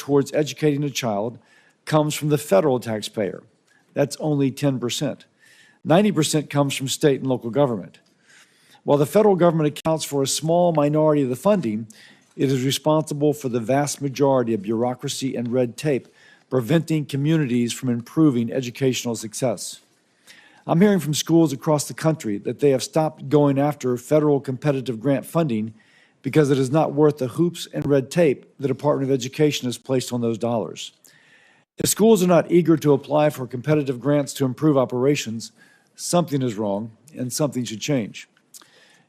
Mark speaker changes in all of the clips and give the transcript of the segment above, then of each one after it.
Speaker 1: towards educating a child comes from the federal taxpayer. That's only 10%. 90% comes from state and local government. While the federal government accounts for a small minority of the funding, it is responsible for the vast majority of bureaucracy and red tape, preventing communities from improving educational success. I'm hearing from schools across the country that they have stopped going after federal competitive grant funding because it is not worth the hoops and red tape the Department of Education has placed on those dollars. If schools are not eager to apply for competitive grants to improve operations, something is wrong and something should change.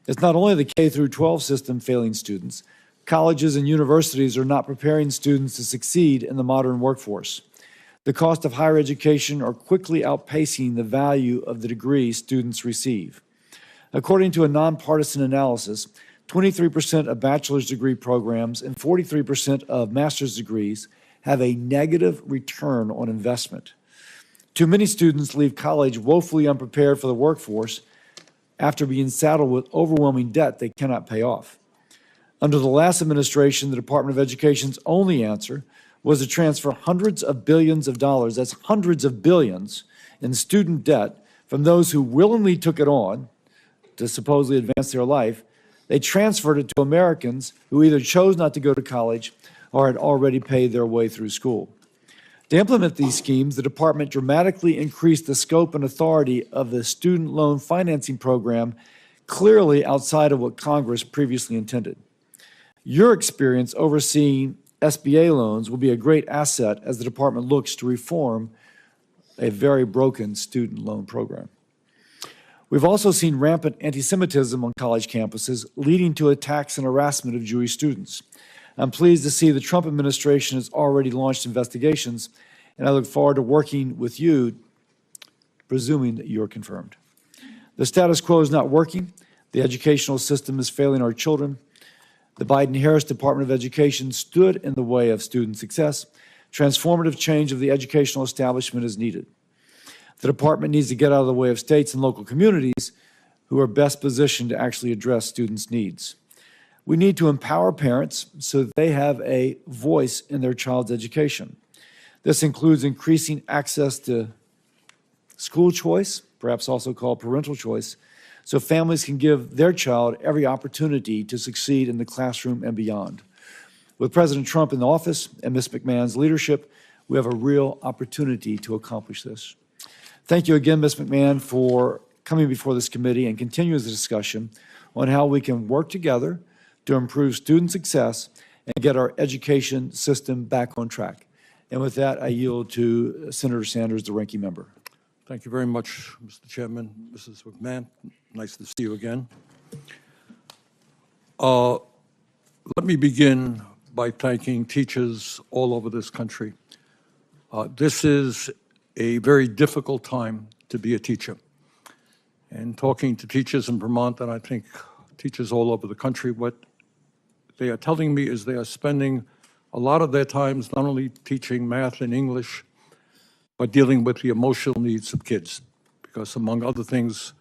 Speaker 1: It's not only the K through 12 system failing students. Colleges and universities are not preparing students to succeed in the modern workforce. The cost of higher education are quickly outpacing the value of the degree students receive. According to a nonpartisan analysis, 23% of bachelor's degree programs and 43% of master's degrees have a negative return on investment. Too many students leave college woefully unprepared for the workforce after being saddled with overwhelming debt they cannot pay off. Under the last administration, the Department of Education's only answer was to transfer hundreds of billions of dollars, that's hundreds of billions, in student debt from those who willingly took it on to supposedly advance their life. They transferred it to Americans who either chose not to go to college or had already paid their way through school. To implement these schemes, the department dramatically increased the scope and authority of the student loan financing program, clearly outside of what Congress previously intended. Your experience overseeing SBA loans will be a great asset as the department looks to reform a very broken student loan program. We've also seen rampant anti-Semitism on college campuses, leading to attacks and harassment of Jewish students. I'm pleased to see the Trump administration has already launched investigations, and I look forward to working with you, presuming that you're confirmed. The status quo is not working. The educational system is failing our children. The Biden-Harris Department of Education stood in the way of student success. Transformative change of the educational establishment is needed. The department needs to get out of the way of states and local communities who are best positioned to actually address students' needs. We need to empower parents so that they have a voice in their child's education. This includes increasing access to school choice, perhaps also called parental choice, so families can give their child every opportunity to succeed in the classroom and beyond. With President Trump in office and Ms. McMahon's leadership, we have a real opportunity to accomplish this. Thank you again, Ms. McMahon, for coming before this committee and continuing the discussion on how we can work together to improve student success and get our education system back on track. And with that, I yield to Senator Sanders, the ranking member.
Speaker 2: Thank you very much, Mr. Chairman. Mrs. McMahon, nice to see you again. Let me begin by thanking teachers all over this country. This is a very difficult time to be a teacher. And talking to teachers in Vermont, and I think teachers all over the country, what they are telling me is they are spending a lot of their times not only teaching math and English, but dealing with the emotional needs of kids, because among other things,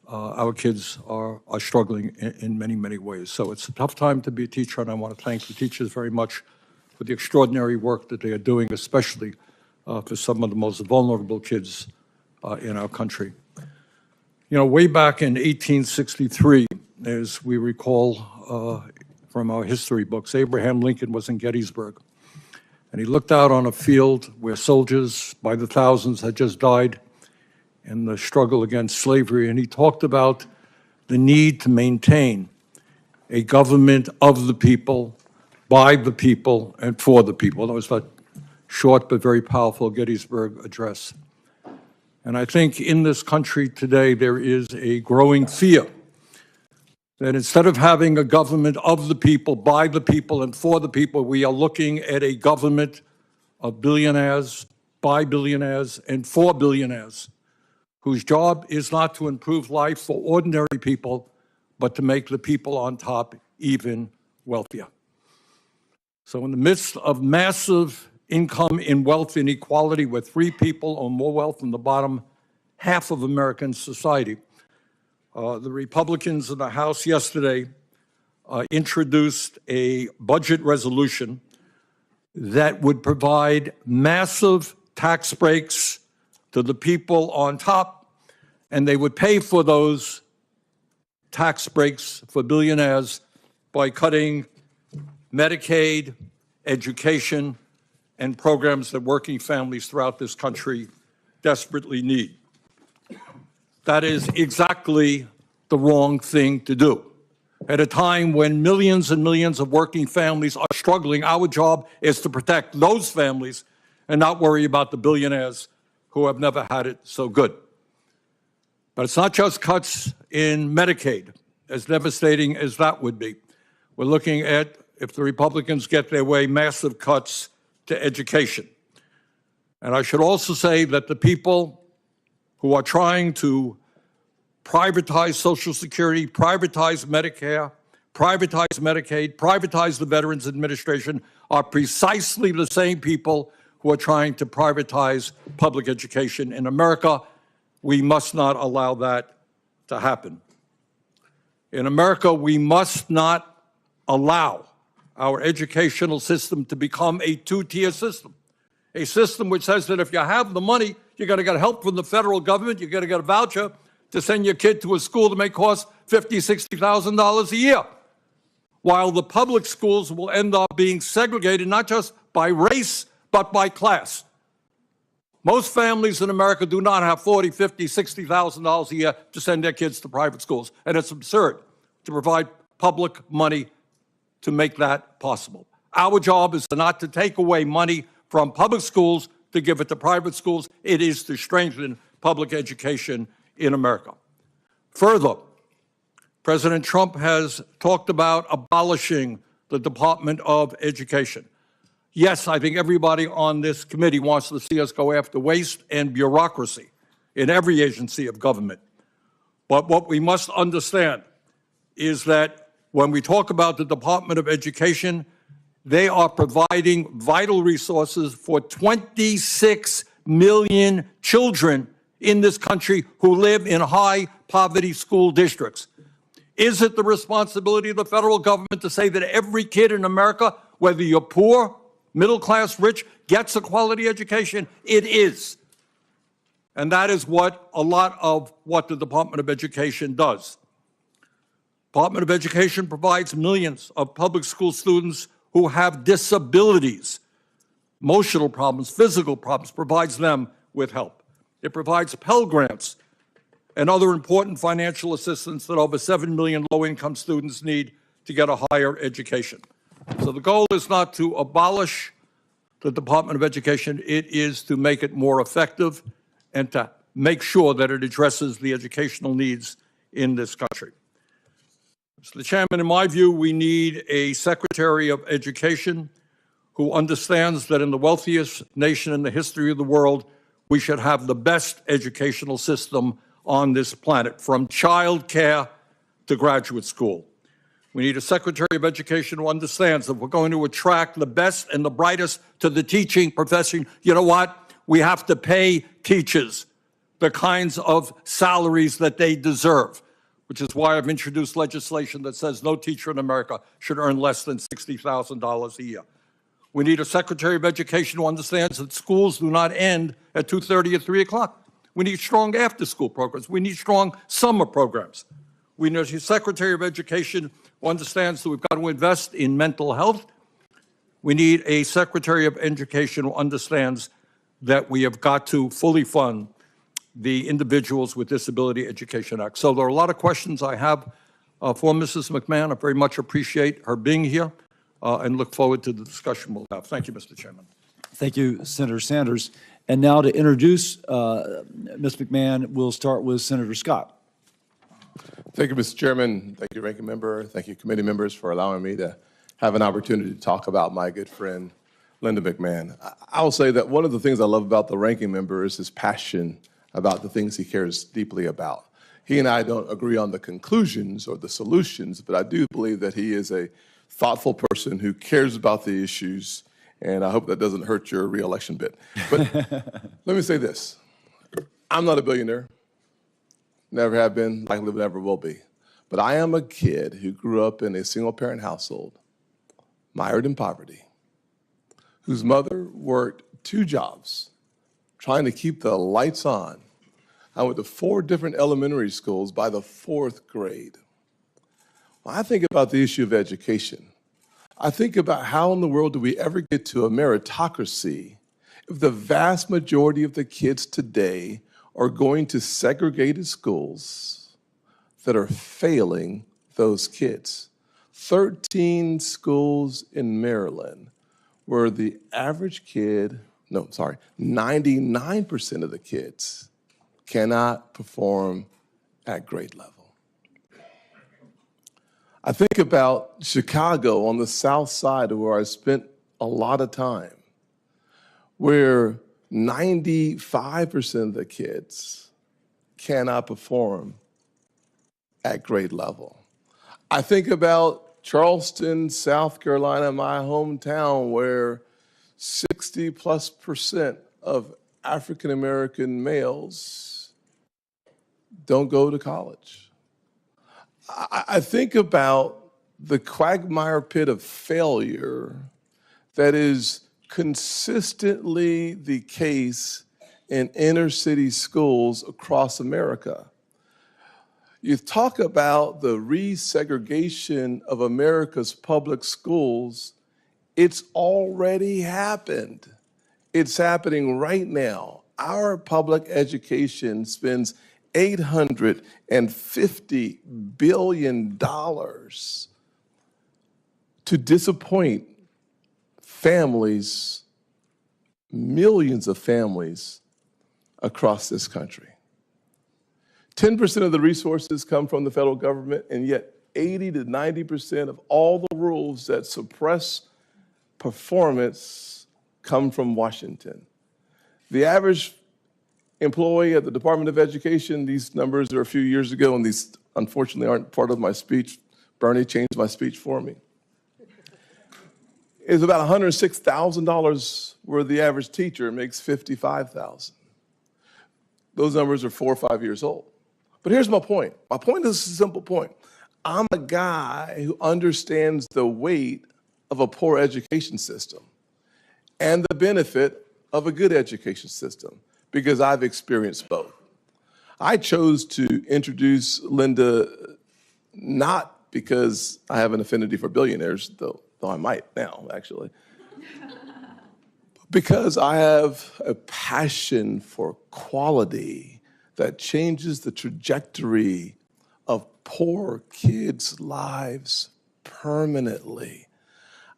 Speaker 2: our kids are struggling in many, many ways. So it's a tough time to be a teacher, and I want to thank the teachers very much for the extraordinary work that they are doing, especially for some of the most vulnerable kids in our country. You know, way back in 1863, as we recall from our history books, Abraham Lincoln was in Gettysburg. And he looked out on a field where soldiers by the thousands had just died in the struggle against slavery, and he talked about the need to maintain a government of the people, by the people, and for the people. That was that short but very powerful Gettysburg Address. And I think in this country today there is a growing fear that instead of having a government of the people, by the people, and for the people, we are looking at a government of billionaires, by billionaires, and for billionaires, whose job is not to improve life for ordinary people, but to make the people on top even wealthier. So in the midst of massive income and wealth inequality, where 3 people own more wealth than the bottom half of American society, the Republicans in the House yesterday introduced a budget resolution that would provide massive tax breaks to the people on top, and they would pay for those tax breaks for billionaires by cutting Medicaid, education, and programs that working families throughout this country desperately need. That is exactly the wrong thing to do. At a time when millions and millions of working families are struggling, our job is to protect those families and not worry about the billionaires who have never had it so good. But it's not just cuts in Medicaid, as devastating as that would be. We're looking at, if the Republicans get their way, massive cuts to education. And I should also say that the people who are trying to privatize Social Security, privatize Medicare, privatize Medicaid, privatize the Veterans Administration are precisely the same people who are trying to privatize public education in America. We must not allow that to happen. In America, we must not allow our educational system to become a two-tier system, a system which says that if you have the money, you're going to get help from the federal government, you're going to get a voucher to send your kid to a school that may cost $50,000, $60,000 a year, while the public schools will end up being segregated not just by race, but by class. Most families in America do not have $40,000, $50,000, $60,000 a year to send their kids to private schools, and it's absurd to provide public money to make that possible. Our job is not to take away money from public schools to give it to private schools. It is to strengthen public education in America. Further, President Trump has talked about abolishing the Department of Education. Yes, I think everybody on this committee wants to see us go after waste and bureaucracy in every agency of government. But what we must understand is that when we talk about the Department of Education, they are providing vital resources for 26 million children in this country who live in high poverty school districts. Is it the responsibility of the federal government to say that every kid in America, whether you're poor, middle class, rich, gets a quality education? It is. And that is what a lot of what the Department of Education does. Department of Education provides millions of public school students who have disabilities, emotional problems, physical problems, provides them with help. It provides Pell Grants and other important financial assistance that over 7 million low-income students need to get a higher education. So the goal is not to abolish the Department of Education, it is to make it more effective and to make sure that it addresses the educational needs in this country. Mr. Chairman, in my view, we need a Secretary of Education who understands that in the wealthiest nation in the history of the world, we should have the best educational system on this planet, from child care to graduate school. We need a Secretary of Education who understands that we're going to attract the best and the brightest to the teaching profession. You know what? We have to pay teachers the kinds of salaries that they deserve, which is why I've introduced legislation that says no teacher in America should earn less than $60,000 a year. We need a Secretary of Education who understands that schools do not end at 2:30 or 3 o'clock. We need strong after-school programs. We need strong summer programs. We need a Secretary of Education who understands that we've got to invest in mental health. We need a Secretary of Education who understands that we have got to fully fund the Individuals with Disability Education Act. So there are a lot of questions I have for Mrs. McMahon. I very much appreciate her being here and look forward to the discussion we'll have. Thank you, Mr. Chairman.
Speaker 1: Thank you, Senator Sanders. And now to introduce Ms. McMahon, we'll start with Senator Scott.
Speaker 3: Thank you, Mr. Chairman. Thank you, Ranking Member. Thank you, committee members, for allowing me to have an opportunity to talk about my good friend, Linda McMahon. I will say that one of the things I love about the Ranking Member is his passion about the things he cares deeply about. He and I don't agree on the conclusions or the solutions, but I do believe that he is a thoughtful person who cares about the issues, and I hope that doesn't hurt your reelection bid. But let me say this. I'm not a billionaire. Never have been, likely never will be. But I am a kid who grew up in a single-parent household, mired in poverty, whose mother worked 2 jobs trying to keep the lights on. I went to 4 different elementary schools by the 4th grade. When I think about the issue of education, I think about how in the world do we ever get to a meritocracy if the vast majority of the kids today are going to segregated schools that are failing those kids. 13 schools in Maryland where the average kid, 99% of the kids cannot perform at grade level. I think about Chicago on the south side where I spent a lot of time, where 95% of the kids cannot perform at grade level. I think about Charleston, South Carolina, my hometown, where 60+% of African American males don't go to college. I think about the quagmire pit of failure that is consistently the case in inner city schools across America. You talk about the resegregation of America's public schools, it's already happened. It's happening right now. Our public education spends $850 billion to disappoint families, millions of families across this country. 10% of the resources come from the federal government, and yet 80 to 90% of all the rules that suppress performance come from Washington. The average employee at the Department of Education, these numbers are a few years ago, and these unfortunately aren't part of my speech. Bernie changed my speech for me. Is about $106,000, where the average teacher makes $55,000. Those numbers are 4 or 5 years old. But here's my point. My point is a simple point. I'm a guy who understands the weight of a poor education system and the benefit of a good education system, because I've experienced both. I chose to introduce Linda not because I have an affinity for billionaires, though I might now, actually, because I have a passion for quality that changes the trajectory of poor kids' lives permanently.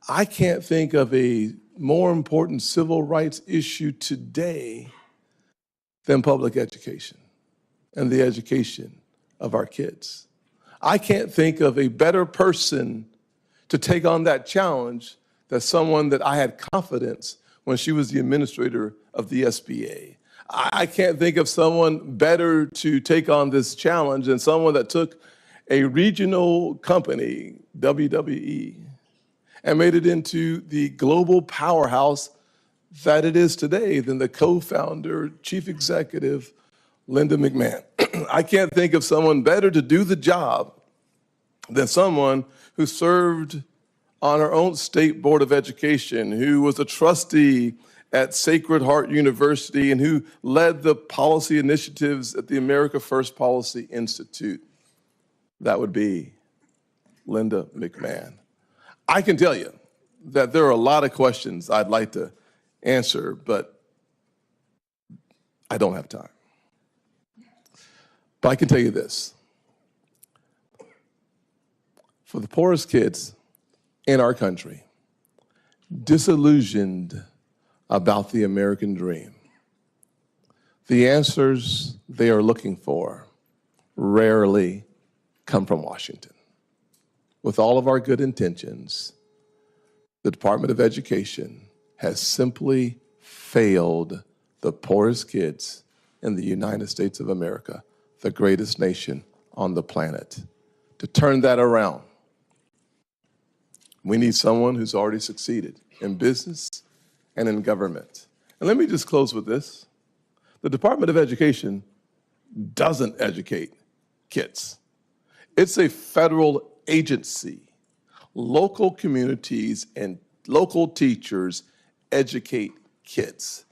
Speaker 3: I can't think of a more important civil rights issue today than public education and the education of our kids. I can't think of a better person to take on that challenge than someone that I had confidence when she was the administrator of the SBA. I can't think of someone better to take on this challenge than someone that took a regional company, WWE, and made it into the global powerhouse that it is today than the co-founder, chief executive, Linda McMahon. I can't think of someone better to do the job than someone who served on our own state board of education, who was a trustee at Sacred Heart University, and who led the policy initiatives at the America First Policy Institute. That would be Linda McMahon. I can tell you that there are a lot of questions I'd like to answer, but I don't have time. But I can tell you this. For the poorest kids in our country, disillusioned about the American dream, the answers they are looking for rarely come from Washington. With all of our good intentions, the Department of Education has simply failed the poorest kids in the United States of America, the greatest nation on the planet. To turn that around, we need someone who's already succeeded in business and in government. And let me just close with this. The Department of Education doesn't educate kids. It's a federal agency. Local communities and local teachers educate kids.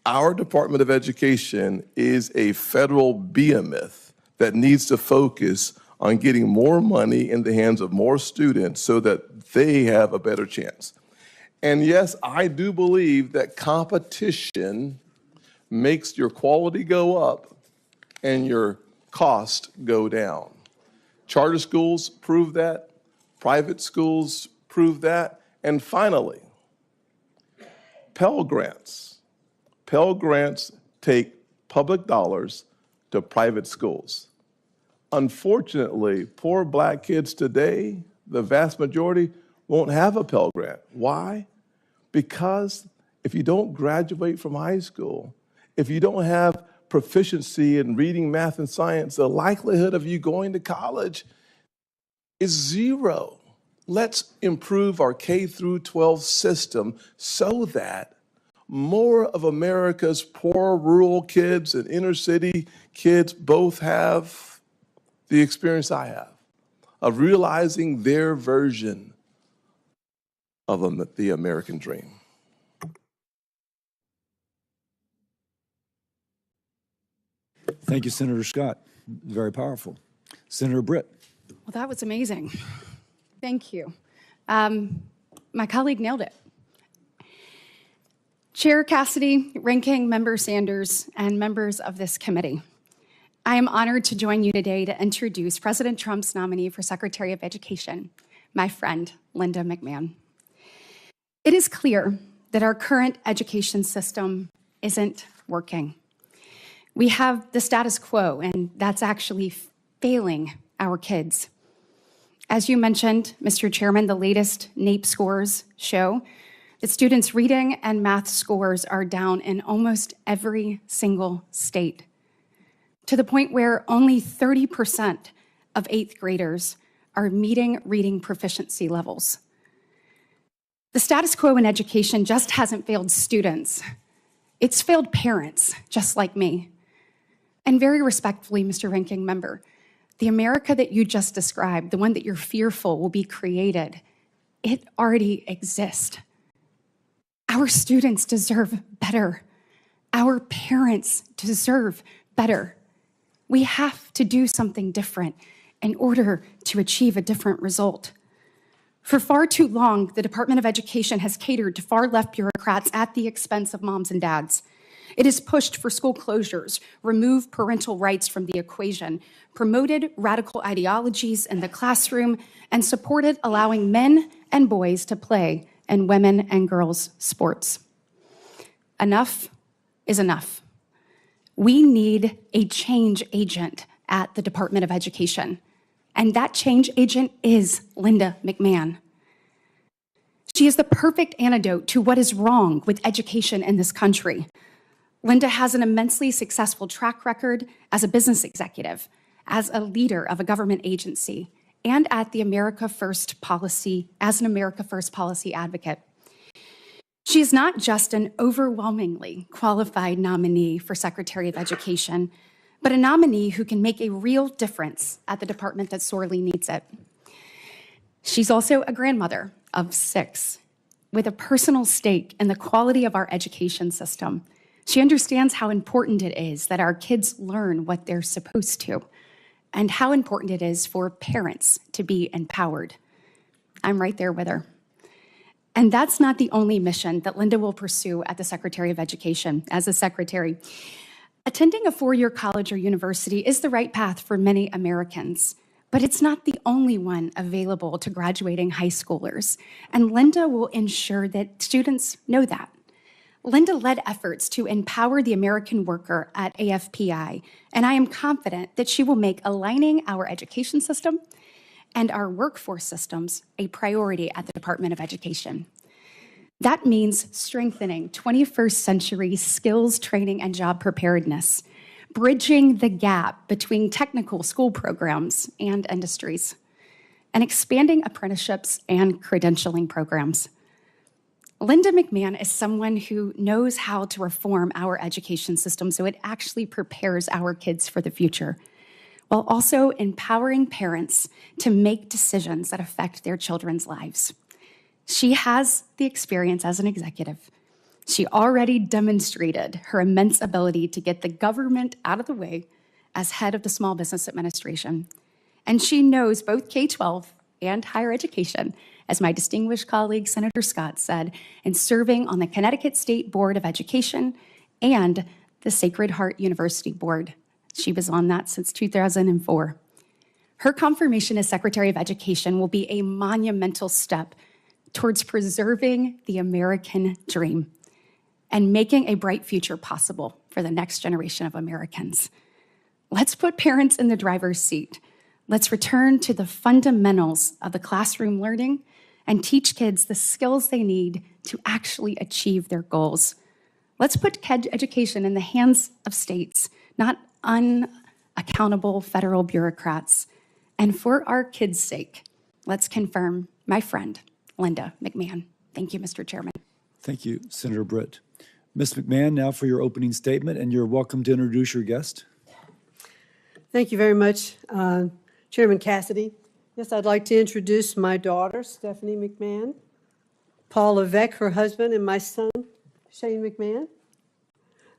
Speaker 3: Our Department of Education is a federal behemoth that needs to focus on getting more money in the hands of more students so that they have a better chance. And yes, I do believe that competition makes your quality go up and your cost go down. Charter schools prove that, private schools prove that, and finally, Pell Grants. Pell Grants take public dollars to private schools. Unfortunately, poor black kids today, the vast majority, won't have a Pell Grant. Why? Because if you don't graduate from high school, if you don't have proficiency in reading, math, and science, the likelihood of you going to college is zero. Let's improve our K through 12 system so that more of America's poor rural kids and inner city kids both have the experience I have of realizing their version of the American dream.
Speaker 1: Thank you, Senator Scott. Very powerful. Senator Britt.
Speaker 4: Well, that was amazing. Thank you. My colleague nailed it. Chair Cassidy, Ranking Member Sanders, and members of this committee, I am honored to join you today to introduce President Trump's nominee for Secretary of Education, my friend, Linda McMahon. It is clear that our current education system isn't working. We have the status quo, and that's actually failing our kids. As you mentioned, Mr. Chairman, the latest NAEP scores show that students' reading and math scores are down in almost every single state, to the point where only 30% of 8th graders are meeting reading proficiency levels. The status quo in education just hasn't failed students. It's failed parents, just like me. And very respectfully, Mr. Ranking Member, the America that you just described, the one that you're fearful will be created, it already exists. Our students deserve better. Our parents deserve better. We have to do something different in order to achieve a different result. For far too long, the Department of Education has catered to far-left bureaucrats at the expense of moms and dads. It has pushed for school closures, removed parental rights from the equation, promoted radical ideologies in the classroom, and supported allowing men and boys to play in women and girls' sports. Enough is enough. We need a change agent at the Department of Education, and that change agent is Linda McMahon. She is the perfect antidote to what is wrong with education in this country. Linda has an immensely successful track record as a business executive, as a leader of a government agency, and at the America First policy, as an America First policy advocate. She is not just an overwhelmingly qualified nominee for Secretary of Education, but a nominee who can make a real difference at the department that sorely needs it. She's also a grandmother of 6, with a personal stake in the quality of our education system. She understands how important it is that our kids learn what they're supposed to, and how important it is for parents to be empowered. I'm right there with her. And that's not the only mission that Linda will pursue at the Secretary of Education as a secretary. Attending a 4-year college or university is the right path for many Americans, but it's not the only one available to graduating high schoolers. And Linda will ensure that students know that. Linda led efforts to empower the American worker at AFPI, and I am confident that she will make aligning our education system and our workforce systems a priority at the Department of Education. That means strengthening 21st century skills training and job preparedness, bridging the gap between technical school programs and industries, and expanding apprenticeships and credentialing programs. Linda McMahon is someone who knows how to reform our education system so it actually prepares our kids for the future, while also empowering parents to make decisions that affect their children's lives. She has the experience as an executive. She already demonstrated her immense ability to get the government out of the way as head of the Small Business Administration. And she knows both K-12 and higher education, as my distinguished colleague, Senator Scott, said, in serving on the Connecticut State Board of Education and the Sacred Heart University Board. She was on that since 2004. Her confirmation as Secretary of Education will be a monumental step towards preserving the American dream and making a bright future possible for the next generation of Americans. Let's put parents in the driver's seat. Let's return to the fundamentals of the classroom learning and teach kids the skills they need to actually achieve their goals. Let's put education in the hands of states, not unaccountable federal bureaucrats. And for our kids' sake, let's confirm my friend, Linda McMahon. Thank you, Mr. Chairman.
Speaker 1: Thank you, Senator Britt. Ms. McMahon, now for your opening statement, and you're welcome to introduce your guest.
Speaker 5: Thank you very much, Chairman Cassidy. Yes, I'd like to introduce my daughter, Stephanie McMahon, Paul Levesque, her husband, and my son, Shane McMahon.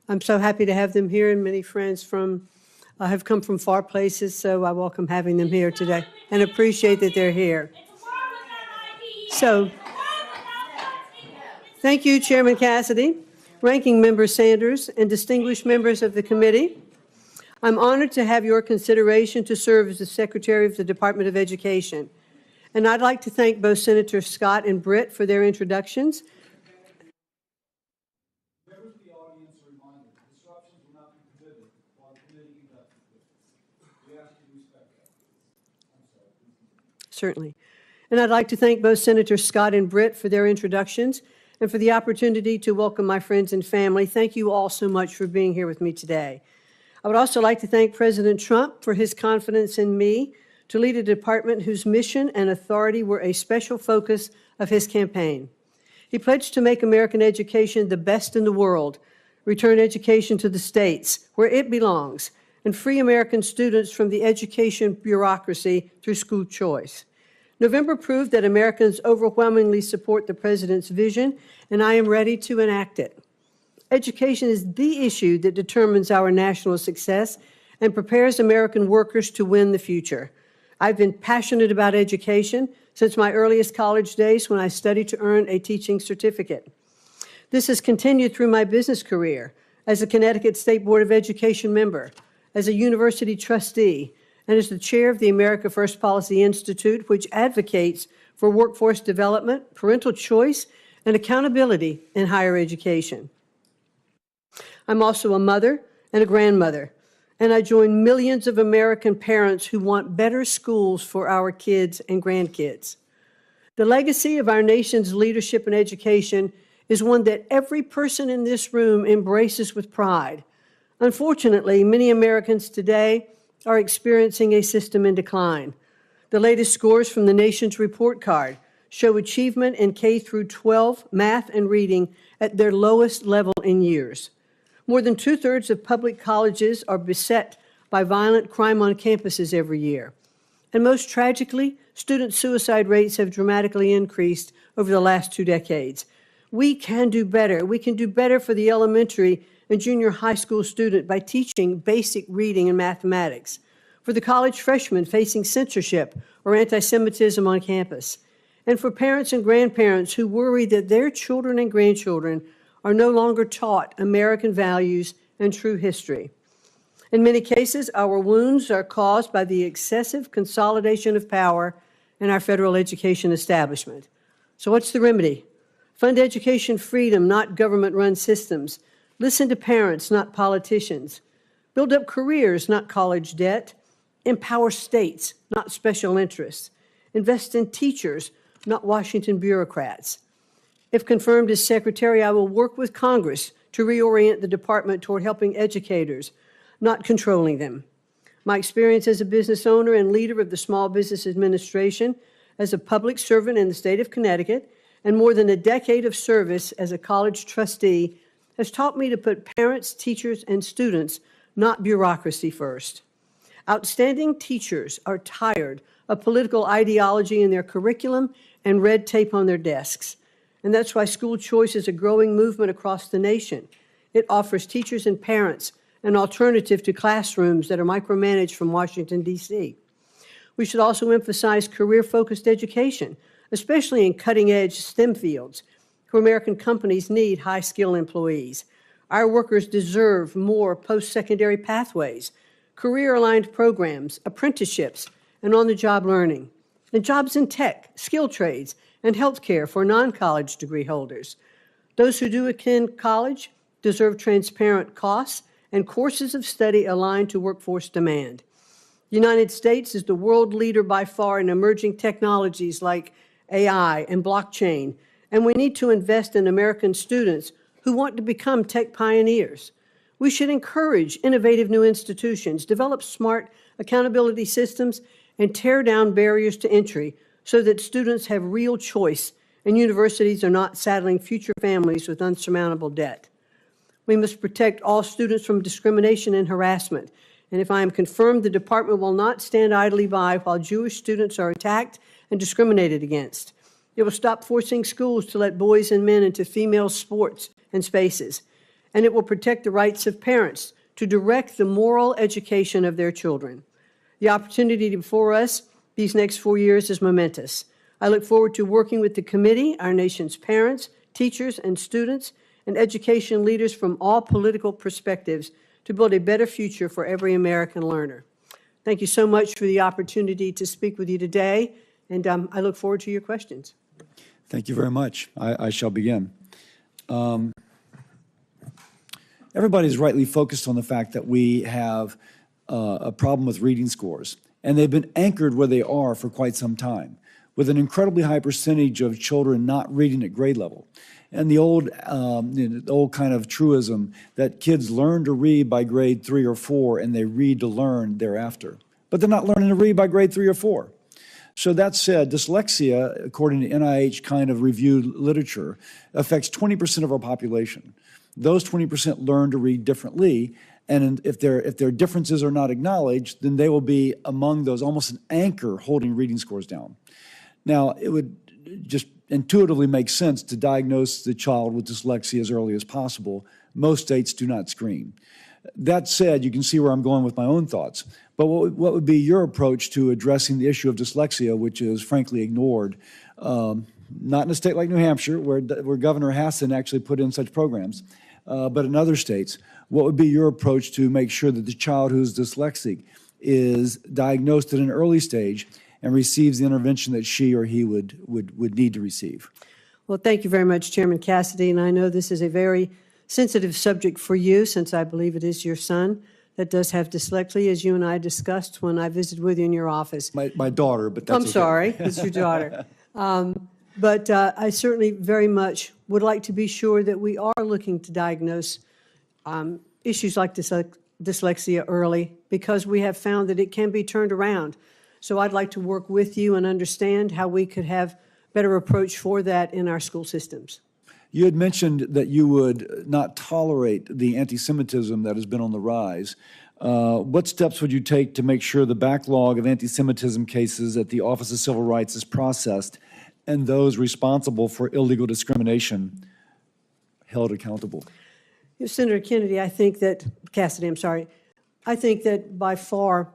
Speaker 5: I'm so happy to have them here, and many friends have come from far places, so I welcome having them here today and appreciate that they're here. So, thank you, Chairman Cassidy, Ranking Member Sanders, and distinguished members of the committee. I'm honored to have your consideration to serve as the Secretary of the Department of Education. And I'd like to thank both Senator Scott and Britt for their introductions.
Speaker 1: Members of the audience are reminded, disruptions will not be permitted while the committee conducts business. We ask you to respect that. I'm sorry.
Speaker 5: Certainly. And I'd like to thank both Senator Scott and Britt for their introductions and for the opportunity to welcome my friends and family. Thank you all so much for being here with me today. I would also like to thank President Trump for his confidence in me to lead a department whose mission and authority were a special focus of his campaign. He pledged to make American education the best in the world, return education to the states where it belongs, and free American students from the education bureaucracy through school choice. November proved that Americans overwhelmingly support the president's vision, and I am ready to enact it. Education is the issue that determines our national success and prepares American workers to win the future. I've been passionate about education since my earliest college days when I studied to earn a teaching certificate. This has continued through my business career as a Connecticut State Board of Education member, as a university trustee, and as the chair of the America First Policy Institute, which advocates for workforce development, parental choice, and accountability in higher education. I'm also a mother and a grandmother, and I join millions of American parents who want better schools for our kids and grandkids. The legacy of our nation's leadership in education is one that every person in this room embraces with pride. Unfortunately, many Americans today are experiencing a system in decline. The latest scores from the nation's report card show achievement in K-12 math and reading at their lowest level in years. More than 2/3 of public colleges are beset by violent crime on campuses every year. And most tragically, student suicide rates have dramatically increased over the last 2 decades. We can do better. We can do better for the elementary and junior high school student by teaching basic reading and mathematics, for the college freshman facing censorship or anti-Semitism on campus, and for parents and grandparents who worry that their children and grandchildren are no longer taught American values and true history. In many cases, our wounds are caused by the excessive consolidation of power in our federal education establishment. So what's the remedy? Fund education freedom, not government-run systems. Listen to parents, not politicians. Build up careers, not college debt. Empower states, not special interests. Invest in teachers, not Washington bureaucrats. If confirmed as Secretary, I will work with Congress to reorient the department toward helping educators, not controlling them. My experience as a business owner and leader of the Small Business Administration, as a public servant in the state of Connecticut, and more than a decade of service as a college trustee has taught me to put parents, teachers, and students, not bureaucracy, first. Outstanding teachers are tired of political ideology in their curriculum and red tape on their desks. and that's why school choice is a growing movement across the nation. It offers teachers and parents an alternative to classrooms that are micromanaged from Washington, D.C. We should also emphasize career-focused education, especially in cutting-edge STEM fields, where American companies need high-skill employees. Our workers deserve more post-secondary pathways, career-aligned programs, apprenticeships, and on-the-job learning, and jobs in tech, skill trades, and healthcare for non-college degree holders. Those who do attend college deserve transparent costs and courses of study aligned to workforce demand. The United States is the world leader by far in emerging technologies like AI and blockchain, and we need to invest in American students who want to become tech pioneers. We should encourage innovative new institutions, develop smart accountability systems, and tear down barriers to entry so that students have real choice and universities are not saddling future families with unsurmountable debt. We must protect all students from discrimination and harassment. And if I am confirmed, the department will not stand idly by while Jewish students are attacked and discriminated against. It will stop forcing schools to let boys and men into female sports and spaces. And it will protect the rights of parents to direct the moral education of their children. The opportunity before us these next 4 years is momentous. I look forward to working with the committee, our nation's parents, teachers, and students, and education leaders from all political perspectives to build a better future for every American learner. Thank you so much for the opportunity to speak with you today, and I look forward to your questions.
Speaker 1: Thank you very much. I shall begin. Everybody's rightly focused on the fact that we have a problem with reading scores, and they've been anchored where they are for quite some time, with an incredibly high percentage of children not reading at grade level. And the old kind of truism that kids learn to read by grade 3 or 4 and they read to learn thereafter. But they're not learning to read by grade 3 or 4. So that said, dyslexia, according to NIH kind of reviewed literature, affects 20% of our population. Those 20% learn to read differently, and if their differences are not acknowledged, then they will be among those, almost an anchor holding reading scores down. Now, it would just intuitively make sense to diagnose the child with dyslexia as early as possible. Most states do not screen. That said, you can see where I'm going with my own thoughts. But what would be your approach to addressing the issue of dyslexia, which is frankly ignored, not in a state like New Hampshire, where Governor Hassan actually put in such programs, but in other states? What would be your approach to make sure that the child who's dyslexic is diagnosed at an early stage and receives the intervention that she or he would need to receive?
Speaker 5: Well, thank you very much, Chairman Cassidy, and I know this is a very sensitive subject for you, since I believe it is your son that does have dyslexia, as you and I discussed when I visited with you in your office.
Speaker 1: My daughter, but that's
Speaker 5: I'm sorry, it's your daughter. But I certainly very much would like to be sure that we are looking to diagnose issues like dyslexia early, because we have found that it can be turned around. So I'd like to work with you and understand how we could have better approach for that in our school systems.
Speaker 1: You had mentioned that you would not tolerate the anti-Semitism that has been on the rise. What steps would you take to make sure the backlog of anti-Semitism cases at the Office of Civil Rights is processed and those responsible for illegal discrimination held accountable?
Speaker 5: Senator Kennedy, Cassidy, I think that by far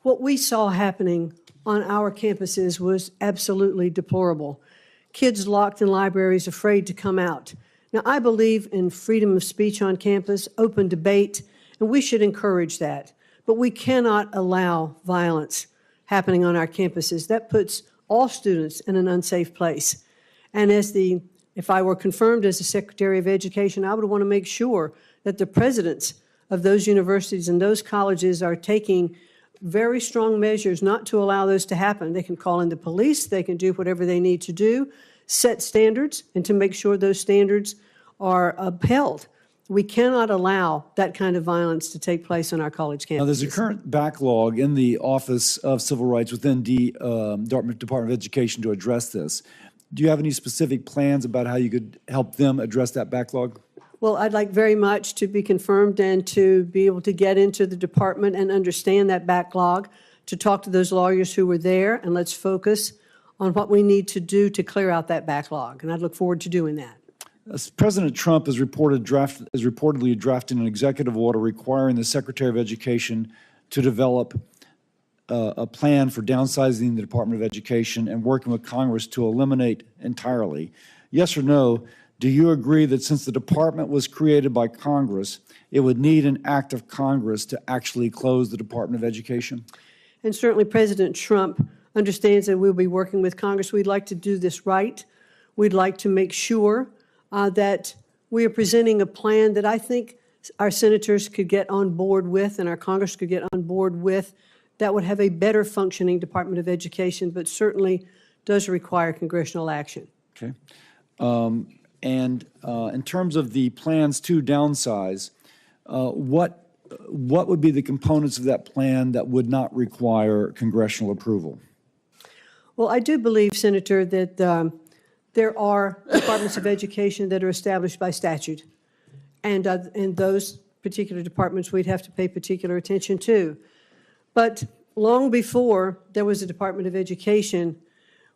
Speaker 5: what we saw happening on our campuses was absolutely deplorable. Kids locked in libraries, afraid to come out. Now, I believe in freedom of speech on campus, open debate, and we should encourage that. But we cannot allow violence happening on our campuses. That puts all students in an unsafe place. And if I were confirmed as the Secretary of Education, I would want to make sure that the presidents of those universities and those colleges are taking very strong measures not to allow those to happen. They can call in the police, they can do whatever they need to do, set standards, and to make sure those standards are upheld. We cannot allow that kind of violence to take place on our college campuses.
Speaker 1: Now, there's a current backlog in the Office of Civil Rights within the Department of Education to address this. Do you have any specific plans about how you could help them address that backlog?
Speaker 5: Well, I'd like very much to be confirmed and to be able to get into the department and understand that backlog, to talk to those lawyers who were there, and let's focus on what we need to do to clear out that backlog, and I look forward to doing that.
Speaker 1: President Trump is reportedly drafting an executive order requiring the Secretary of Education to develop a plan for downsizing the Department of Education and working with Congress to eliminate entirely. Yes or no, do you agree that since the department was created by Congress, it would need an act of Congress to actually close the Department of Education?
Speaker 5: And certainly President Trump understands that we'll be working with Congress. We'd like to do this right. We'd like to make sure that we are presenting a plan that I think our senators could get on board with and our Congress could get on board with that would have a better functioning Department of Education, but certainly does require congressional action.
Speaker 1: Okay. In terms of the plans to downsize, what would be the components of that plan that would not require congressional approval?
Speaker 5: Well, I do believe, Senator, that there are departments of education that are established by statute, and those particular departments we'd have to pay particular attention to. But long before there was a Department of Education,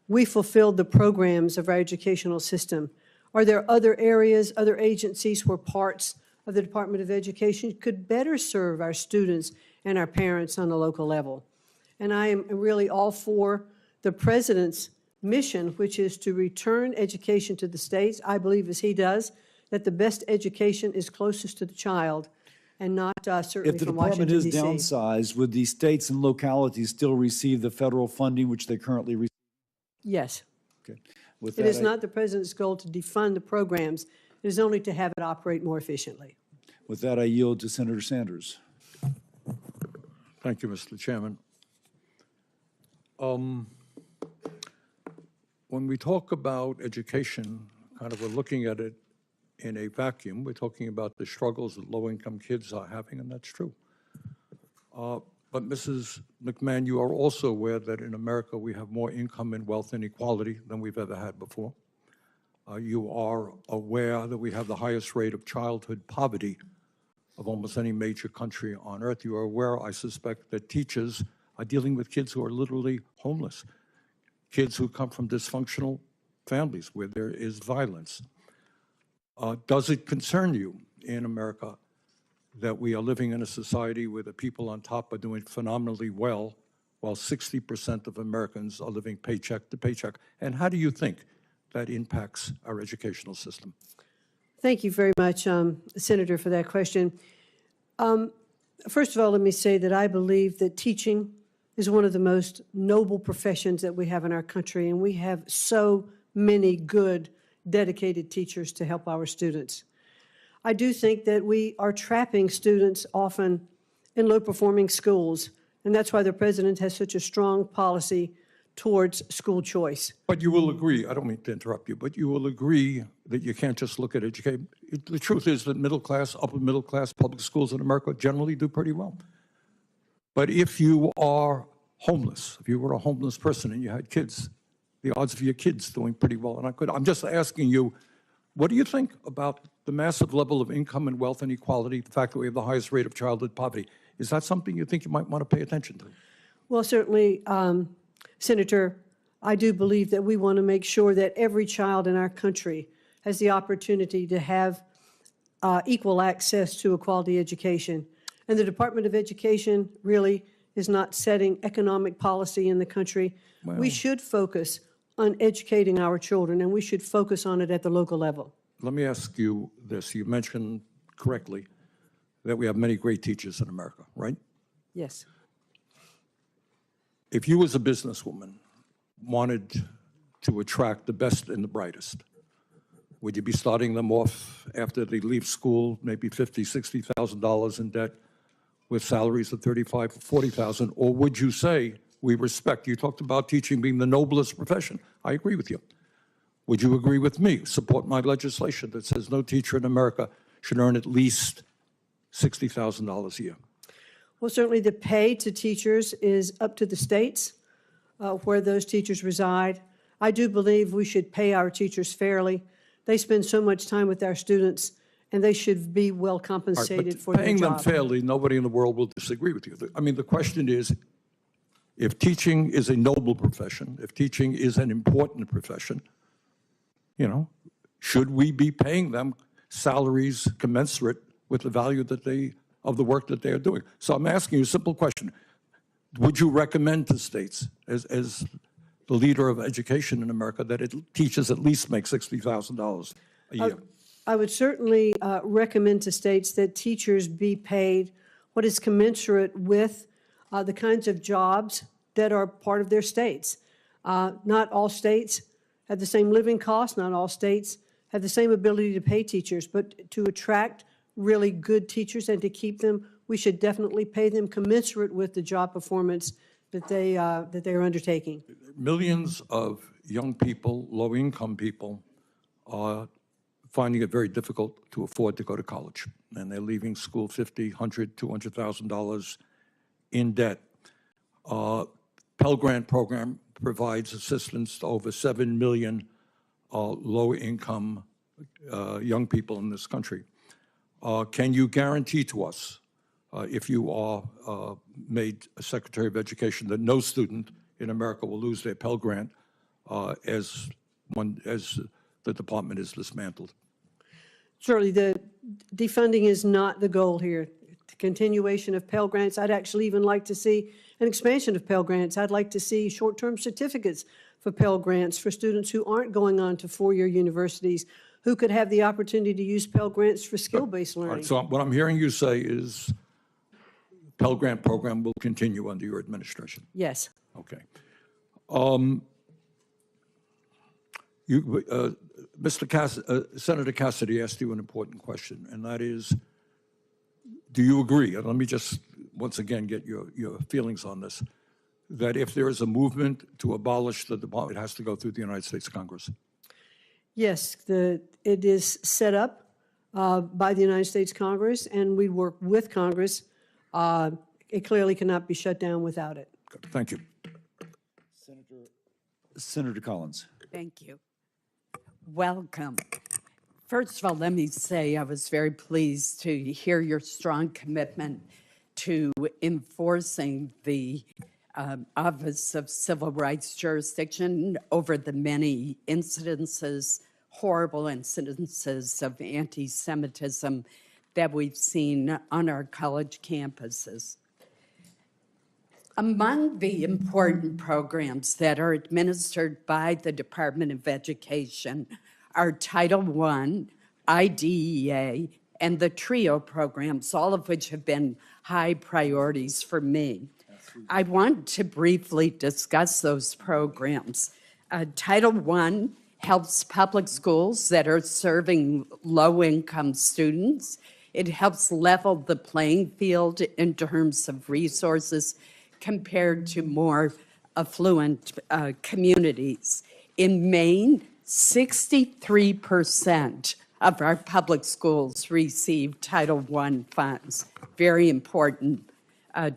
Speaker 5: we fulfilled the programs of our educational system. Are there other areas, other agencies where parts of the Department of Education could better serve our students and our parents on a local level? And I am really all for the President's mission, which is to return education to the states. I believe, as he does, that the best education is closest to the child and not certainly from Washington, D.C.
Speaker 1: If the department is downsized, would the states and localities still receive the federal funding which they currently receive?
Speaker 5: Yes.
Speaker 1: Okay. With
Speaker 5: It
Speaker 1: that,
Speaker 5: is not the President's goal to defund the programs. It is only to have it operate more efficiently.
Speaker 1: With that, I yield to Senator Sanders.
Speaker 2: Thank you, Mr. Chairman. When we talk about education, kind of we're looking at it in a vacuum. We're talking about the struggles that low-income kids are having, and that's true. But Mrs. McMahon, you are also aware that in America we have more income and wealth inequality than we've ever had before. You are aware that we have the highest rate of childhood poverty of almost any major country on earth. You are aware, I suspect, that teachers are dealing with kids who are literally homeless, kids who come from dysfunctional families where there is violence. Does it concern you in America that we are living in a society where the people on top are doing phenomenally well, while 60% of Americans are living paycheck to paycheck? And how do you think that impacts our educational system?
Speaker 5: Thank you very much, Senator, for that question. First of all, let me say that I believe that teaching is one of the most noble professions that we have in our country, and we have so many good, dedicated teachers to help our students. I do think that we are trapping students often in low-performing schools, and that's why the President has such a strong policy towards school choice.
Speaker 2: But you will agree, I don't mean to interrupt you, but you will agree that you can't just look at education. The truth is that middle class, upper middle class public schools in America generally do pretty well. But if you are homeless, if you were a homeless person and you had kids, the odds of your kids doing pretty well, and I'm just asking you, what do you think about the massive level of income and wealth inequality, the fact that we have the highest rate of childhood poverty? Is that something you think you might want to pay attention to?
Speaker 5: Well, certainly, Senator, I do believe that we want to make sure that every child in our country has the opportunity to have equal access to a quality education. And the Department of Education really is not setting economic policy in the country.
Speaker 2: Well,
Speaker 5: we should focus on educating our children, and we should focus on it at the local level.
Speaker 2: let me ask you this. You mentioned correctly that we have many great teachers in America, right?
Speaker 5: Yes.
Speaker 2: If you as a businesswoman wanted to attract the best and the brightest, would you be starting them off after they leave school, maybe $50,000, $60,000 in debt with salaries of $35,000 or $40,000? Or would you say, we respect, you talked about teaching being the noblest profession. I agree with you. Would you agree with me, support my legislation that says no teacher in America should earn at least $60,000 a year?
Speaker 5: Well, certainly the pay to teachers is up to the states where those teachers reside. I do believe we should pay our teachers fairly. They spend so much time with our students, and they should be well compensated for their job.
Speaker 2: Paying them fairly, nobody in the world will disagree with you. I mean, the question is, If teaching is a noble profession, if teaching is an important profession, you know, should we be paying them salaries commensurate with the value of the work that they are doing? So I'm asking you a simple question. Would you recommend to states, as the leader of education in America, that teachers at least make $60,000 a year?
Speaker 5: I would certainly recommend to states that teachers be paid what is commensurate with the kinds of jobs that are part of their states. Not all states have the same living costs, not all states have the same ability to pay teachers, but to attract really good teachers and to keep them, we should definitely pay them commensurate with the job performance that they are undertaking.
Speaker 2: Millions of young people, low-income people, are finding it very difficult to afford to go to college, and they're leaving school $50,000, $100,000, $200,000 in debt. Pell Grant program provides assistance to over 7 million low-income young people in this country. Can you guarantee to us, if you are made a Secretary of Education, that no student in America will lose their Pell Grant as the department is dismantled?
Speaker 5: Certainly, the defunding is not the goal here. The continuation of Pell Grants, I'd actually even like to see an expansion of Pell Grants. I'd like to see short-term certificates for Pell Grants for students who aren't going on to four-year universities, who could have the opportunity to use Pell Grants for skill-based learning.
Speaker 2: All right, so what I'm hearing you say is Pell Grant program will continue under your administration.
Speaker 5: Yes.
Speaker 2: Okay. Senator Cassidy asked you an important question, and that is, do you agree, and let me just once again get your feelings on this, that if there is a movement to abolish the department, it has to go through the United States Congress?
Speaker 5: Yes, it is set up by the United States Congress, and we work with Congress. It clearly cannot be shut down without it.
Speaker 2: Good. Thank you.
Speaker 1: Senator Collins.
Speaker 6: Thank you. Welcome. First of all, let me say I was very pleased to hear your strong commitment to enforcing the Office of Civil Rights jurisdiction over the many incidences, horrible incidences of anti-Semitism that we've seen on our college campuses. Among the important programs that are administered by the Department of Education are Title I, IDEA, and the TRIO programs, all of which have been high priorities for me. I want to briefly discuss those programs. Title I helps public schools that are serving low-income students. It helps level the playing field in terms of resources compared to more affluent communities. In Maine, 63% of our public schools receive Title I funds. Very important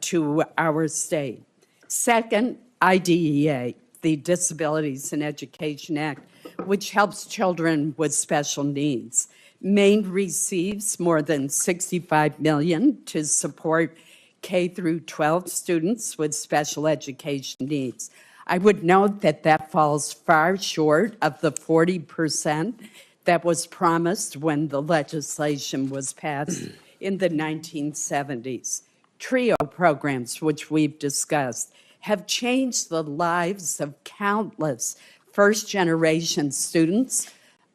Speaker 6: to our state. Second, IDEA, the Disabilities in Education Act, which helps children with special needs. Maine receives more than $65 million to support K through 12 students with special education needs. I would note that that falls far short of the 40% that was promised when the legislation was passed in the 1970s. TRIO programs, which we've discussed, have changed the lives of countless first-generation students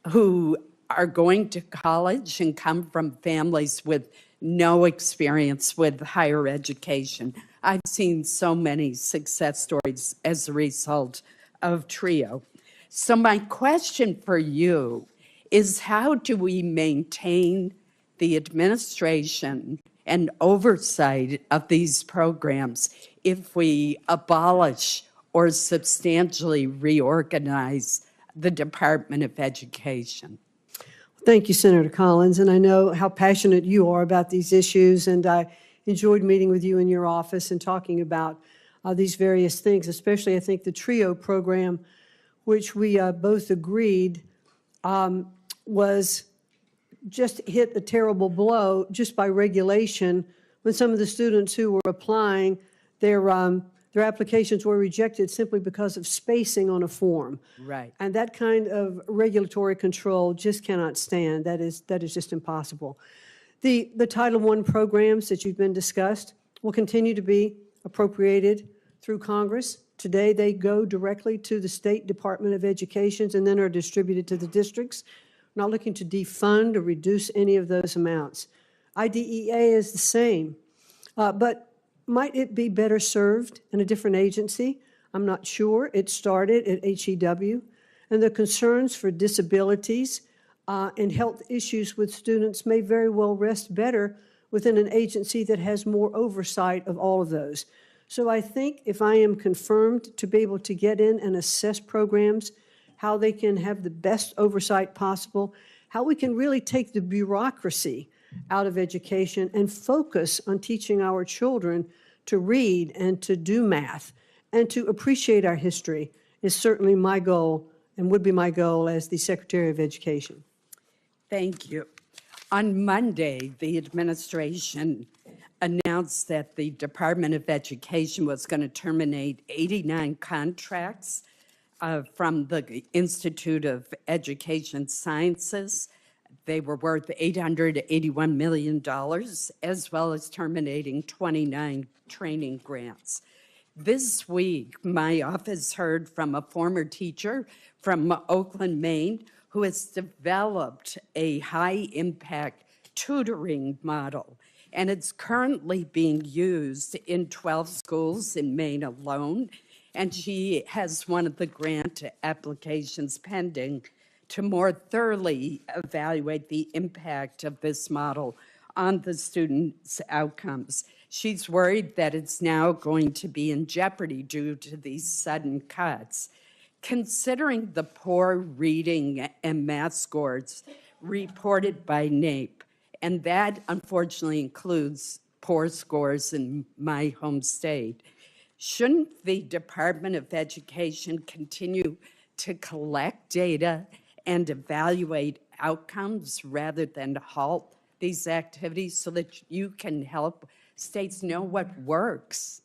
Speaker 6: who are going to college and come from families with no experience with higher education. I've seen so many success stories as a result of TRIO. So my question for you is, how do we maintain the administration and oversight of these programs if we abolish or substantially reorganize the Department of Education?
Speaker 5: Thank you, Senator Collins, and I know how passionate you are about these issues, and I enjoyed meeting with you in your office and talking about these various things, especially I think the TRIO program, which we both agreed was just hit a terrible blow just by regulation when some of the students who were applying, their Their applications were rejected simply because of spacing on a form.
Speaker 6: Right.
Speaker 5: And that kind of regulatory control just cannot stand. That is just impossible. The Title I programs that you've been discussed will continue to be appropriated through Congress. Today, they go directly to the State Department of Education and then are distributed to the districts. We're not looking to defund or reduce any of those amounts. IDEA is the same, but might it be better served in a different agency? I'm not sure. It started at HEW, and the concerns for disabilities and health issues with students may very well rest better within an agency that has more oversight of all of those. So I think if I am confirmed to be able to get in and assess programs, how they can have the best oversight possible, how we can really take the bureaucracy out of education and focus on teaching our children to read and to do math and to appreciate our history is certainly my goal and would be my goal as the Secretary of Education.
Speaker 6: Thank you. On Monday, the administration announced that the Department of Education was going to terminate 89 contracts from the Institute of Education Sciences. They were worth $881 million, as well as terminating 29 training grants. This week, my office heard from a former teacher from Oakland, Maine, who has developed a high-impact tutoring model, and it's currently being used in 12 schools in Maine alone, and she has one of the grant applications pending to more thoroughly evaluate the impact of this model on the students' outcomes. She's worried that it's now going to be in jeopardy due to these sudden cuts. Considering the poor reading and math scores reported by NAEP, and that unfortunately includes poor scores in my home state, shouldn't the Department of Education continue to collect data and evaluate outcomes rather than halt these activities so that you can help states know what works?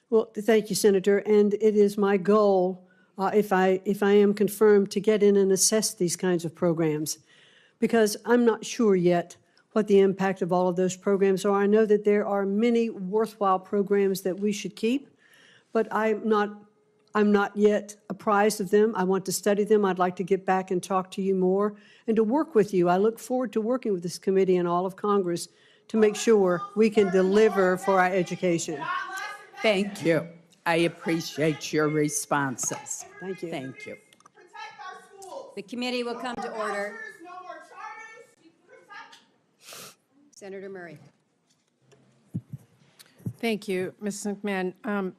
Speaker 5: Well, thank you, Senator, and it is my goal, if I am confirmed, to get in and assess these kinds of programs, because I'm not sure yet what the impact of all of those programs are. I know that there are many worthwhile programs that we should keep, but I'm not yet apprised of them. I want to study them. I'd like to get back and talk to you more and to work with you. I look forward to working with this committee and all of Congress to make sure we can deliver for our education.
Speaker 6: Thank you. I appreciate your responses.
Speaker 5: Thank you.
Speaker 6: Thank you.
Speaker 7: The committee will come to order. Senator Murray.
Speaker 8: Thank you, Ms. McMahon.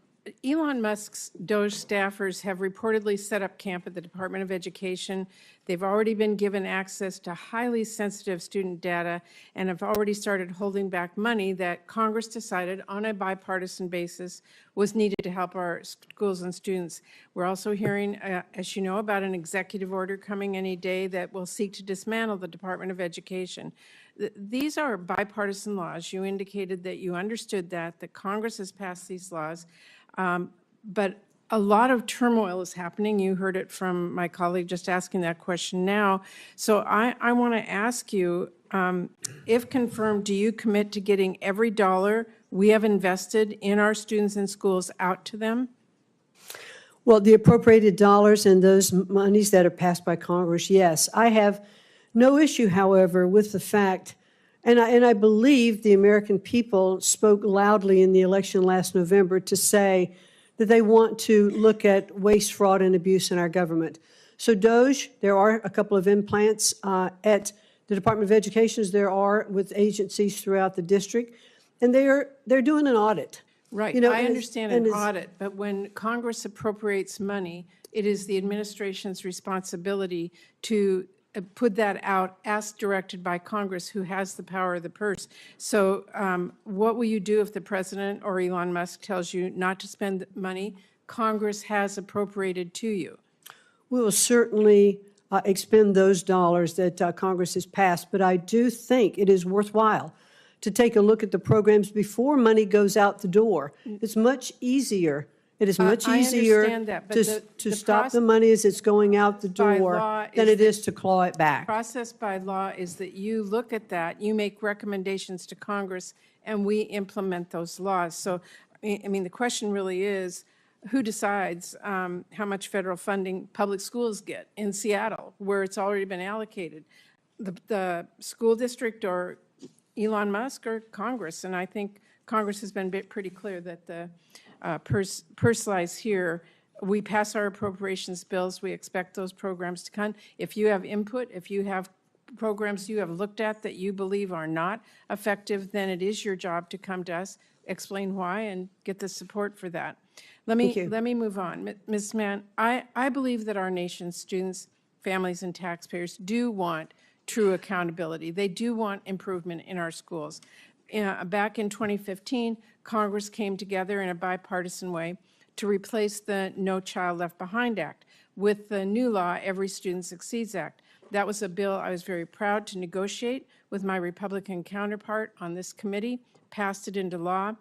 Speaker 8: Elon Musk's DOJ staffers have reportedly set up camp at the Department of Education. They've already been given access to highly sensitive student data and have already started holding back money that Congress decided on a bipartisan basis was needed to help our schools and students. We're also hearing, as you know, about an executive order coming any day that will seek to dismantle the Department of Education. These are bipartisan laws. You indicated that you understood that Congress has passed these laws. But a lot of turmoil is happening. You heard it from my colleague just asking that question now. So I want to ask you, if confirmed, do you commit to getting every dollar we have invested in our students and schools out to them?
Speaker 5: Well, the appropriated dollars and those monies that are passed by Congress, yes. I have no issue, however, with the fact, and I believe the American people spoke loudly in the election last November to say that they want to look at waste, fraud, and abuse in our government. So DOJ, there are a couple of implants at the Department of Education, as there are with agencies throughout the district, and they're doing an audit.
Speaker 8: Right,
Speaker 5: You know,
Speaker 8: I
Speaker 5: and
Speaker 8: understand an audit, but when Congress appropriates money, it is the administration's responsibility to put that out as directed by Congress, who has the power of the purse. So what will you do if the president or Elon Musk tells you not to spend money Congress has appropriated to you?
Speaker 5: We will certainly expend those dollars that Congress has passed, but I do think it is worthwhile to take a look at the programs before money goes out the door. It's much easier. It is much
Speaker 8: I
Speaker 5: easier
Speaker 8: understand that, but
Speaker 5: to
Speaker 8: the
Speaker 5: stop the money as it's going out the
Speaker 8: by
Speaker 5: door
Speaker 8: law
Speaker 5: than
Speaker 8: is
Speaker 5: it is to claw it back.
Speaker 8: Process by law is that you look at that, you make recommendations to Congress, and we implement those laws. So, I mean, the question really is, who decides how much federal funding public schools get in Seattle, where it's already been allocated? The school district or Elon Musk or Congress? And I think Congress has been pretty clear that the purse lies here. We pass our appropriations bills. We expect those programs to come. If you have input, if you have programs you have looked at that you believe are not effective, then it is your job to come to us, explain why, and get the support for that. Let me move on. Ms. Mann, I believe that our nation's students, families, and taxpayers do want true accountability. They do want improvement in our schools. Back in 2015, Congress came together in a bipartisan way to replace the No Child Left Behind Act with the new law, Every Student Succeeds Act. That was a bill I was very proud to negotiate with my Republican counterpart on this committee, passed it into law.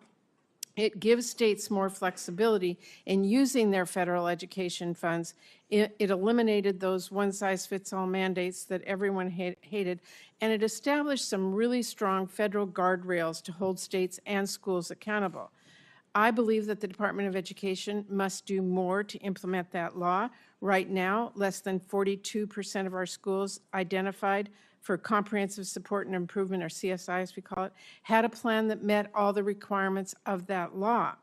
Speaker 8: It gives states more flexibility in using their federal education funds. It eliminated those one-size-fits-all mandates that everyone hated, and it established some really strong federal guardrails to hold states and schools accountable. I believe that the Department of Education must do more to implement that law. Right now, less than 42% of our schools identified for comprehensive support and improvement, or CSI as we call it, had a plan that met all the requirements of that law.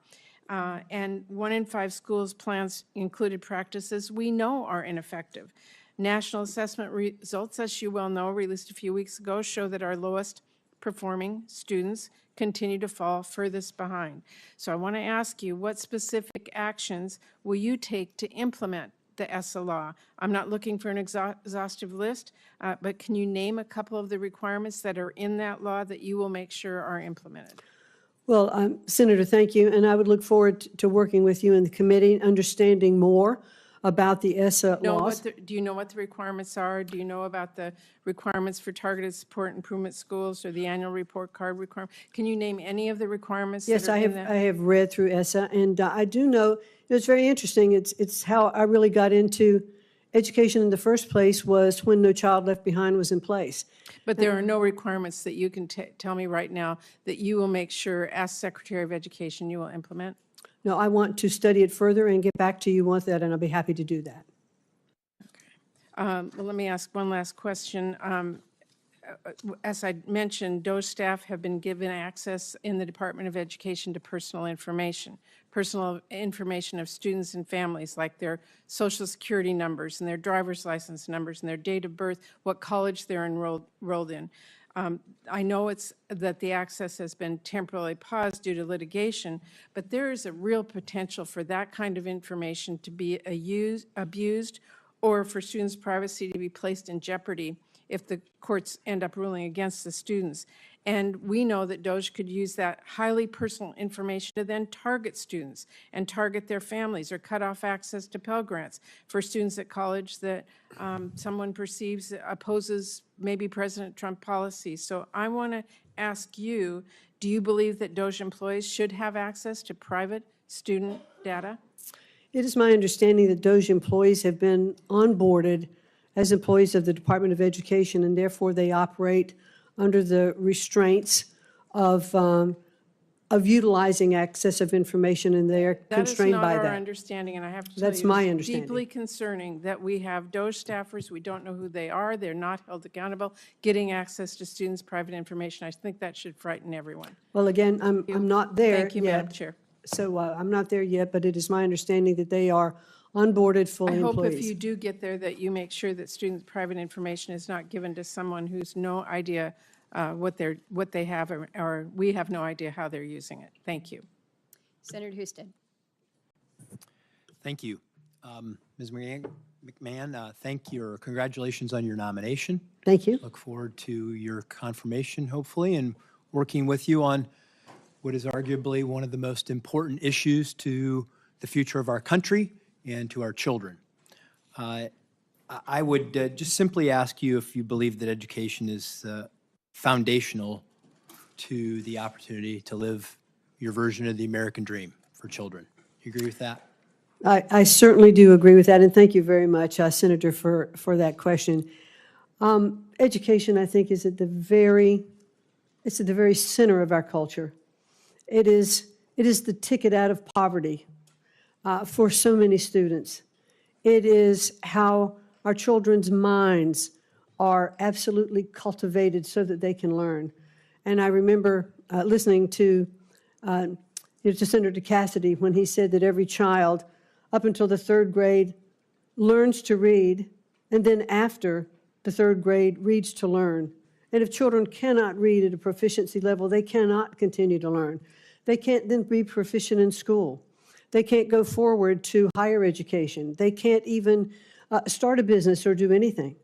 Speaker 8: And 1 in 5 schools' plans included practices we know are ineffective. National assessment results, as you well know, released a few weeks ago, show that our lowest performing students continue to fall furthest behind. So I want to ask you, what specific actions will you take to implement the ESSA law? I'm not looking for an exhaustive list, but can you name a couple of the requirements that are in that law that you will make sure are implemented?
Speaker 5: Well, Senator, thank you, and I would look forward to working with you in the committee, understanding more about the ESSA laws.
Speaker 8: Do you know what the requirements are? Do you know about the requirements for targeted support improvement schools or the annual report card requirement? Can you name any of the requirements
Speaker 5: Yes,
Speaker 8: that are in that?
Speaker 5: I have read through ESSA, and I do know, it's very interesting. It's how I really got into education in the first place, was when No Child Left Behind was in place.
Speaker 8: But there are no requirements that you can tell me right now that you will make sure, as Secretary of Education, you will implement?
Speaker 5: No, I want to study it further and get back to you with that, and I'll be happy to do that.
Speaker 8: Well, let me ask one last question. As I mentioned, DOE staff have been given access in the Department of Education to personal information of students and families, like their social security numbers and their driver's license numbers and their date of birth, what college they're enrolled in. I know that the access has been temporarily paused due to litigation, but there is a real potential for that kind of information to be abused or for students' privacy to be placed in jeopardy if the courts end up ruling against the students. And we know that DOJ could use that highly personal information to then target students and target their families, or cut off access to Pell Grants for students at college that someone perceives opposes maybe President Trump policy. So I want to ask you, do you believe that DOJ employees should have access to private student data?
Speaker 5: It is my understanding that DOJ employees have been onboarded as employees of the Department of Education, and therefore they operate under the restraints of utilizing access of information, and they are constrained by
Speaker 8: That is not
Speaker 5: that.
Speaker 8: our understanding, and I have to tell you,
Speaker 5: That's my
Speaker 8: it's
Speaker 5: understanding.
Speaker 8: deeply concerning that we have DOJ staffers, we don't know who they are, they're not held accountable, getting access to students' private information. I think that should frighten everyone.
Speaker 5: Well, again, I'm not there
Speaker 8: Thank you, Madam
Speaker 5: yet,
Speaker 8: Chair.
Speaker 5: so I'm not there yet, but it is my understanding that they are onboarded
Speaker 8: I
Speaker 5: fully
Speaker 8: hope if
Speaker 5: employees.
Speaker 8: you do get there that you make sure that students' private information is not given to someone who's no idea what they have, or we have no idea how they're using it. Thank you.
Speaker 7: Senator Houston.
Speaker 9: Thank you. Ms. McMahon, thank you, or congratulations on your nomination.
Speaker 5: Thank you.
Speaker 9: Look forward to your confirmation, hopefully, and working with you on what is arguably one of the most important issues to the future of our country and to our children. I would just simply ask you if you believe that education is foundational to the opportunity to live your version of the American dream for children. You agree with that?
Speaker 5: I certainly do agree with that, and thank you very much, Senator, for that question. Education, I think, is at the very center of our culture. It is the ticket out of poverty for so many students. It is how our children's minds are absolutely cultivated so that they can learn. And I remember listening to Senator Cassidy when he said that every child up until the third grade learns to read, and then after the third grade reads to learn. And if children cannot read at a proficiency level, they cannot continue to learn. They can't then be proficient in school. They can't go forward to higher education. They can't even start a business or do anything.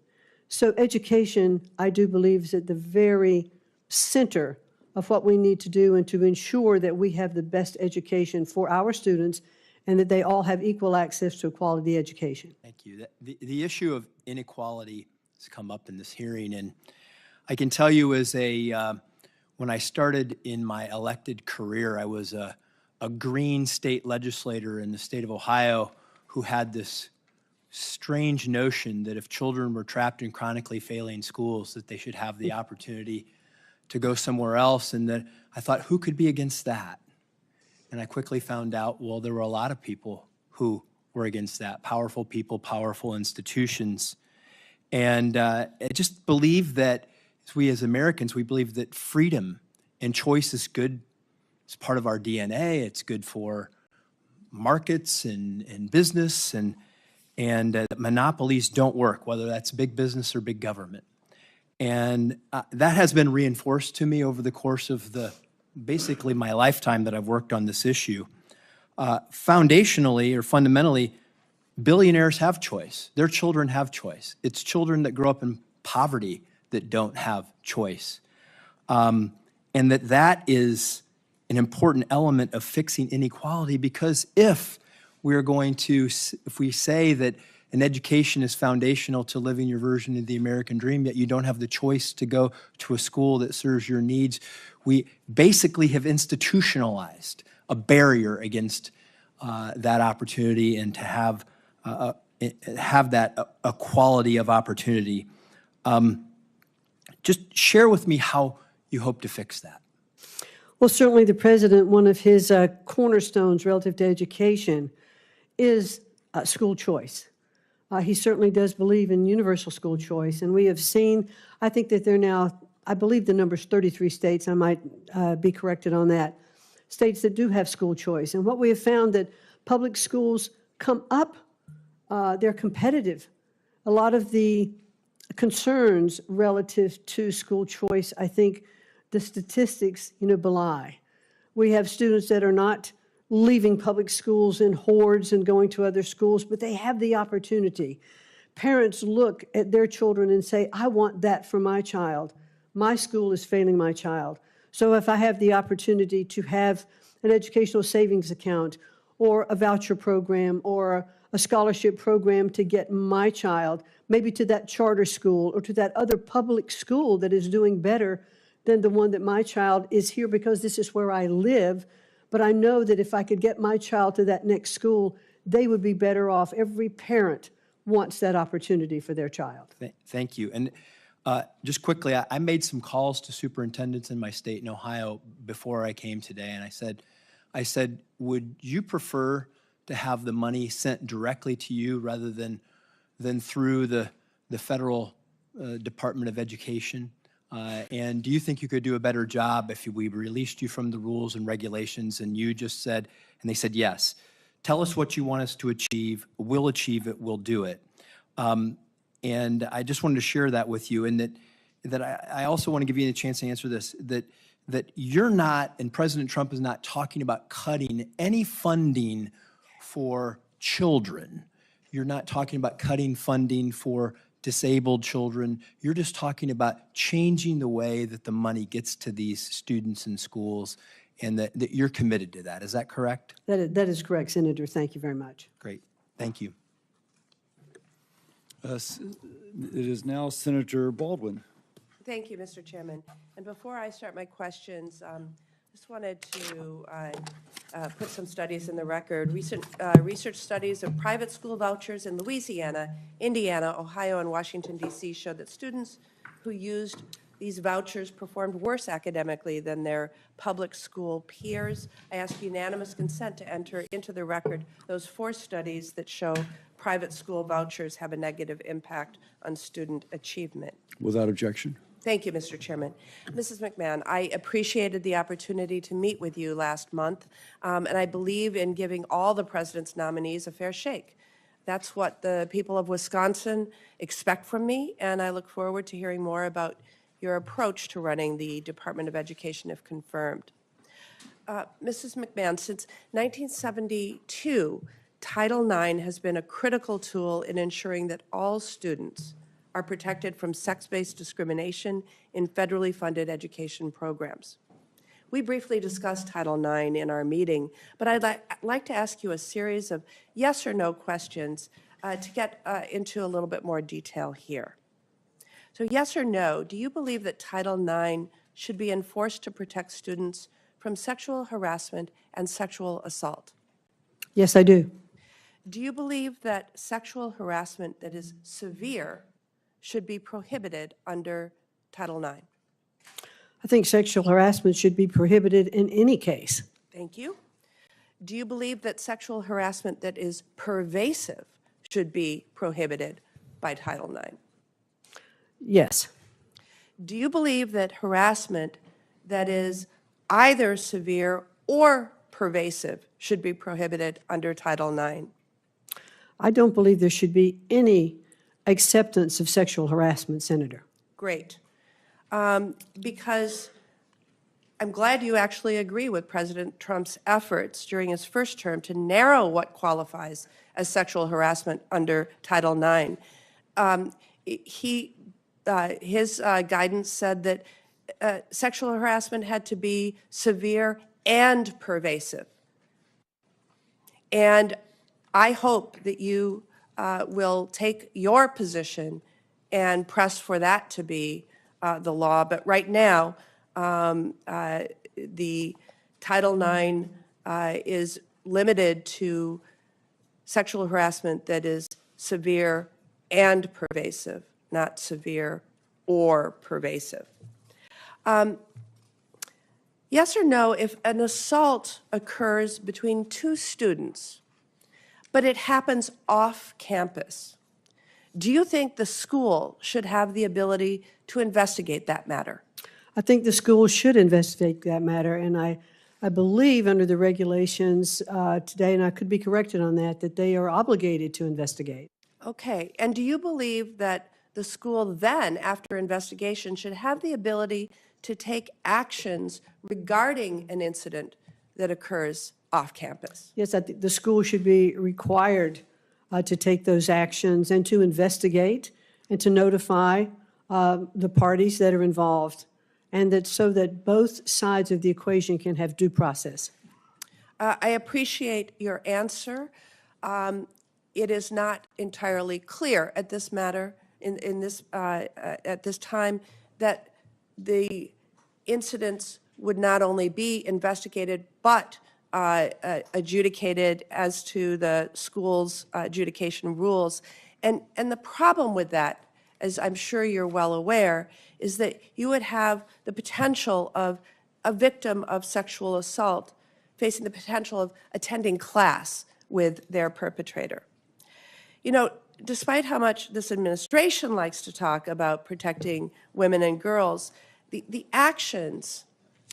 Speaker 5: So education, I do believe, is at the very center of what we need to do and to ensure that we have the best education for our students and that they all have equal access to a quality education.
Speaker 9: Thank you. The issue of inequality has come up in this hearing, and I can tell you when I started in my elected career, I was a Green state legislator in the state of Ohio who had this strange notion that if children were trapped in chronically failing schools, that they should have the opportunity to go somewhere else. And that I thought, who could be against that? And I quickly found out, well, there were a lot of people who were against that, powerful people, powerful institutions. And I just believe that we as Americans, we believe that freedom and choice is good. It's part of our DNA. It's good for markets and business, and monopolies don't work, whether that's big business or big government. And that has been reinforced to me over the course of basically my lifetime that I've worked on this issue. Foundationally or fundamentally, billionaires have choice. Their children have choice. It's children that grow up in poverty that don't have choice. And that is an important element of fixing inequality, because if we say that an education is foundational to living your version of the American dream, yet you don't have the choice to go to a school that serves your needs, we basically have institutionalized a barrier against that opportunity and to have that equality of opportunity. Just share with me how you hope to fix that.
Speaker 5: Well, certainly the president, one of his cornerstones relative to education is school choice. He certainly does believe in universal school choice, and we have seen, I think that there are now, I believe the number's 33 states, I might be corrected on that, states that do have school choice. And what we have found that public schools come up, they're competitive. A lot of the concerns relative to school choice, I think the statistics, belie. We have students that are not leaving public schools in hordes and going to other schools, but they have the opportunity. Parents look at their children and say, I want that for my child. My school is failing my child. So if I have the opportunity to have an educational savings account or a voucher program or a scholarship program to get my child maybe to that charter school or to that other public school that is doing better than the one that my child is here because this is where I live, but I know that if I could get my child to that next school, they would be better off. Every parent wants that opportunity for their child.
Speaker 9: Thank you. And just quickly, I made some calls to superintendents in my state in Ohio before I came today, and I said, would you prefer to have the money sent directly to you rather than through the federal Department of Education? And do you think you could do a better job if we released you from the rules and regulations and you just said, and they said, yes, tell us what you want us to achieve, we'll achieve it, we'll do it. And I just wanted to share that with you, and that I also want to give you a chance to answer this, that you're not, and President Trump is not talking about cutting any funding for children. You're not talking about cutting funding for disabled children. You're just talking about changing the way that the money gets to these students in schools, and that you're committed to that. Is that correct?
Speaker 5: That is correct, Senator. Thank you very much.
Speaker 9: Great. Thank you.
Speaker 1: It is now Senator Baldwin.
Speaker 10: Thank you, Mr. Chairman. And before I start my questions, just wanted to put some studies in the record. Recent research studies of private school vouchers in Louisiana, Indiana, Ohio, and Washington, D.C. showed that students who used these vouchers performed worse academically than their public school peers. I ask unanimous consent to enter into the record those 4 studies that show private school vouchers have a negative impact on student achievement.
Speaker 1: Without objection.
Speaker 10: Thank you, Mr. Chairman. Mrs. McMahon, I appreciated the opportunity to meet with you last month, and I believe in giving all the president's nominees a fair shake. That's what the people of Wisconsin expect from me, and I look forward to hearing more about your approach to running the Department of Education if confirmed. Mrs. McMahon, since 1972, Title IX has been a critical tool in ensuring that all students are protected from sex-based discrimination in federally funded education programs. We briefly discussed Title IX in our meeting, but I'd like to ask you a series of yes or no questions to get into a little bit more detail here. So yes or no, do you believe that Title IX should be enforced to protect students from sexual harassment and sexual assault?
Speaker 5: Yes, I do.
Speaker 10: Do you believe that sexual harassment that is severe should be prohibited under Title IX?
Speaker 5: I think sexual harassment should be prohibited in any case.
Speaker 10: Thank you. Do you believe that sexual harassment that is pervasive should be prohibited by Title IX?
Speaker 5: Yes.
Speaker 10: Do you believe that harassment that is either severe or pervasive should be prohibited under Title IX?
Speaker 5: I don't believe there should be any acceptance of sexual harassment, Senator.
Speaker 10: Great. Because I'm glad you actually agree with President Trump's efforts during his first term to narrow what qualifies as sexual harassment under Title IX. His guidance said that sexual harassment had to be severe and pervasive. And I hope that you will take your position and press for that to be the law. But right now, the Title IX is limited to sexual harassment that is severe and pervasive, not severe or pervasive. Yes or no, if an assault occurs between 2 students, but it happens off campus, do you think the school should have the ability to investigate that matter?
Speaker 5: I think the school should investigate that matter, and I believe under the regulations today, and I could be corrected on that, that they are obligated to investigate.
Speaker 10: Okay, and do you believe that the school then, after investigation, should have the ability to take actions regarding an incident that occurs off campus?
Speaker 5: Yes, I think the school should be required to take those actions and to investigate and to notify the parties that are involved, and that so that both sides of the equation can have due process.
Speaker 10: I appreciate your answer. It is not entirely clear at this matter, at this time, that the incidents would not only be investigated, but adjudicated as to the school's adjudication rules. And the problem with that, as I'm sure you're well aware, is that you would have the potential of a victim of sexual assault facing the potential of attending class with their perpetrator. You know, despite how much this administration likes to talk about protecting women and girls, the actions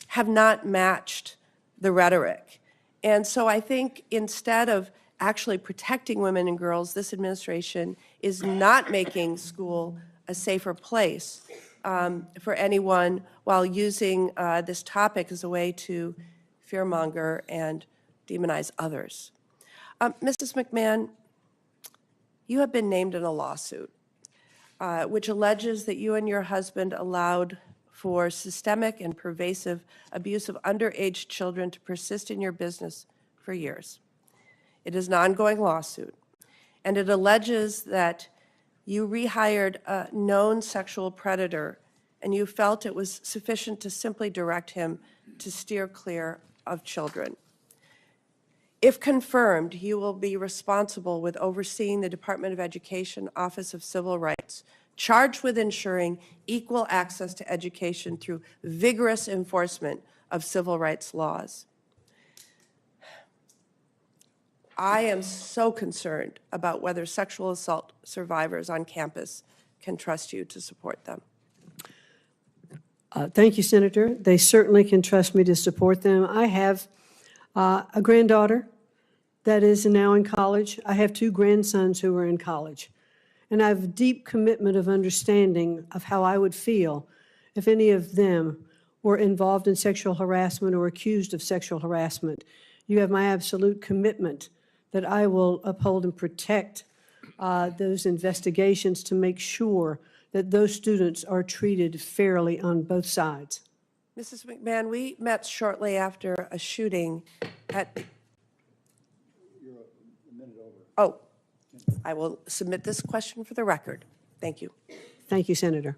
Speaker 10: have not matched the rhetoric. And so I think instead of actually protecting women and girls, this administration is not making school a safer place for anyone, while using this topic as a way to fearmonger and demonize others. Mrs. McMahon, you have been named in a lawsuit which alleges that you and your husband allowed for systemic and pervasive abuse of underage children to persist in your business for years. It is an ongoing lawsuit, and it alleges that you rehired a known sexual predator and you felt it was sufficient to simply direct him to steer clear of children. If confirmed, you will be responsible with overseeing the Department of Education Office of Civil Rights, charged with ensuring equal access to education through vigorous enforcement of civil rights laws. I am so concerned about whether sexual assault survivors on campus can trust you to support them.
Speaker 5: Thank you, Senator. They certainly can trust me to support them. I have a granddaughter that is now in college. I have 2 grandsons who are in college. And I have a deep commitment of understanding of how I would feel if any of them were involved in sexual harassment or accused of sexual harassment. You have my absolute commitment that I will uphold and protect those investigations to make sure that those students are treated fairly on both sides.
Speaker 10: Mrs. McMahon, we met shortly after a shooting at... You're a minute over. Oh, I will submit this question for the record. Thank you.
Speaker 5: Thank you, Senator.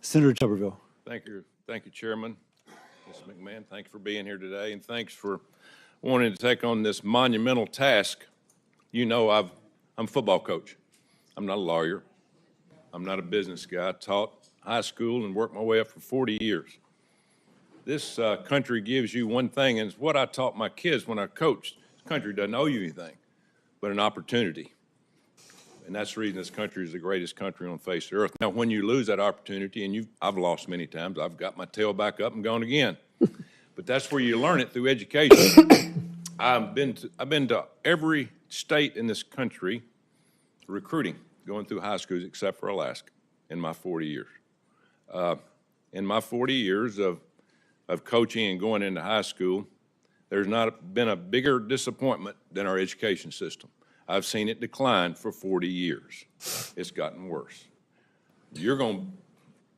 Speaker 1: Senator Tuberville.
Speaker 11: Thank you, Chairman. Ms. McMahon, thank you for being here today, and thanks for wanting to take on this monumental task. You know, I'm a football coach. I'm not a lawyer. I'm not a business guy. I taught high school and worked my way up for 40 years. This country gives you one thing, and it's what I taught my kids when I coached. This country doesn't owe you anything but an opportunity. And that's the reason this country is the greatest country on the face of the earth. Now, when you lose that opportunity, and I've lost many times, I've got my tail back up and gone again. But that's where you learn it, through education. I've been to every state in this country recruiting, going through high schools except for Alaska in my 40 years. In my 40 years of coaching and going into high school, there's not been a bigger disappointment than our education system. I've seen it decline for 40 years. It's gotten worse. You're going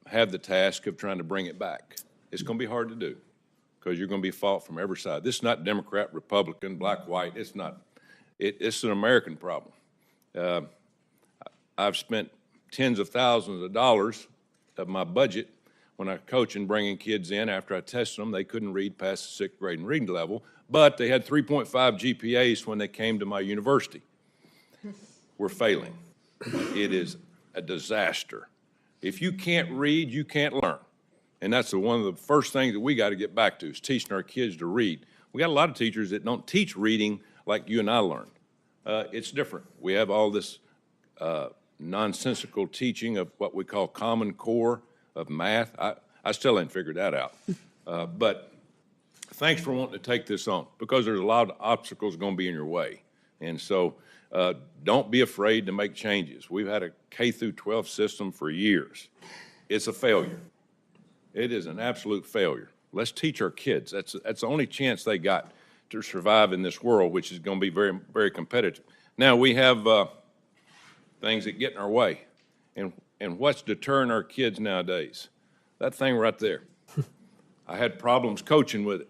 Speaker 11: to have the task of trying to bring it back. It's going to be hard to do because you're going to be fought from every side. This is not Democrat, Republican, black, white. It's not. It's an American problem. I've spent tens of thousands of dollars of my budget when I coach and bringing kids in. After I tested them, they couldn't read past the 6th grade and reading level, but they had 3.5 GPAs when they came to my university. We're failing. It is a disaster. If you can't read, you can't learn. And that's one of the first things that we got to get back to, is teaching our kids to read. We got a lot of teachers that don't teach reading like you and I learned. It's different. We have all this nonsensical teaching of what we call Common Core of math. I still ain't figured that out. But thanks for wanting to take this on, because there's a lot of obstacles going to be in your way. And so don't be afraid to make changes. We've had a K through 12 system for years. It's a failure. It is an absolute failure. Let's teach our kids. That's the only chance they got to survive in this world, which is going to be very, very competitive. Now, we have things that get in our way. And what's deterring our kids nowadays? That thing right there. I had problems coaching with it.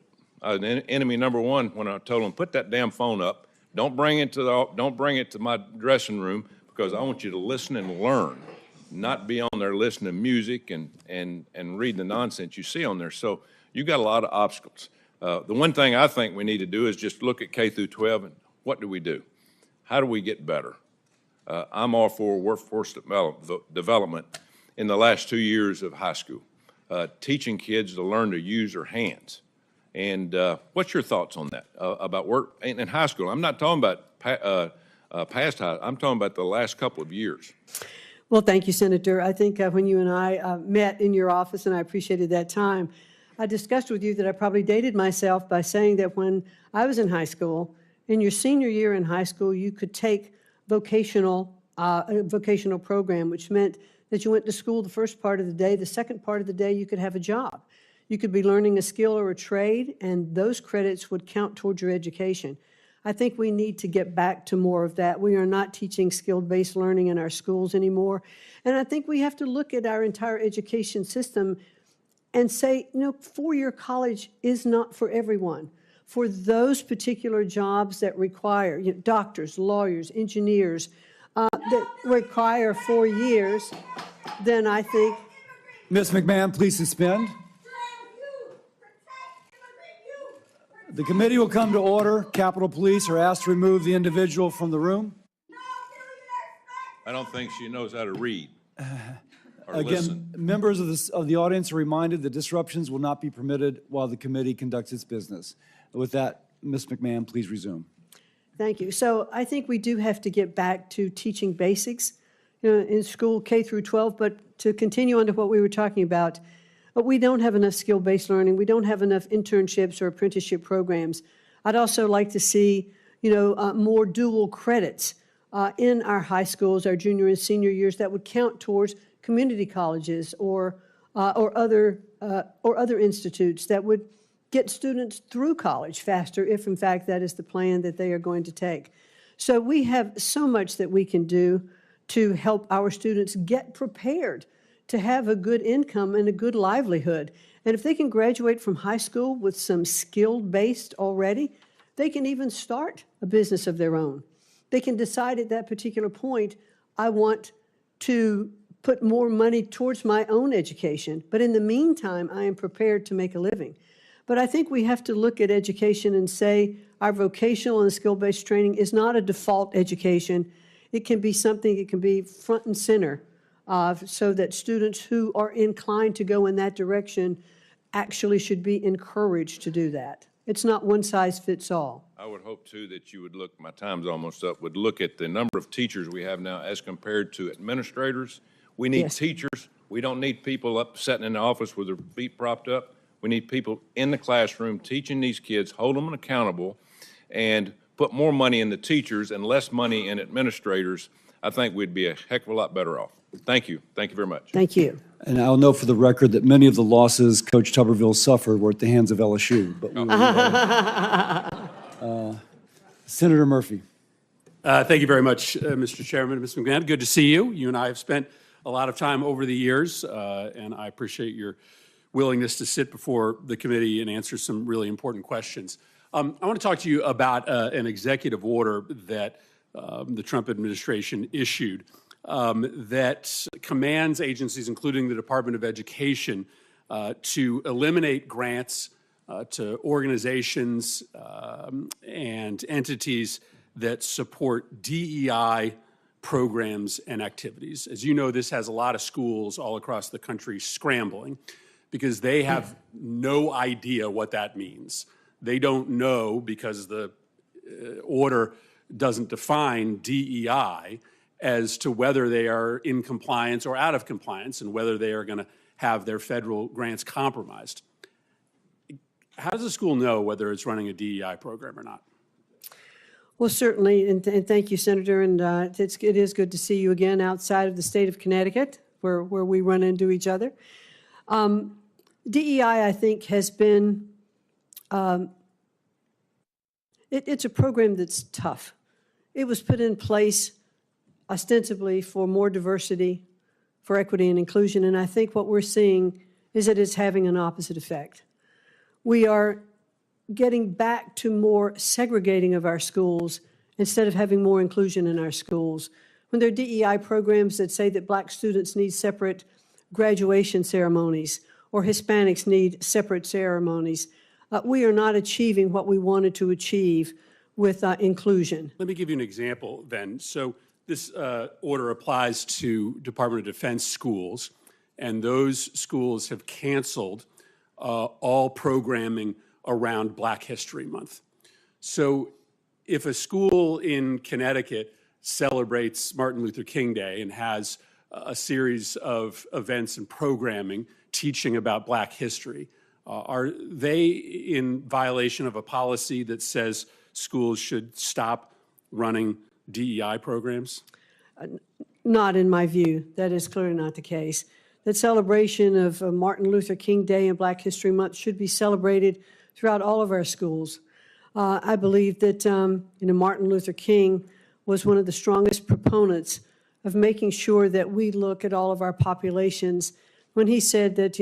Speaker 11: Enemy number one when I told them, put that damn phone up. Don't bring it to my dressing room, because I want you to listen and learn, not be on there listening to music and reading the nonsense you see on there. So you got a lot of obstacles. The one thing I think we need to do is just look at K through 12 and what do we do? How do we get better? I'm all for workforce development in the last 2 years of high school, teaching kids to learn to use their hands. And what's your thoughts on that, about work in high school? I'm not talking about past high, I'm talking about the last couple of years.
Speaker 5: Well, thank you, Senator. I think when you and I met in your office, and I appreciated that time, I discussed with you that I probably dated myself by saying that when I was in high school, in your senior year in high school, you could take a vocational program, which meant that you went to school the first part of the day. The second part of the day, you could have a job. You could be learning a skill or a trade, and those credits would count towards your education. I think we need to get back to more of that. We are not teaching skill-based learning in our schools anymore. And I think we have to look at our entire education system and say, you know, four-year college is not for everyone. For those particular jobs that require, you know, doctors, lawyers, engineers, that require 4 years, then I think
Speaker 1: Ms. McMahon, please suspend. The committee will come to order. Capitol Police are asked to remove the individual from the room.
Speaker 11: I don't think she knows how to read or
Speaker 1: Again,
Speaker 11: listen.
Speaker 1: members of the audience are reminded that disruptions will not be permitted while the committee conducts its business. With that, Ms. McMahon, please resume.
Speaker 5: Thank you. So I think we do have to get back to teaching basics, in school K through 12, but to continue on to what we were talking about, but we don't have enough skill-based learning. We don't have enough internships or apprenticeship programs. I'd also like to see, more dual credits in our high schools, our junior and senior years, that would count towards community colleges or other institutes that would get students through college faster if, in fact, that is the plan that they are going to take. So we have so much that we can do to help our students get prepared to have a good income and a good livelihood. And if they can graduate from high school with some skill-based already, they can even start a business of their own. They can decide at that particular point, I want to put more money towards my own education, but in the meantime, I am prepared to make a living. But I think we have to look at education and say our vocational and skill-based training is not a default education. It can be something, it can be front and center so that students who are inclined to go in that direction actually should be encouraged to do that. It's not one size fits all.
Speaker 11: I would hope, too, that you would look, my time's almost up, would look at the number of teachers we have now as compared to administrators. We need
Speaker 5: Yes.
Speaker 11: teachers. We don't need people up sitting in the office with their feet propped up. We need people in the classroom teaching these kids, hold them accountable, and put more money in the teachers and less money in administrators. I think we'd be a heck of a lot better off. Thank you. Thank you very much.
Speaker 5: Thank you.
Speaker 1: And I'll note for the record that many of the losses Coach Tuberville suffered were at the hands of LSU. But Senator Murphy.
Speaker 12: Thank you very much, Mr. Chairman. Ms. McMahon, good to see you. You and I have spent a lot of time over the years, and I appreciate your willingness to sit before the committee and answer some really important questions. I want to talk to you about an executive order that the Trump administration issued that commands agencies, including the Department of Education, to eliminate grants to organizations and entities that support DEI programs and activities. As you know, this has a lot of schools all across the country scrambling because they have no idea what that means. They don't know because the order doesn't define DEI as to whether they are in compliance or out of compliance and whether they are going to have their federal grants compromised. How does a school know whether it's running a DEI program or not?
Speaker 5: Well, certainly, and thank you, Senator, and it is good to see you again outside of the state of Connecticut, where we run into each other. DEI, I think, has been, it's a program that's tough. It was put in place ostensibly for more diversity, for equity and inclusion, and I think what we're seeing is that it's having an opposite effect. We are getting back to more segregating of our schools instead of having more inclusion in our schools. When there are DEI programs that say that Black students need separate graduation ceremonies or Hispanics need separate ceremonies, we are not achieving what we wanted to achieve with inclusion.
Speaker 12: Let me give you an example then. So this order applies to Department of Defense schools, and those schools have canceled all programming around Black History Month. So if a school in Connecticut celebrates Martin Luther King Day and has a series of events and programming teaching about Black history, are they in violation of a policy that says schools should stop running DEI programs?
Speaker 5: Not in my view. That is clearly not the case. That celebration of Martin Luther King Day and Black History Month should be celebrated throughout all of our schools. I believe that Martin Luther King was one of the strongest proponents of making sure that we look at all of our populations when he said that,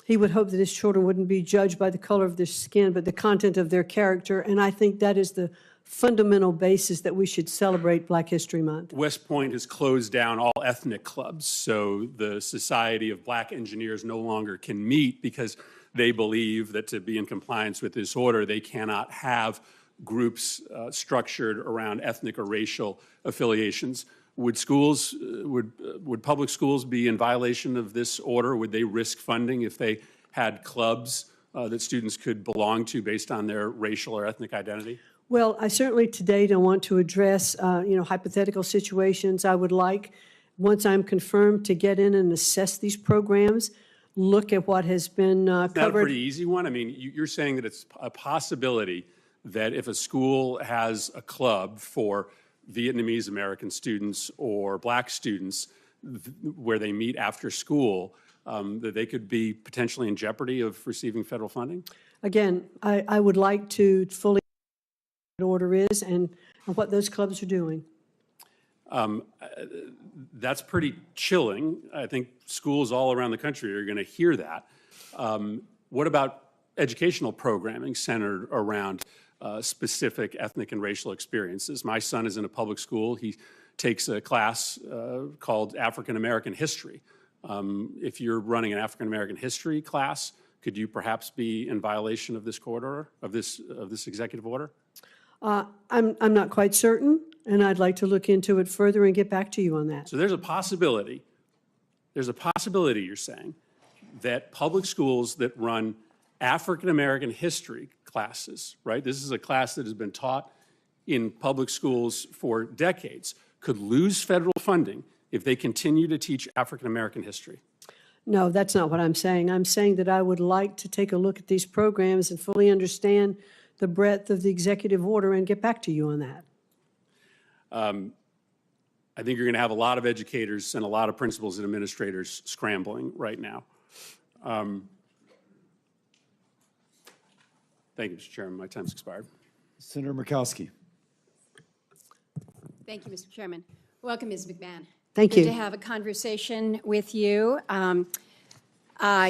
Speaker 5: he would hope that his children wouldn't be judged by the color of their skin, but the content of their character. And I think that is the fundamental basis that we should celebrate Black History Month.
Speaker 12: West Point has closed down all ethnic clubs, so the Society of Black Engineers no longer can meet because they believe that to be in compliance with this order, they cannot have groups structured around ethnic or racial affiliations. Would schools, would public schools be in violation of this order? Would they risk funding if they had clubs that students could belong to based on their racial or ethnic identity?
Speaker 5: Well, I certainly today don't want to address, hypothetical situations. I would like, once I'm confirmed, to get in and assess these programs, look at what has been covered.
Speaker 12: Is that a pretty easy one? I mean, you're saying that it's a possibility that if a school has a club for Vietnamese American students or Black students where they meet after school, that they could be potentially in jeopardy of receiving federal funding?
Speaker 5: Again, I would like to fully what the order is and what those clubs are doing.
Speaker 12: That's pretty chilling. I think schools all around the country are going to hear that. What about educational programming centered around specific ethnic and racial experiences? My son is in a public school. He takes a class called African American History. If you're running an African American history class, could you perhaps be in violation of this court order, of this executive order?
Speaker 5: I'm not quite certain, and I'd like to look into it further and get back to you on that.
Speaker 12: So there's a possibility, you're saying, that public schools that run African American history classes, right? This is a class that has been taught in public schools for decades, could lose federal funding if they continue to teach African American history.
Speaker 5: No, that's not what I'm saying. I'm saying that I would like to take a look at these programs and fully understand the breadth of the executive order and get back to you on that.
Speaker 12: I think you're going to have a lot of educators and a lot of principals and administrators scrambling right now. Thank you, Mr. Chairman. My time's expired.
Speaker 1: Senator Murkowski.
Speaker 7: Thank you, Mr. Chairman. Welcome, Ms. McMahon.
Speaker 5: Thank
Speaker 7: Good
Speaker 5: you.
Speaker 7: to have a conversation with you.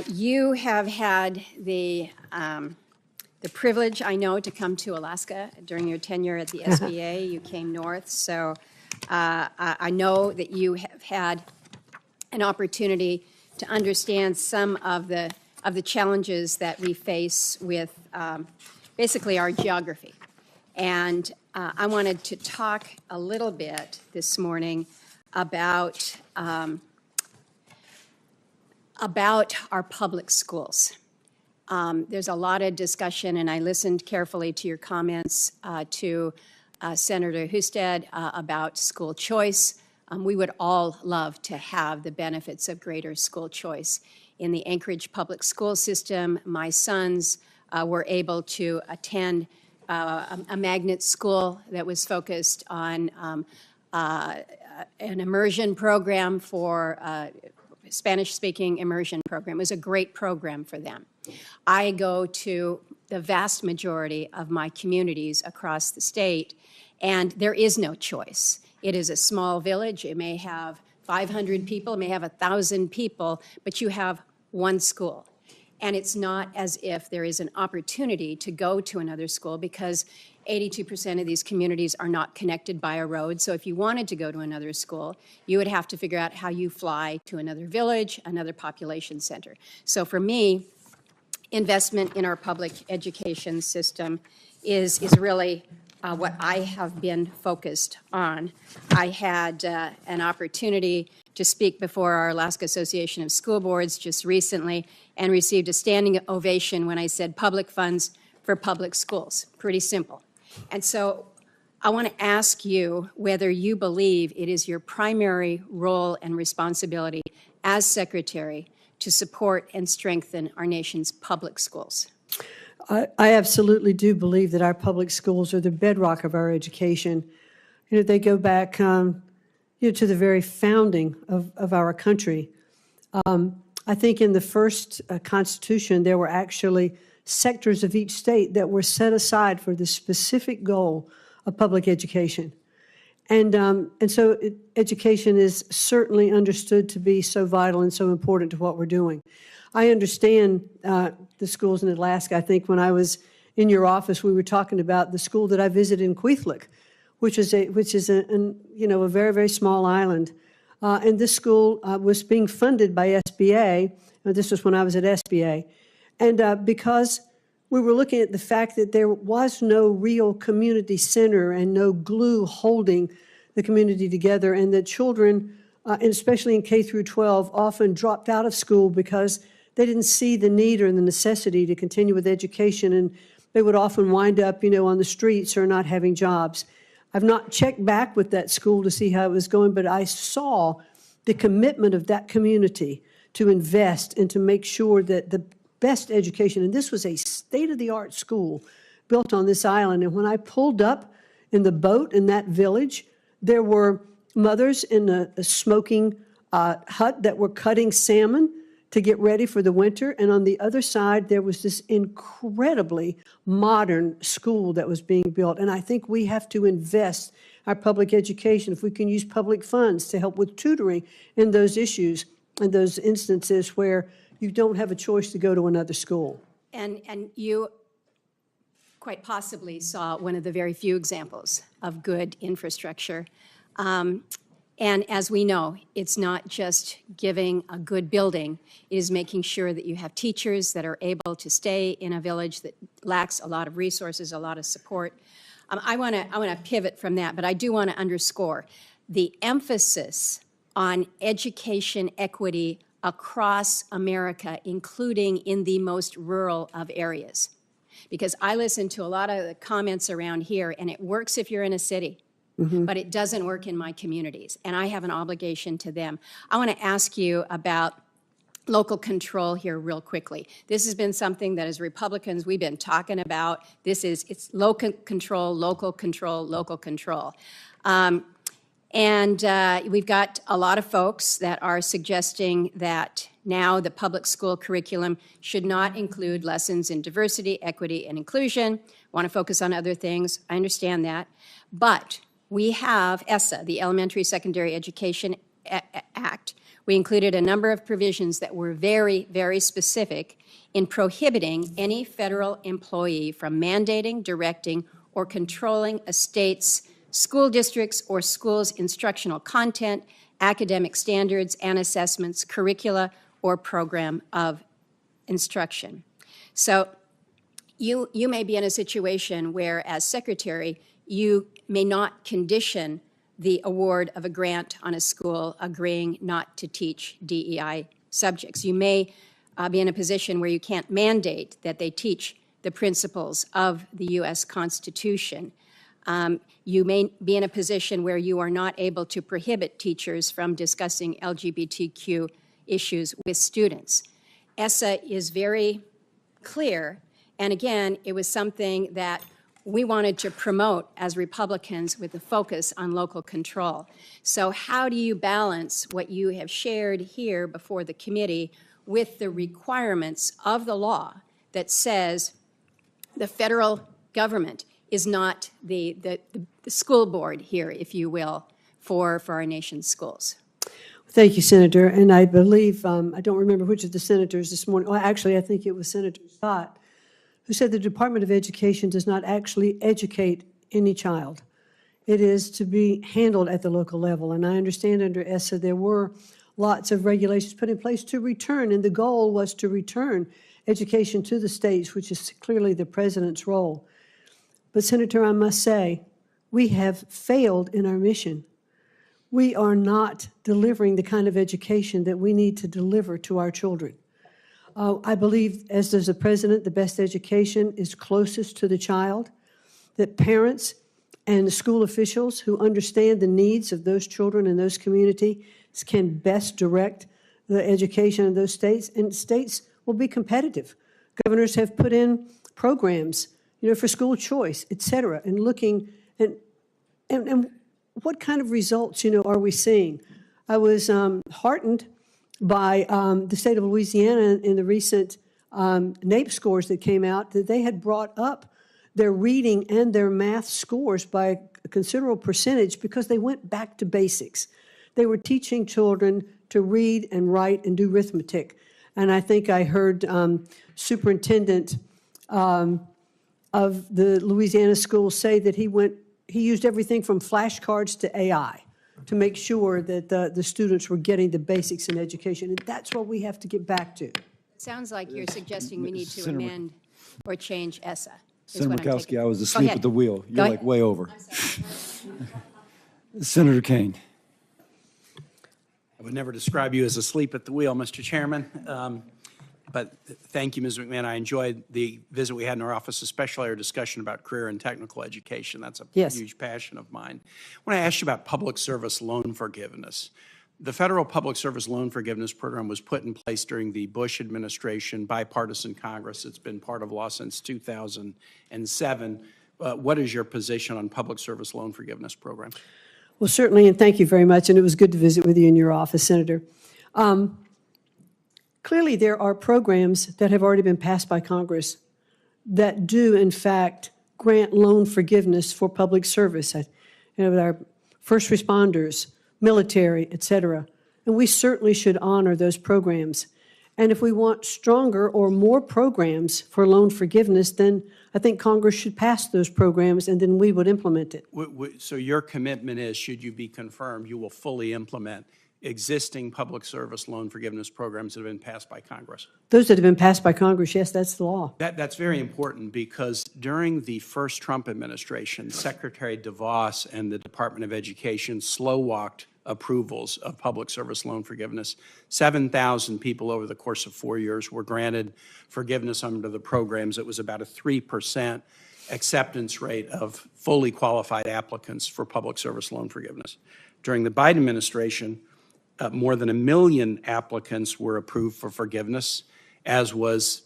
Speaker 7: You have had the privilege, I know, to come to Alaska during your tenure at the SBA. You came north, so I know that you have had an opportunity to understand some of the challenges that we face with basically our geography. And I wanted to talk a little bit this morning about our public schools. There's a lot of discussion, and I listened carefully to your comments to Senator Husted about school choice. We would all love to have the benefits of greater school choice. In the Anchorage public school system, my sons were able to attend a magnet school that was focused on an immersion program for Spanish-speaking immersion program. It was a great program for them. I go to the vast majority of my communities across the state, and there is no choice. It is a small village. It may have 500 people, it may have 1,000 people, but you have one school. And it's not as if there is an opportunity to go to another school because 82% of these communities are not connected by a road. So if you wanted to go to another school, you would have to figure out how you fly to another village, another population center. So for me, investment in our public education system is really what I have been focused on. I had an opportunity to speak before our Alaska Association of School Boards just recently and received a standing ovation when I said public funds for public schools. Pretty simple. And so I want to ask you whether you believe it is your primary role and responsibility as Secretary to support and strengthen our nation's public schools.
Speaker 5: I absolutely do believe that our public schools are the bedrock of our education. You know, they go back to the very founding of our country. I think in the first Constitution, there were actually sectors of each state that were set aside for the specific goal of public education. And so education is certainly understood to be so vital and so important to what we're doing. I understand the schools in Alaska. I think when I was in your office, we were talking about the school that I visited in Kwethluk, which is a very, very small island. And this school was being funded by SBA. This was when I was at SBA. And because we were looking at the fact that there was no real community center and no glue holding the community together, and that children, and especially in K through 12, often dropped out of school because they didn't see the need or the necessity to continue with education, and they would often wind up, on the streets or not having jobs. I've not checked back with that school to see how it was going, but I saw the commitment of that community to invest and to make sure that the best education, and this was a state-of-the-art school built on this island. And when I pulled up in the boat in that village, there were mothers in a smoking hut that were cutting salmon to get ready for the winter. And on the other side, there was this incredibly modern school that was being built. And I think we have to invest our public education, if we can use public funds to help with tutoring in those issues and those instances where you don't have a choice to go to another school.
Speaker 7: And you quite possibly saw one of the very few examples of good infrastructure. And as we know, it's not just giving a good building, it is making sure that you have teachers that are able to stay in a village that lacks a lot of resources, a lot of support. I want to pivot from that, but I do want to underscore the emphasis on education equity across America, including in the most rural of areas. Because I listen to a lot of the comments around here, and it works if you're in a city. Mm-hmm. But it doesn't work in my communities, and I have an obligation to them. I want to ask you about local control here real quickly. This has been something that as Republicans we've been talking about. It's local control, local control, local control. And we've got a lot of folks that are suggesting that now the public school curriculum should not include lessons in diversity, equity, and inclusion. Want to focus on other things. I understand that. But we have ESSA, the Elementary Secondary Education Act. We included a number of provisions that were very, very specific in prohibiting any federal employee from mandating, directing, or controlling a state's school districts or schools' instructional content, academic standards and assessments, curricula, or program of instruction. So you may be in a situation where, as secretary, you may not condition the award of a grant on a school agreeing not to teach DEI subjects. You may be in a position where you can't mandate that they teach the principles of the U.S. Constitution. You may be in a position where you are not able to prohibit teachers from discussing LGBTQ issues with students. ESSA is very clear, and again, it was something that we wanted to promote as Republicans with a focus on local control. So how do you balance what you have shared here before the committee with the requirements of the law that says the federal government is not the school board here, if you will, for our nation's schools?
Speaker 5: Thank you, Senator. And I believe, I don't remember which of the senators this morning, well, actually, I think it was Senator Scott, who said the Department of Education does not actually educate any child. It is to be handled at the local level. And I understand under ESSA there were lots of regulations put in place to return, and the goal was to return education to the states, which is clearly the president's role. But Senator, I must say, we have failed in our mission. We are not delivering the kind of education that we need to deliver to our children. I believe, as does the president, the best education is closest to the child, that parents and the school officials who understand the needs of those children in those communities can best direct the education in those states, and states will be competitive. Governors have put in programs, for school choice, et cetera, and looking, and what kind of results, are we seeing? I was heartened by the state of Louisiana in the recent NAEP scores that came out, that they had brought up their reading and their math scores by a considerable percentage because they went back to basics. They were teaching children to read and write and do arithmetic. And I think I heard Superintendent of the Louisiana school say that he used everything from flashcards to AI to make sure that the students were getting the basics in education. And that's what we have to get back to.
Speaker 7: It sounds like you're suggesting we need to
Speaker 1: Senator Mc-
Speaker 7: amend or change ESSA. is
Speaker 1: Senator
Speaker 7: what I'm
Speaker 1: Murkowski,
Speaker 7: taking.
Speaker 1: I was
Speaker 7: Go
Speaker 1: asleep
Speaker 7: ahead.
Speaker 1: at the wheel.
Speaker 7: Go
Speaker 1: You're
Speaker 7: ahead.
Speaker 1: like way over. Senator Kane.
Speaker 13: I would never describe you as asleep at the wheel, Mr. Chairman. But thank you, Ms. McMahon. I enjoyed the visit we had in our office, especially our discussion about career and technical education. That's a
Speaker 5: Yes.
Speaker 13: huge passion of mine. When I asked you about public service loan forgiveness, the federal public service loan forgiveness program was put in place during the Bush administration, bipartisan Congress. It's been part of law since 2007. What is your position on public service loan forgiveness program?
Speaker 5: Well, certainly, and thank you very much, and it was good to visit with you in your office, Senator. Clearly, there are programs that have already been passed by Congress that do, in fact, grant loan forgiveness for public service. Our first responders, military, et cetera. And we certainly should honor those programs. And if we want stronger or more programs for loan forgiveness, then I think Congress should pass those programs, and then we would implement it.
Speaker 13: So your commitment is, should you be confirmed, you will fully implement existing public service loan forgiveness programs that have been passed by Congress?
Speaker 5: Those that have been passed by Congress, yes, that's the law.
Speaker 13: That's very important because during the first Trump administration, Secretary DeVos and the Department of Education slow-walked approvals of public service loan forgiveness. 7,000 people over the course of 4 years were granted forgiveness under the programs. It was about a 3% acceptance rate of fully qualified applicants for public service loan forgiveness. During the Biden administration, more than 1 million applicants were approved for forgiveness, as was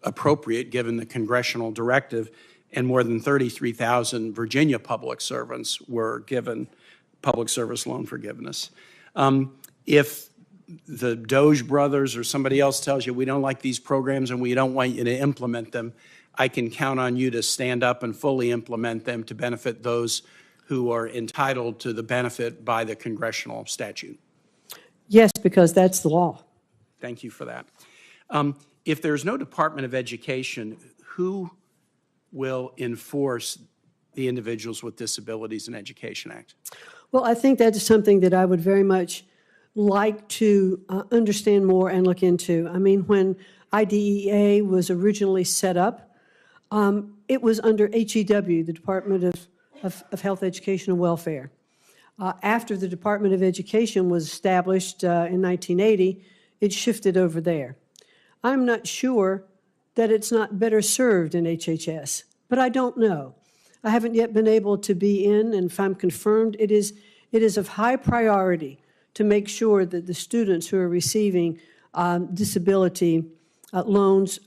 Speaker 13: appropriate given the congressional directive, and more than 33,000 Virginia public servants were given public service loan forgiveness. If the Doge brothers or somebody else tells you we don't like these programs and we don't want you to implement them, I can count on you to stand up and fully implement them to benefit those who are entitled to the benefit by the congressional statute.
Speaker 5: Yes, because that's the law.
Speaker 13: Thank you for that. If there's no Department of Education, who will enforce the Individuals with Disabilities in Education Act?
Speaker 5: Well, I think that is something that I would very much like to understand more and look into. I mean, when IDEA was originally set up, it was under HEW, the Department of Health, Education, and Welfare. After the Department of Education was established in 1980, it shifted over there. I'm not sure that it's not better served in HHS, but I don't know. I haven't yet been able to be in, and if I'm confirmed, it is of high priority to make sure that the students who are receiving disability loans,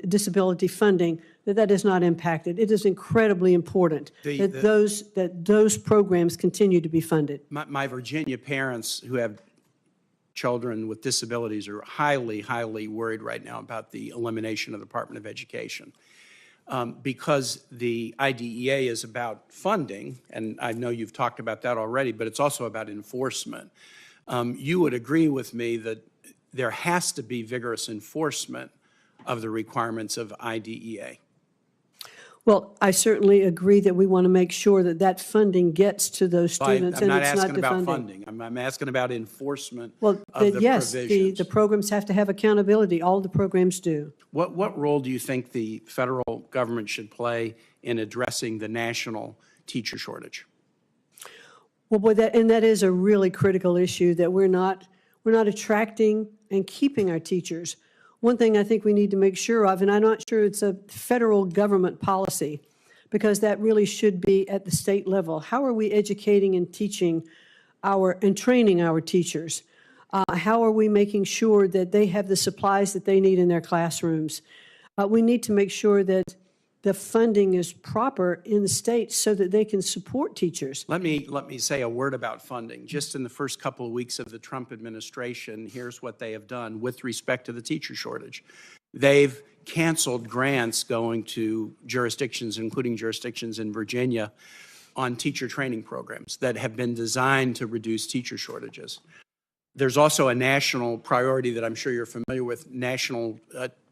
Speaker 5: disability funding, that is not impacted. It is incredibly important that those programs continue to be funded.
Speaker 13: My Virginia parents who have children with disabilities are highly, highly worried right now about the elimination of the Department of Education. Because the IDEA is about funding, and I know you've talked about that already, but it's also about enforcement. You would agree with me that there has to be vigorous enforcement of the requirements of IDEA.
Speaker 5: Well, I certainly agree that we want to make sure that that funding gets to those students,
Speaker 13: I'm
Speaker 5: and
Speaker 13: not
Speaker 5: it's not
Speaker 13: asking about
Speaker 5: defunding.
Speaker 13: funding. I'm asking about enforcement
Speaker 5: Well,
Speaker 13: of the
Speaker 5: yes,
Speaker 13: provisions.
Speaker 5: the programs have to have accountability. All the programs do.
Speaker 13: What role do you think the federal government should play in addressing the national teacher shortage?
Speaker 5: Well, boy, that is a really critical issue, that we're not attracting and keeping our teachers. One thing I think we need to make sure of, and I'm not sure it's a federal government policy, because that really should be at the state level. How are we educating and teaching and training our teachers? How are we making sure that they have the supplies that they need in their classrooms? We need to make sure that the funding is proper in the states so that they can support teachers.
Speaker 13: Let me say a word about funding. Just in the first couple of weeks of the Trump administration, here's what they have done with respect to the teacher shortage. They've canceled grants going to jurisdictions, including jurisdictions in Virginia, on teacher training programs that have been designed to reduce teacher shortages. There's also a national priority that I'm sure you're familiar with, national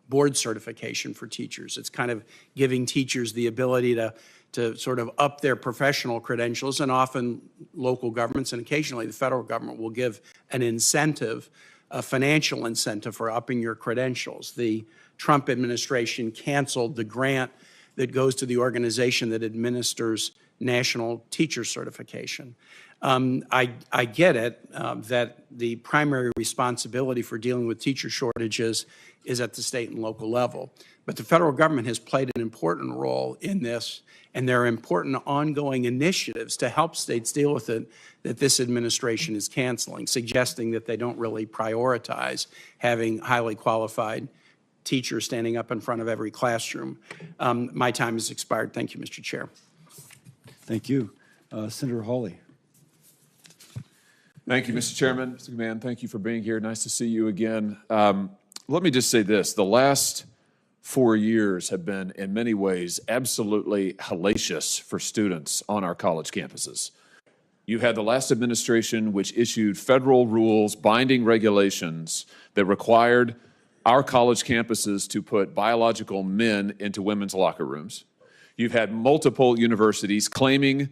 Speaker 13: board certification for teachers. It's kind of giving teachers the ability to sort of up their professional credentials, and often local governments and occasionally the federal government will give an incentive, a financial incentive for upping your credentials. The Trump administration canceled the grant that goes to the organization that administers national teacher certification. I get it that the primary responsibility for dealing with teacher shortages is at the state and local level. But the federal government has played an important role in this, and there are important ongoing initiatives to help states deal with it that this administration is canceling, suggesting that they don't really prioritize having highly qualified teachers standing up in front of every classroom. My time has expired. Thank you, Mr. Chair.
Speaker 1: Thank you. Senator Hawley.
Speaker 14: Thank you, Mr. Chairman. Mr. McMahon, thank you for being here. Nice to see you again. Let me just say this. The last 4 years have been, in many ways, absolutely hellacious for students on our college campuses. You had the last administration which issued federal rules, binding regulations that required our college campuses to put biological men into women's locker rooms. You've had multiple universities claiming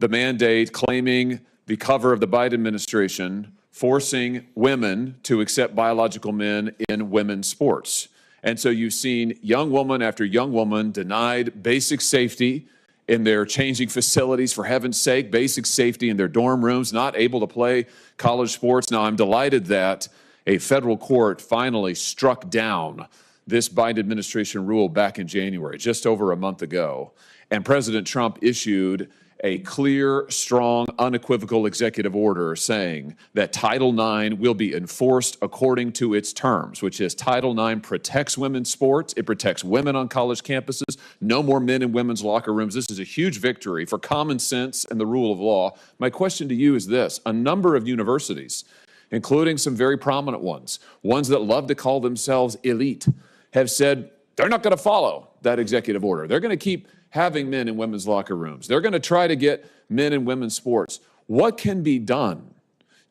Speaker 14: the mandate, claiming the cover of the Biden administration, forcing women to accept biological men in women's sports. And so you've seen young woman after young woman denied basic safety in their changing facilities, for heaven's sake, basic safety in their dorm rooms, not able to play college sports. Now, I'm delighted that a federal court finally struck down this Biden administration rule back in January, just over a month ago. And President Trump issued a clear, strong, unequivocal executive order saying that Title IX will be enforced according to its terms, which is Title IX protects women's sports, it protects women on college campuses, no more men in women's locker rooms. This is a huge victory for common sense and the rule of law. My question to you is this. A number of universities, including some very prominent ones that love to call themselves elite, have said they're not going to follow that executive order. They're going to keep having men in women's locker rooms. They're going to try to get men in women's sports. What can be done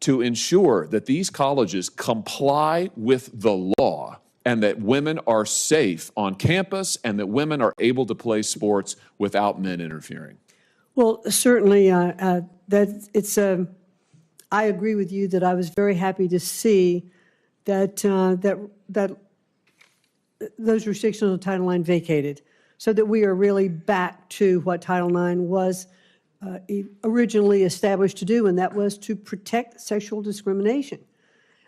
Speaker 14: to ensure that these colleges comply with the law and that women are safe on campus and that women are able to play sports without men interfering?
Speaker 5: Well, certainly, I agree with you that I was very happy to see that those restrictions on Title IX vacated, so that we are really back to what Title IX was originally established to do, and that was to protect sexual discrimination.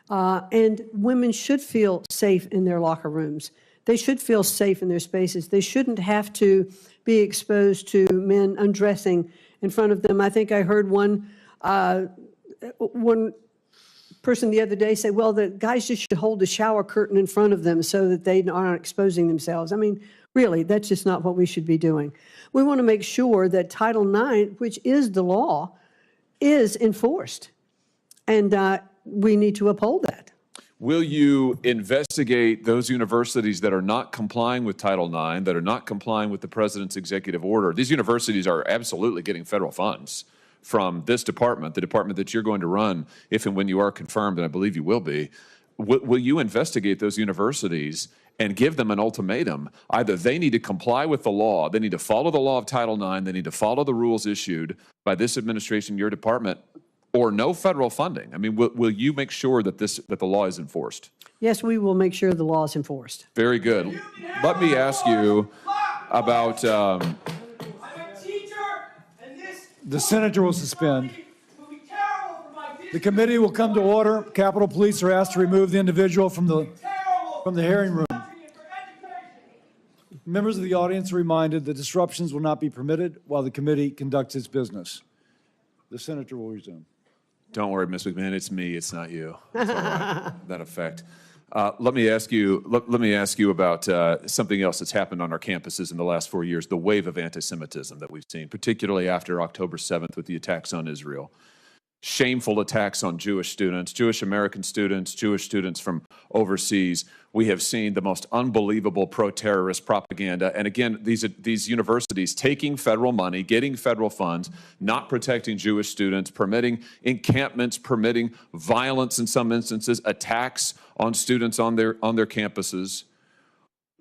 Speaker 5: And women should feel safe in their locker rooms. They should feel safe in their spaces. They shouldn't have to be exposed to men undressing in front of them. I think I heard one person the other day say, well, the guys just should hold the shower curtain in front of them so that they aren't exposing themselves. I mean, really, that's just not what we should be doing. We want to make sure that Title IX, which is the law, is enforced. And we need to uphold that.
Speaker 14: Will you investigate those universities that are not complying with Title IX, that are not complying with the president's executive order? These universities are absolutely getting federal funds from this department, the department that you're going to run if and when you are confirmed, and I believe you will be. Will you investigate those universities and give them an ultimatum? Either they need to comply with the law, they need to follow the law of Title IX, they need to follow the rules issued by this administration, your department, or no federal funding. I mean, will you make sure that the law is enforced?
Speaker 5: Yes, we will make sure the law is enforced.
Speaker 14: Very good. Let me ask you about...
Speaker 1: The senator will suspend. The committee will come to order. Capitol Police are asked to remove the individual from the hearing room. Members of the audience are reminded that disruptions will not be permitted while the committee conducts its business. The senator will resume.
Speaker 14: Don't worry, Ms. McMahon, it's me, it's not you. It's all right. That effect. Let me ask you about something else that's happened on our campuses in the last 4 years, the wave of anti-Semitism that we've seen, particularly after October 7th with the attacks on Israel. shameful attacks on Jewish students, Jewish American students, Jewish students from overseas. We have seen the most unbelievable pro-terrorist propaganda. And again, these universities taking federal money, getting federal funds, not protecting Jewish students, permitting encampments, permitting violence in some instances, attacks on students on their campuses.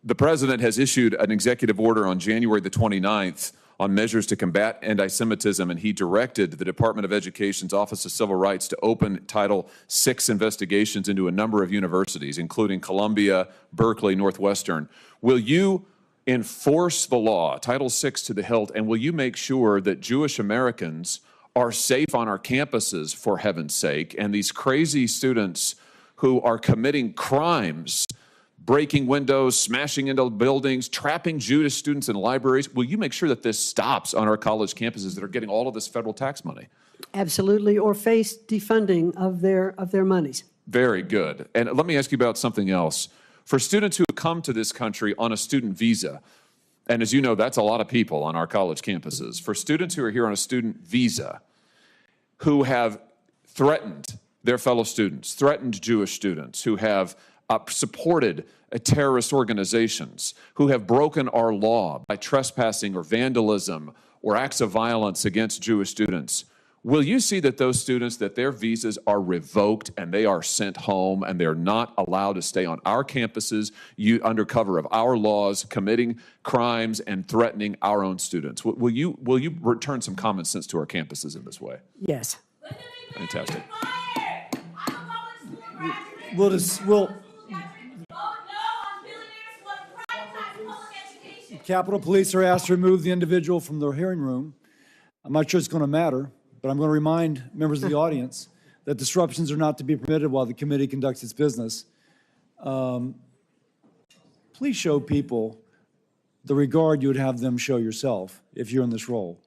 Speaker 14: The president has issued an executive order on January the 29th on measures to combat anti-Semitism, and he directed the Department of Education's Office of Civil Rights to open Title VI investigations into a number of universities, including Columbia, Berkeley, Northwestern. Will you enforce the law, Title VI to the hilt, and will you make sure that Jewish Americans are safe on our campuses, for heaven's sake, and these crazy students who are committing crimes, breaking windows, smashing into buildings, trapping Jewish students in libraries? Will you make sure that this stops on our college campuses that are getting all of this federal tax money?
Speaker 5: Absolutely, or face defunding of their monies.
Speaker 14: Very good. And let me ask you about something else. For students who come to this country on a student visa, and as you know, that's a lot of people on our college campuses. For students who are here on a student visa, who have threatened their fellow students, threatened Jewish students, who have supported terrorist organizations, who have broken our law by trespassing or vandalism or acts of violence against Jewish students, will you see that those students, that their visas are revoked and they are sent home and they're not allowed to stay on our campuses under cover of our laws, committing crimes and threatening our own students? Will you return some common sense to our campuses in this way?
Speaker 5: Yes.
Speaker 14: Fantastic.
Speaker 1: Capitol Police are asked to remove the individual from the hearing room. I'm not sure it's going to matter, but I'm going to remind members of the audience that disruptions are not to be permitted while the committee conducts its business. Please show people the regard you would have them show yourself if you're in this role.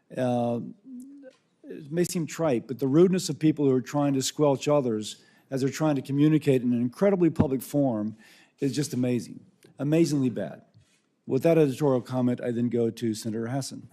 Speaker 1: It may seem trite, but the rudeness of people who are trying to squelch others as they're trying to communicate in an incredibly public forum is just amazing, amazingly bad. With that editorial comment, I then go to Senator Hassan.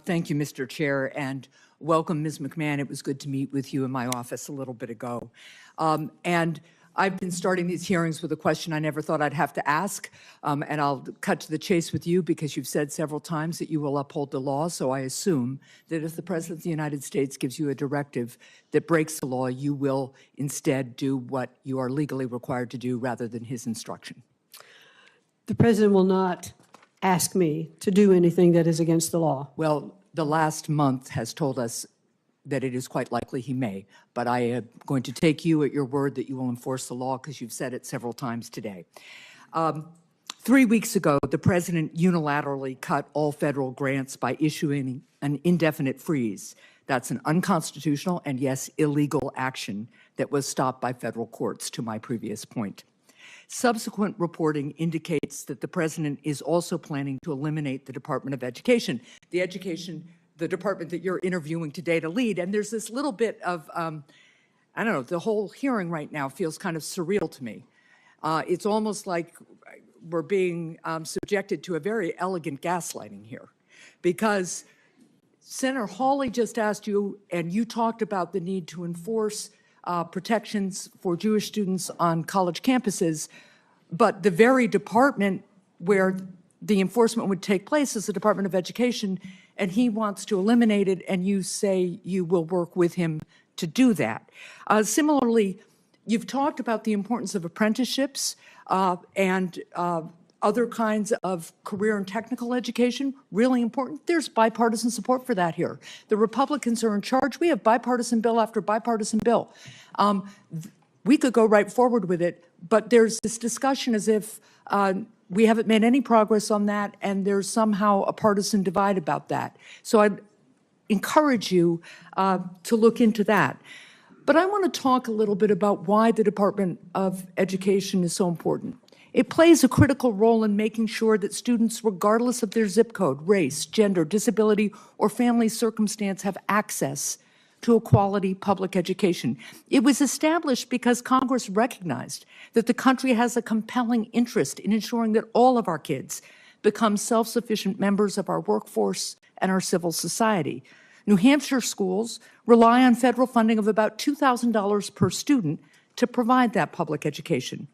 Speaker 15: Thank you, Mr. Chair, and welcome, Ms. McMahon. It was good to meet with you in my office a little bit ago. And I've been starting these hearings with a question I never thought I'd have to ask, and I'll cut to the chase with you because you've said several times that you will uphold the law, so I assume that if the President of the United States gives you a directive that breaks the law, you will instead do what you are legally required to do rather than his instruction.
Speaker 5: The President will not ask me to do anything that is against the law.
Speaker 15: Well, the last month has told us that it is quite likely he may, but I am going to take you at your word that you will enforce the law because you've said it several times today. 3 weeks ago, the President unilaterally cut all federal grants by issuing an indefinite freeze. That's an unconstitutional and, yes, illegal action that was stopped by federal courts, to my previous point. Subsequent reporting indicates that the President is also planning to eliminate the Department of Education, the department that you're interviewing today to lead. And there's this little bit of, I don't know, the whole hearing right now feels kind of surreal to me. It's almost like we're being subjected to a very elegant gaslighting here, because Senator Hawley just asked you, and you talked about the need to enforce protections for Jewish students on college campuses, but the very department where the enforcement would take place is the Department of Education, and he wants to eliminate it, and you say you will work with him to do that. Similarly, you've talked about the importance of apprenticeships and other kinds of career and technical education, really important. There's bipartisan support for that here. The Republicans are in charge. We have bipartisan bill after bipartisan bill. We could go right forward with it, but there's this discussion as if we haven't made any progress on that, and there's somehow a partisan divide about that. So I'd encourage you to look into that. But I want to talk a little bit about why the Department of Education is so important. It plays a critical role in making sure that students, regardless of their zip code, race, gender, disability, or family circumstance, have access to a quality public education. It was established because Congress recognized that the country has a compelling interest in ensuring that all of our kids become self-sufficient members of our workforce and our civil society. New Hampshire schools rely on federal funding of about $2,000 per student to provide that public education.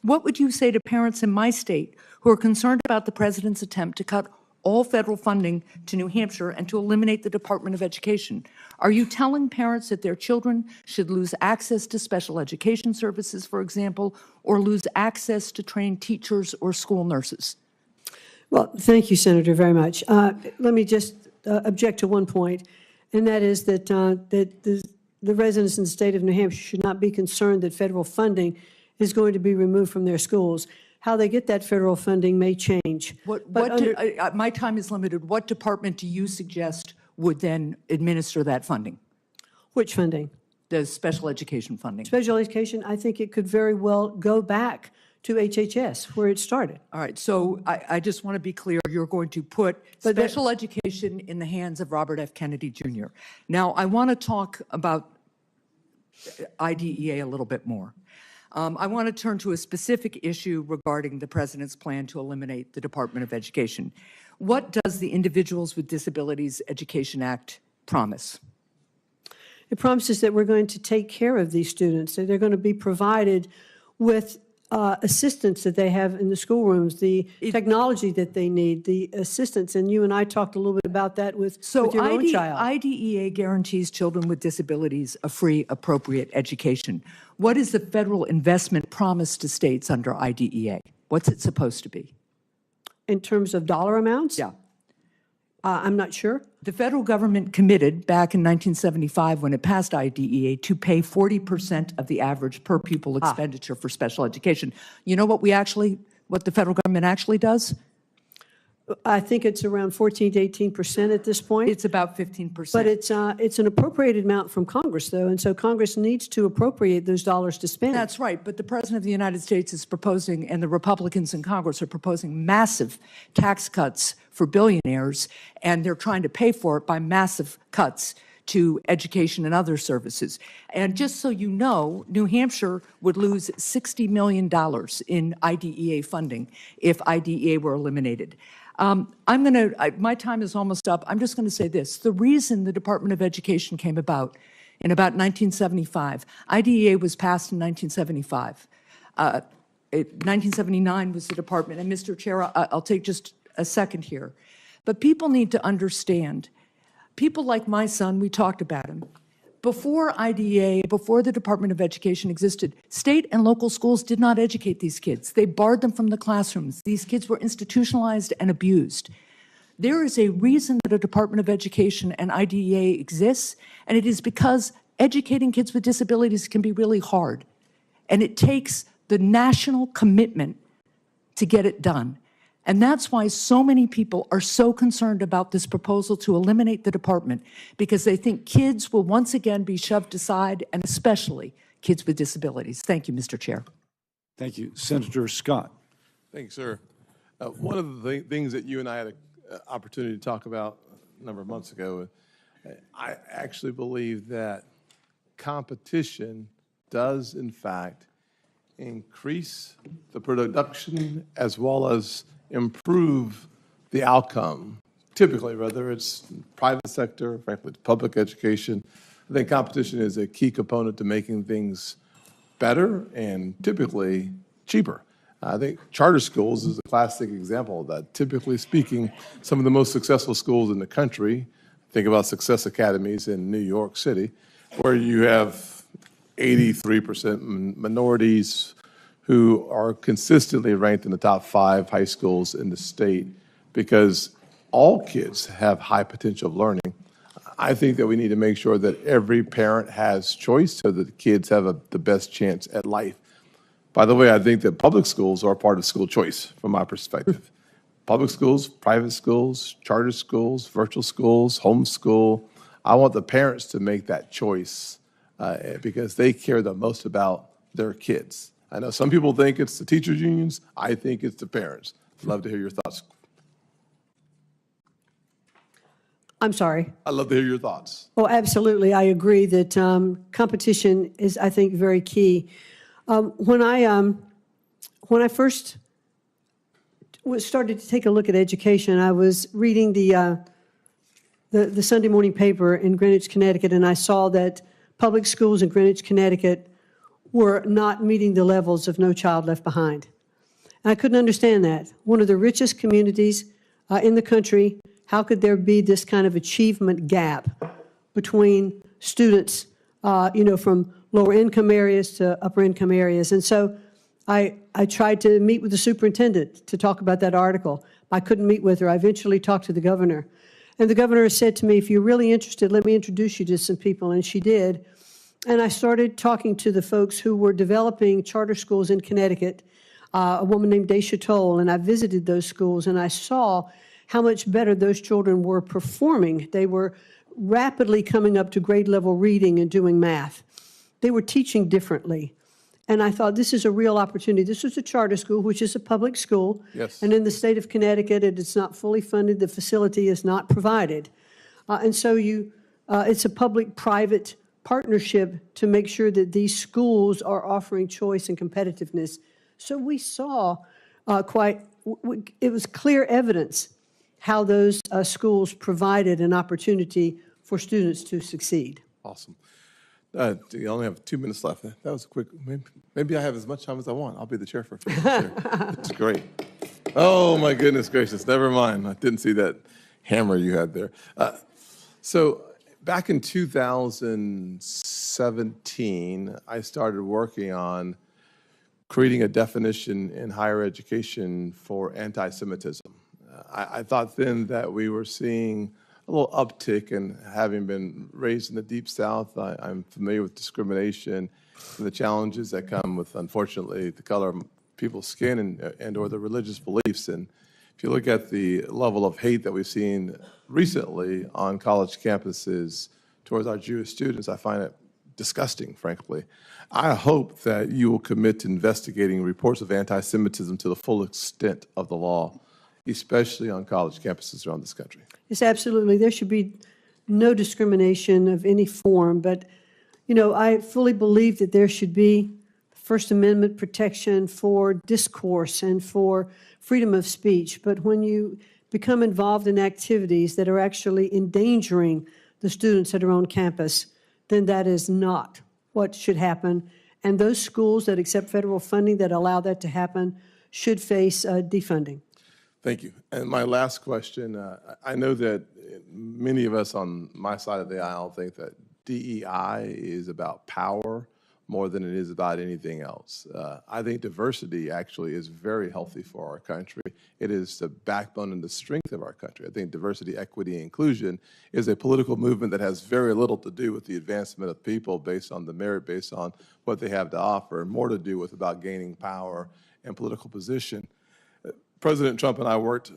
Speaker 15: What would you say to parents in my state who are concerned about the president's attempt to cut all federal funding to New Hampshire and to eliminate the Department of Education? Are you telling parents that their children should lose access to special education services, for example, or lose access to trained teachers or school nurses?
Speaker 5: Well, thank you, Senator, very much. Let me just object to one point, and that is that, the residents in the state of New Hampshire should not be concerned that federal funding is going to be removed from their schools. How they get that federal funding may change.
Speaker 15: My time is limited. What department do you suggest would then administer that funding?
Speaker 5: Which funding?
Speaker 15: The special education funding.
Speaker 5: Special education, I think it could very well go back to HHS, where it started.
Speaker 15: All right, so I just want to be clear, you're going to put special education in the hands of Robert F. Kennedy Jr. Now, I want to talk about IDEA a little bit more. I want to turn to a specific issue regarding the president's plan to eliminate the Department of Education. What does the Individuals with Disabilities Education Act promise?
Speaker 5: It promises that we're going to take care of these students, that they're going to be provided with assistance that they have in the schoolrooms, the technology that they need, the assistance. And you and I talked a little bit about that with your own child.
Speaker 15: IDEA guarantees children with disabilities a free, appropriate education. What is the federal investment promise to states under IDEA? What's it supposed to be?
Speaker 5: In terms of dollar amounts?
Speaker 15: Yeah.
Speaker 5: I'm not sure.
Speaker 15: The federal government committed back in 1975 when it passed IDEA to pay 40% of the average per pupil expenditure for special education. You know what the federal government actually does?
Speaker 5: I think it's around 14 to 18% at this point.
Speaker 15: It's about 15%.
Speaker 5: But it's an appropriated amount from Congress, though, and so Congress needs to appropriate those dollars to spend.
Speaker 15: That's right, but the President of the United States is proposing, and the Republicans in Congress are proposing massive tax cuts for billionaires, and they're trying to pay for it by massive cuts to education and other services. And just so you know, New Hampshire would lose $60 million in IDEA funding if IDEA were eliminated. My time is almost up. I'm just going to say this. The reason the Department of Education came about in about 1975, IDEA was passed in 1975. 1979 was the department. And Mr. Chair, I'll take just a second here. But people need to understand, people like my son, we talked about him. Before IDEA, before the Department of Education existed, state and local schools did not educate these kids. They barred them from the classrooms. These kids were institutionalized and abused. There is a reason that a Department of Education and IDEA exists, and it is because educating kids with disabilities can be really hard. And it takes the national commitment to get it done. And that's why so many people are so concerned about this proposal to eliminate the department, because they think kids will once again be shoved aside, and especially kids with disabilities. Thank you, Mr. Chair.
Speaker 1: Thank you. Senator Scott.
Speaker 3: Thank you, sir. One of the things that you and I had an opportunity to talk about a number of months ago, I actually believe that competition does, in fact, increase the production as well as improve the outcome. Typically, whether it's private sector, frankly, public education, I think competition is a key component to making things better and typically cheaper. I think charter schools is a classic example of that. Typically speaking, some of the most successful schools in the country, think about Success Academies in New York City, where you have 83% minorities who are consistently ranked in the top 5 high schools in the state because all kids have high potential of learning. I think that we need to make sure that every parent has choice so that the kids have the best chance at life. By the way, I think that public schools are part of school choice from my perspective. Public schools, private schools, charter schools, virtual schools, homeschool. I want the parents to make that choice because they care the most about their kids. I know some people think it's the teachers' unions. I think it's the parents. I'd love to hear your thoughts.
Speaker 5: I'm sorry.
Speaker 3: I'd love to hear your thoughts.
Speaker 5: Oh, absolutely. I agree that competition is, I think, very key. When I first started to take a look at education, I was reading the the Sunday morning paper in Greenwich, Connecticut, and I saw that public schools in Greenwich, Connecticut were not meeting the levels of No Child Left Behind. And I couldn't understand that. One of the richest communities in the country, how could there be this kind of achievement gap between students, from lower income areas to upper income areas? And so I tried to meet with the superintendent to talk about that article. I couldn't meet with her. I eventually talked to the governor. And the governor said to me, if you're really interested, let me introduce you to some people. And she did. And I started talking to the folks who were developing charter schools in Connecticut, a woman named Daisha Toll, and I visited those schools, and I saw how much better those children were performing. They were rapidly coming up to grade level reading and doing math. They were teaching differently. And I thought, this is a real opportunity. This was a charter school, which is a public school.
Speaker 3: Yes.
Speaker 5: And in the state of Connecticut, it's not fully funded. The facility is not provided. And so it's a public-private partnership to make sure that these schools are offering choice and competitiveness. So we saw it was clear evidence how those schools provided an opportunity for students to succeed.
Speaker 3: Awesome. You only have 2 minutes left. That was a quick, maybe I have as much time as I want. I'll be the chair for a few minutes. That's great. Oh, my goodness gracious. Never mind. I didn't see that hammer you had there. So back in 2017, I started working on creating a definition in higher education for anti-Semitism. I thought then that we were seeing a little uptick, and having been raised in the Deep South, I'm familiar with discrimination and the challenges that come with, unfortunately, the color of people's skin and or their religious beliefs. And if you look at the level of hate that we've seen recently on college campuses towards our Jewish students, I find it disgusting, frankly. I hope that you will commit to investigating reports of anti-Semitism to the full extent of the law, especially on college campuses around this country.
Speaker 5: Yes, absolutely. There should be no discrimination of any form. But, I fully believe that there should be First Amendment protection for discourse and for freedom of speech. But when you become involved in activities that are actually endangering the students that are on campus, then that is not what should happen. And those schools that accept federal funding that allow that to happen should face defunding.
Speaker 3: Thank you. And my last question, I know that many of us on my side of the aisle think that DEI is about power more than it is about anything else. I think diversity actually is very healthy for our country. It is the backbone and the strength of our country. I think diversity, equity, and inclusion is a political movement that has very little to do with the advancement of people based on the merit, based on what they have to offer, and more to do with about gaining power and political position. President Trump and I worked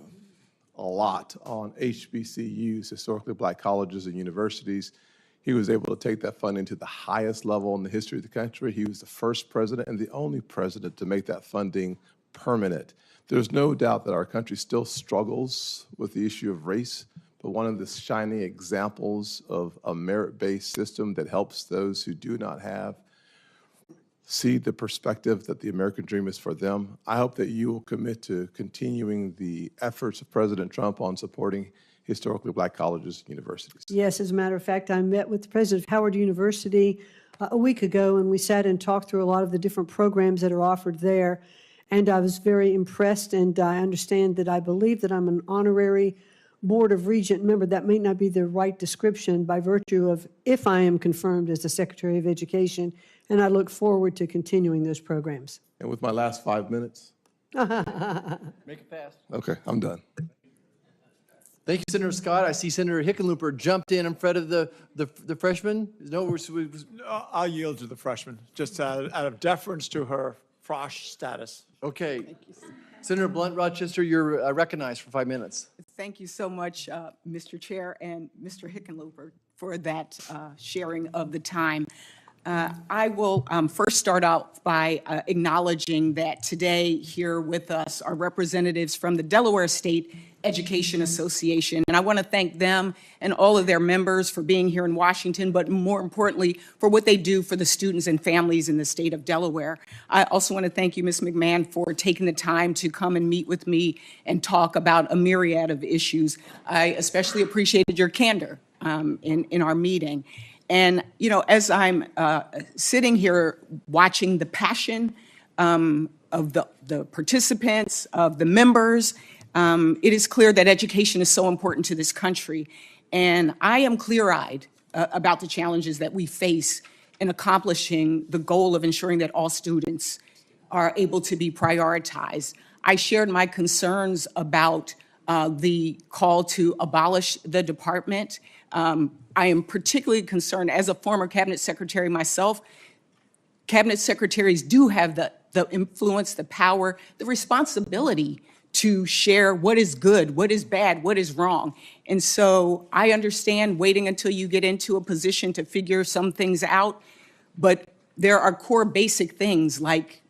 Speaker 3: a lot on HBCUs, historically black colleges and universities. He was able to take that funding to the highest level in the history of the country. He was the first president and the only president to make that funding permanent. There's no doubt that our country still struggles with the issue of race, but one of the shining examples of a merit-based system that helps those who do not have see the perspective that the American dream is for them. I hope that you will commit to continuing the efforts of President Trump on supporting historically black colleges and universities.
Speaker 5: Yes, as a matter of fact, I met with the president of Howard University a week ago, and we sat and talked through a lot of the different programs that are offered there. And I was very impressed, and I understand that I believe that I'm an honorary Board of Regent member. That may not be the right description by virtue of if I am confirmed as the Secretary of Education, and I look forward to continuing those programs.
Speaker 3: And with my last 5 minutes.
Speaker 16: Make it fast.
Speaker 3: Okay, I'm done.
Speaker 16: Thank you, Senator Scott. I see Senator Hickenlooper jumped in front of the freshman. No,
Speaker 17: I'll yield to the freshman, just out of deference to her frosh status.
Speaker 16: Okay. Senator Blunt Rochester, you're recognized for 5 minutes.
Speaker 18: Thank you so much, Mr. Chair and Mr. Hickenlooper, for that sharing of the time. I will first start out by acknowledging that today here with us are representatives from the Delaware State Education Association. And I want to thank them and all of their members for being here in Washington, but more importantly, for what they do for the students and families in the state of Delaware. I also want to thank you, Ms. McMahon, for taking the time to come and meet with me and talk about a myriad of issues. I especially appreciated your candor in our meeting. And, you know, as I'm sitting here watching the passion of the participants, of the members, it is clear that education is so important to this country. And I am clear-eyed about the challenges that we face in accomplishing the goal of ensuring that all students are able to be prioritized. I shared my concerns about the call to abolish the department. I am particularly concerned, as a former cabinet secretary myself, cabinet secretaries do have the influence, the power, the responsibility to share what is good, what is bad, what is wrong. And so I understand waiting until you get into a position to figure some things out, but there are core basic things like,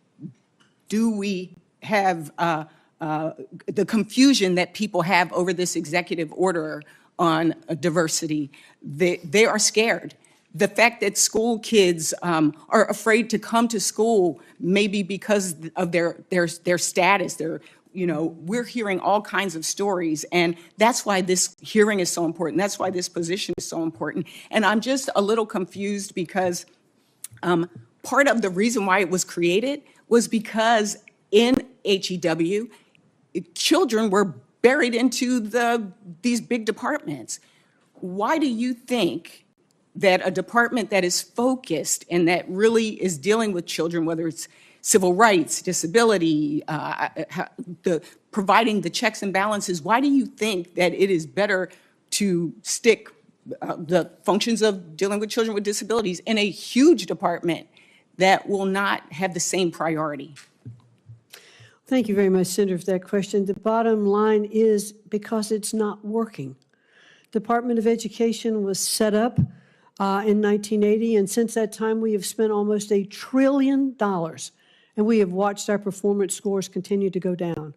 Speaker 18: do we have the confusion that people have over this executive order on diversity? They are scared. The fact that school kids are afraid to come to school, maybe because of their status, we're hearing all kinds of stories, and that's why this hearing is so important. That's why this position is so important. And I'm just a little confused because part of the reason why it was created was because in HEW, children were buried into these big departments. Why do you think that a department that is focused and that really is dealing with children, whether it's civil rights, disability, providing the checks and balances, why do you think that it is better to stick the functions of dealing with children with disabilities in a huge department that will not have the same priority?
Speaker 5: Thank you very much, Senator, for that question. The bottom line is because it's not working. Department of Education was set up in 1980, and since that time we have spent almost $1 trillion, and we have watched our performance scores continue to go down.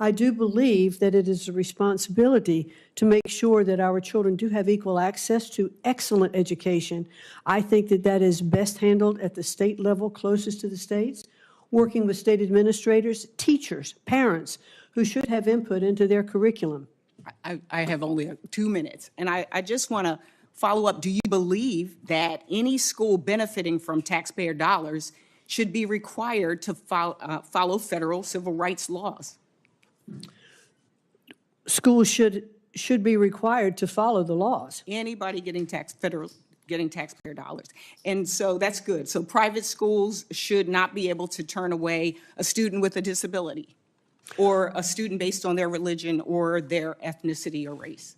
Speaker 5: I do believe that it is a responsibility to make sure that our children do have equal access to excellent education. I think that that is best handled at the state level, closest to the states, working with state administrators, teachers, parents, who should have input into their curriculum.
Speaker 18: I have only 2 minutes, and I just want to follow up. Do you believe that any school benefiting from taxpayer dollars should be required to follow federal civil rights laws?
Speaker 5: Schools should be required to follow the laws.
Speaker 18: Anybody getting taxpayer dollars. And so that's good. So private schools should not be able to turn away a student with a disability or a student based on their religion or their ethnicity or race.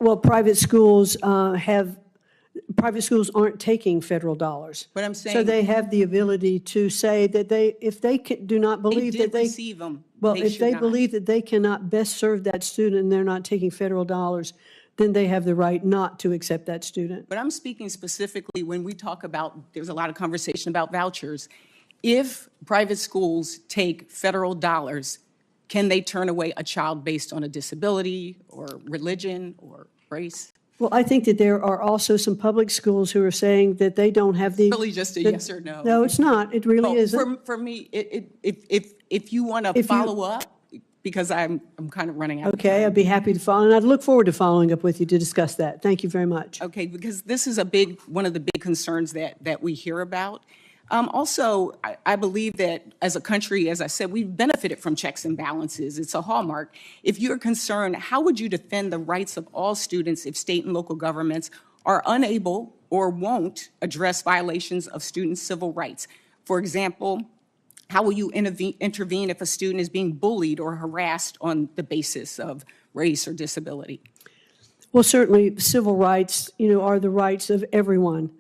Speaker 5: Well, private schools aren't taking federal dollars.
Speaker 18: But I'm saying,
Speaker 5: so they have the ability to say that if they do not believe that they
Speaker 18: receive them.
Speaker 5: Well, if they believe that they cannot best serve that student and they're not taking federal dollars, then they have the right not to accept that student.
Speaker 18: But I'm speaking specifically when we talk about, there's a lot of conversation about vouchers. If private schools take federal dollars, can they turn away a child based on a disability or religion or race?
Speaker 5: Well, I think that there are also some public schools who are saying that they don't have the...
Speaker 18: Really just a yes or no?
Speaker 5: No, it's not. It really isn't.
Speaker 18: For me, if you want to follow up, because I'm kind of running out of time.
Speaker 5: Okay, I'd be happy to follow, and I'd look forward to following up with you to discuss that. Thank you very much.
Speaker 18: Okay, because this is one of the big concerns that we hear about. Also, I believe that as a country, as I said, we've benefited from checks and balances. It's a hallmark. If you're concerned, how would you defend the rights of all students if state and local governments are unable or won't address violations of student civil rights? For example, how will you intervene if a student is being bullied or harassed on the basis of race or disability?
Speaker 5: Well, certainly civil rights, are the rights of everyone.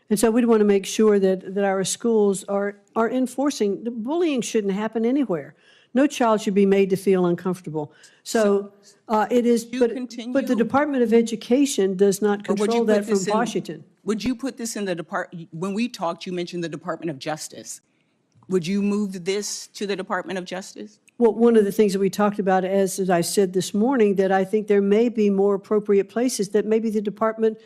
Speaker 5: And so we want to make sure that our schools are enforcing. The bullying shouldn't happen anywhere. No child should be made to feel uncomfortable. So it is, but the Department of Education does not
Speaker 18: Or would you
Speaker 5: control that
Speaker 18: put
Speaker 5: from
Speaker 18: this in-
Speaker 5: Washington.
Speaker 18: Would you put this in the when we talked, you mentioned the Department of Justice. Would you move this to the Department of Justice?
Speaker 5: Well, one of the things that we talked about, as I said this morning, that I think there may be more appropriate places that maybe the Department,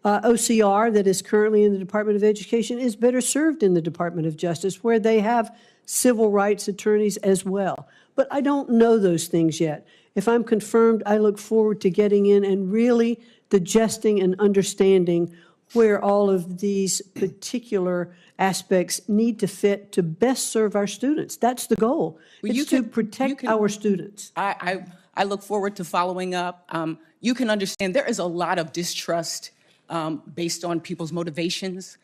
Speaker 5: OCR, that is currently in the Department of Education, is better served in the Department of Justice, where they have civil rights attorneys as well. But I don't know those things yet. If I'm confirmed, I look forward to getting in and really digesting and understanding where all of these particular aspects need to fit to best serve our students. That's the goal. It's to protect our students.
Speaker 18: I look forward to following up. You can understand there is a lot of distrust based on people's motivations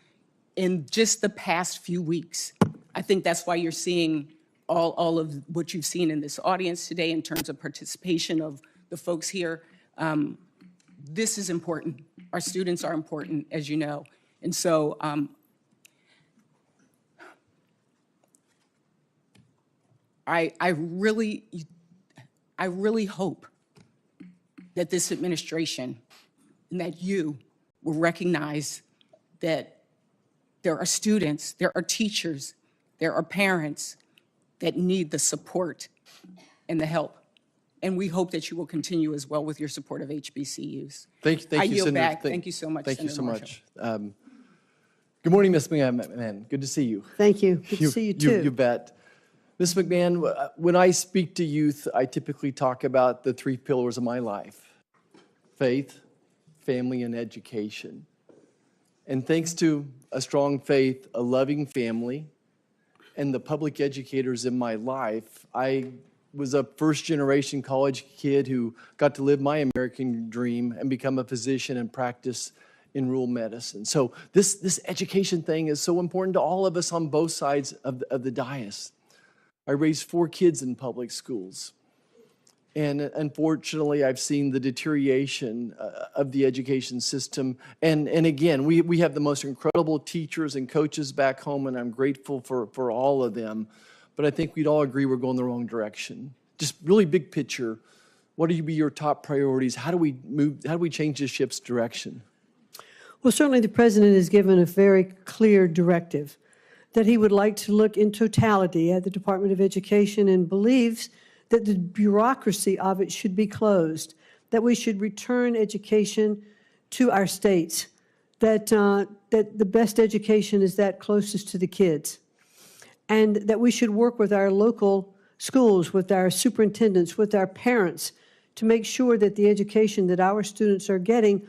Speaker 18: in just the past few weeks. I think that's why you're seeing all of what you've seen in this audience today in terms of participation of the folks here. This is important. Our students are important, as you know. And so I really hope that this administration and that you will recognize that there are students, there are teachers, there are parents that need the support and the help. And we hope that you will continue as well with your support of HBCUs.
Speaker 16: Thank you,
Speaker 18: I yield
Speaker 16: Senator.
Speaker 18: back. Thank you so much,
Speaker 16: Thank you so
Speaker 18: Senator
Speaker 16: much. Good morning, Ms. McMahon. Good to see you.
Speaker 5: Thank you. Good to see you, too.
Speaker 16: You bet. Ms. McMahon, when I speak to youth, I typically talk about the three pillars of my life: faith, family, and education. And thanks to a strong faith, a loving family, and the public educators in my life, I was a first-generation college kid who got to live my American dream and become a physician and practice in rural medicine. So this education thing is so important to all of us on both sides of the dais. I raised 4 kids in public schools. And unfortunately, I've seen the deterioration of the education system. And again, we have the most incredible teachers and coaches back home, and I'm grateful for all of them. But I think we'd all agree we're going the wrong direction. Just really big picture, what would be your top priorities? How do we change the ship's direction?
Speaker 5: Well, certainly the President has given a very clear directive that he would like to look in totality at the Department of Education and believes that the bureaucracy of it should be closed, that we should return education to our states, that the best education is that closest to the kids, and that we should work with our local schools, with our superintendents, with our parents, to make sure that the education that our students are getting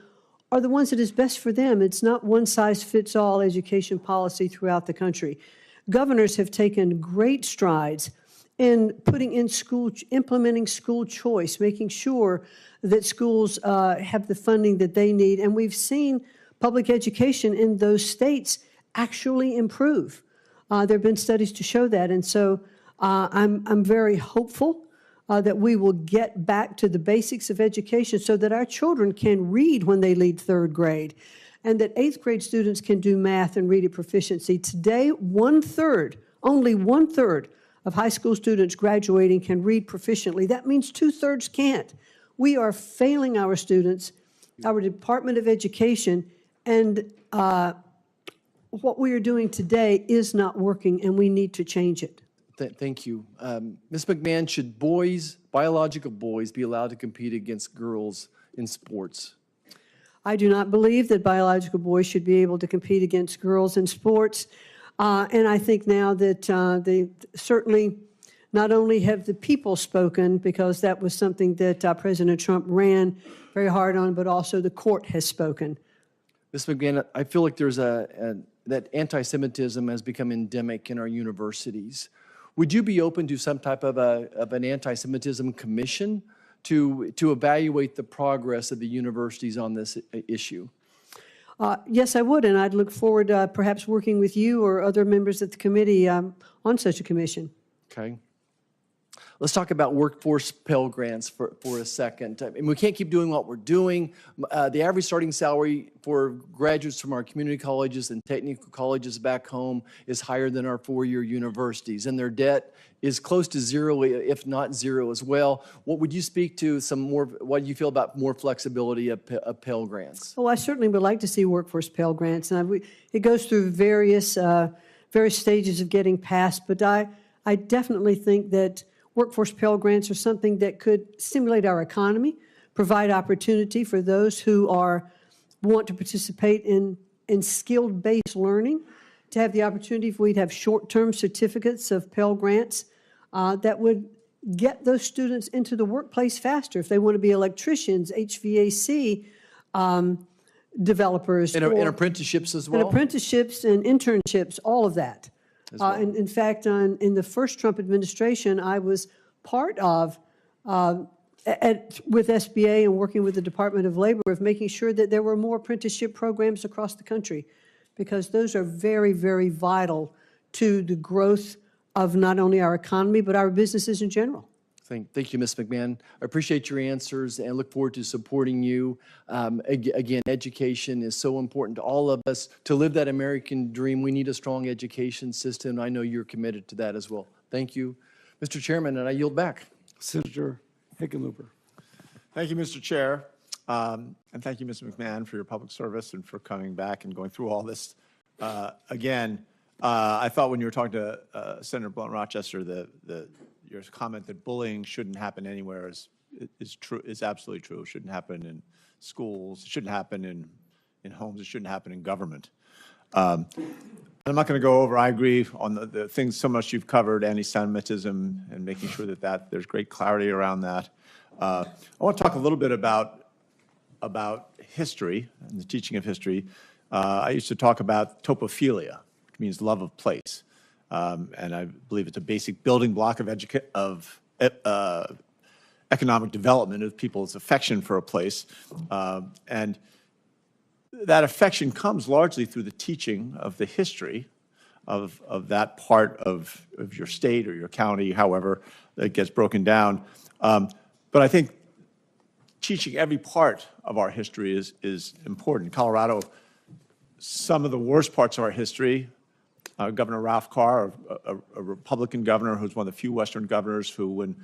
Speaker 5: are the ones that is best for them. It's not one-size-fits-all education policy throughout the country. Governors have taken great strides in implementing school choice, making sure that schools have the funding that they need. And we've seen public education in those states actually improve. There have been studies to show that. And so I'm very hopeful that we will get back to the basics of education so that our children can read when they leave 3rd grade, and that 8th grade students can do math and reading proficiency. Today, only one third of high school students graduating can read proficiently. That means 2/3 can't. We are failing our students, our Department of Education, and what we are doing today is not working, and we need to change it.
Speaker 16: Thank you. Ms. McMahon, should biological boys be allowed to compete against girls in sports?
Speaker 5: I do not believe that biological boys should be able to compete against girls in sports. And I think now that they certainly not only have the people spoken, because that was something that President Trump ran very hard on, but also the court has spoken.
Speaker 16: Ms. McMahon, I feel like there's that anti-Semitism has become endemic in our universities. Would you be open to some type of an anti-Semitism commission to evaluate the progress of the universities on this issue?
Speaker 5: Yes, I would, and I'd look forward to perhaps working with you or other members of the committee on such a commission.
Speaker 16: Okay. Let's talk about workforce Pell Grants for a second. I mean, we can't keep doing what we're doing. The average starting salary for graduates from our community colleges and technical colleges back home is higher than our four-year universities, and their debt is close to zero, if not zero as well. What would you speak to what do you feel about more flexibility of Pell Grants?
Speaker 5: Oh, I certainly would like to see workforce Pell Grants, and it goes through various stages of getting passed, but I definitely think that workforce Pell Grants are something that could stimulate our economy, provide opportunity for those who want to participate in skilled-based learning, to have the opportunity if we'd have short-term certificates of Pell Grants that would get those students into the workplace faster if they want to be electricians, HVAC developers.
Speaker 16: And apprenticeships as well?
Speaker 5: And apprenticeships and internships, all of that. In fact, in the first Trump administration, I was part of, with SBA and working with the Department of Labor, of making sure that there were more apprenticeship programs across the country, because those are very, very vital to the growth of not only our economy, but our businesses in general.
Speaker 16: Thank you, Ms. McMahon. I appreciate your answers and look forward to supporting you. Again, education is so important to all of us. To live that American dream, we need a strong education system. I know you're committed to that as well. Thank you, Mr. Chairman, and I yield back.
Speaker 1: Senator Hickenlooper.
Speaker 17: Thank you, Mr. Chair. And thank you, Ms. McMahon, for your public service and for coming back and going through all this. Again, I thought when you were talking to Senator Blunt Rochester, your comment that bullying shouldn't happen anywhere is true, is absolutely true. It shouldn't happen in schools. It shouldn't happen in homes. It shouldn't happen in government. I'm not going to go over, I agree on the things so much you've covered, anti-Semitism and making sure that there's great clarity around that. I want to talk a little bit about history and the teaching of history. I used to talk about topophilia, which means love of place. And I believe it's a basic building block of economic development of people's affection for a place. And that affection comes largely through the teaching of the history of that part of your state or your county, however it gets broken down. But I think teaching every part of our history is important. Colorado, some of the worst parts of our history, Governor Ralph Carr, a Republican governor who's one of the few Western governors who, when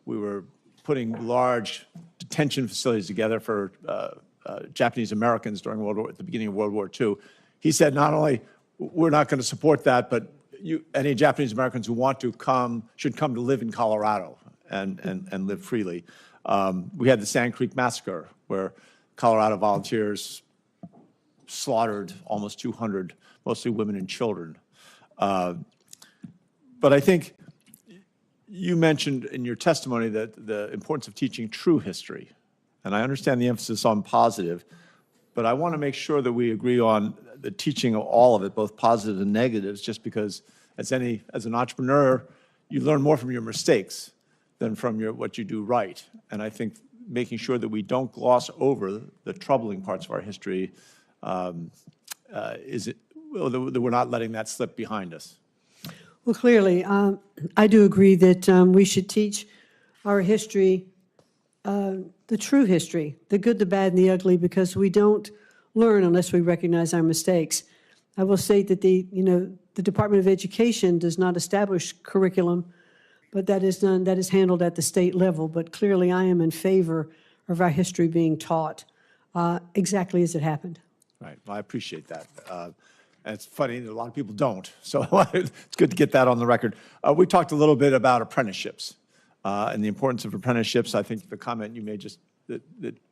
Speaker 17: we were putting large detention facilities together for Japanese Americans during at the beginning of World War II, he said not only we're not going to support that, but any Japanese Americans who want to should come to live in Colorado and live freely. We had the Sand Creek Massacre, where Colorado volunteers slaughtered almost 200, mostly women and children. But I think you mentioned in your testimony that the importance of teaching true history, and I understand the emphasis on positive, but I want to make sure that we agree on the teaching of all of it, both positive and negatives, just because as an entrepreneur, you learn more from your mistakes than from what you do right. And I think making sure that we don't gloss over the troubling parts of our history that we're not letting that slip behind us.
Speaker 5: Well, clearly, I do agree that we should teach our history, the true history, the good, the bad, and the ugly, because we don't learn unless we recognize our mistakes. I will state that the Department of Education does not establish curriculum, but that is handled at the state level. But clearly, I am in favor of our history being taught exactly as it happened.
Speaker 17: Right. Well, I appreciate that. And it's funny that a lot of people don't. So it's good to get that on the record. We talked a little bit about apprenticeships and the importance of apprenticeships. I think the comment you made just that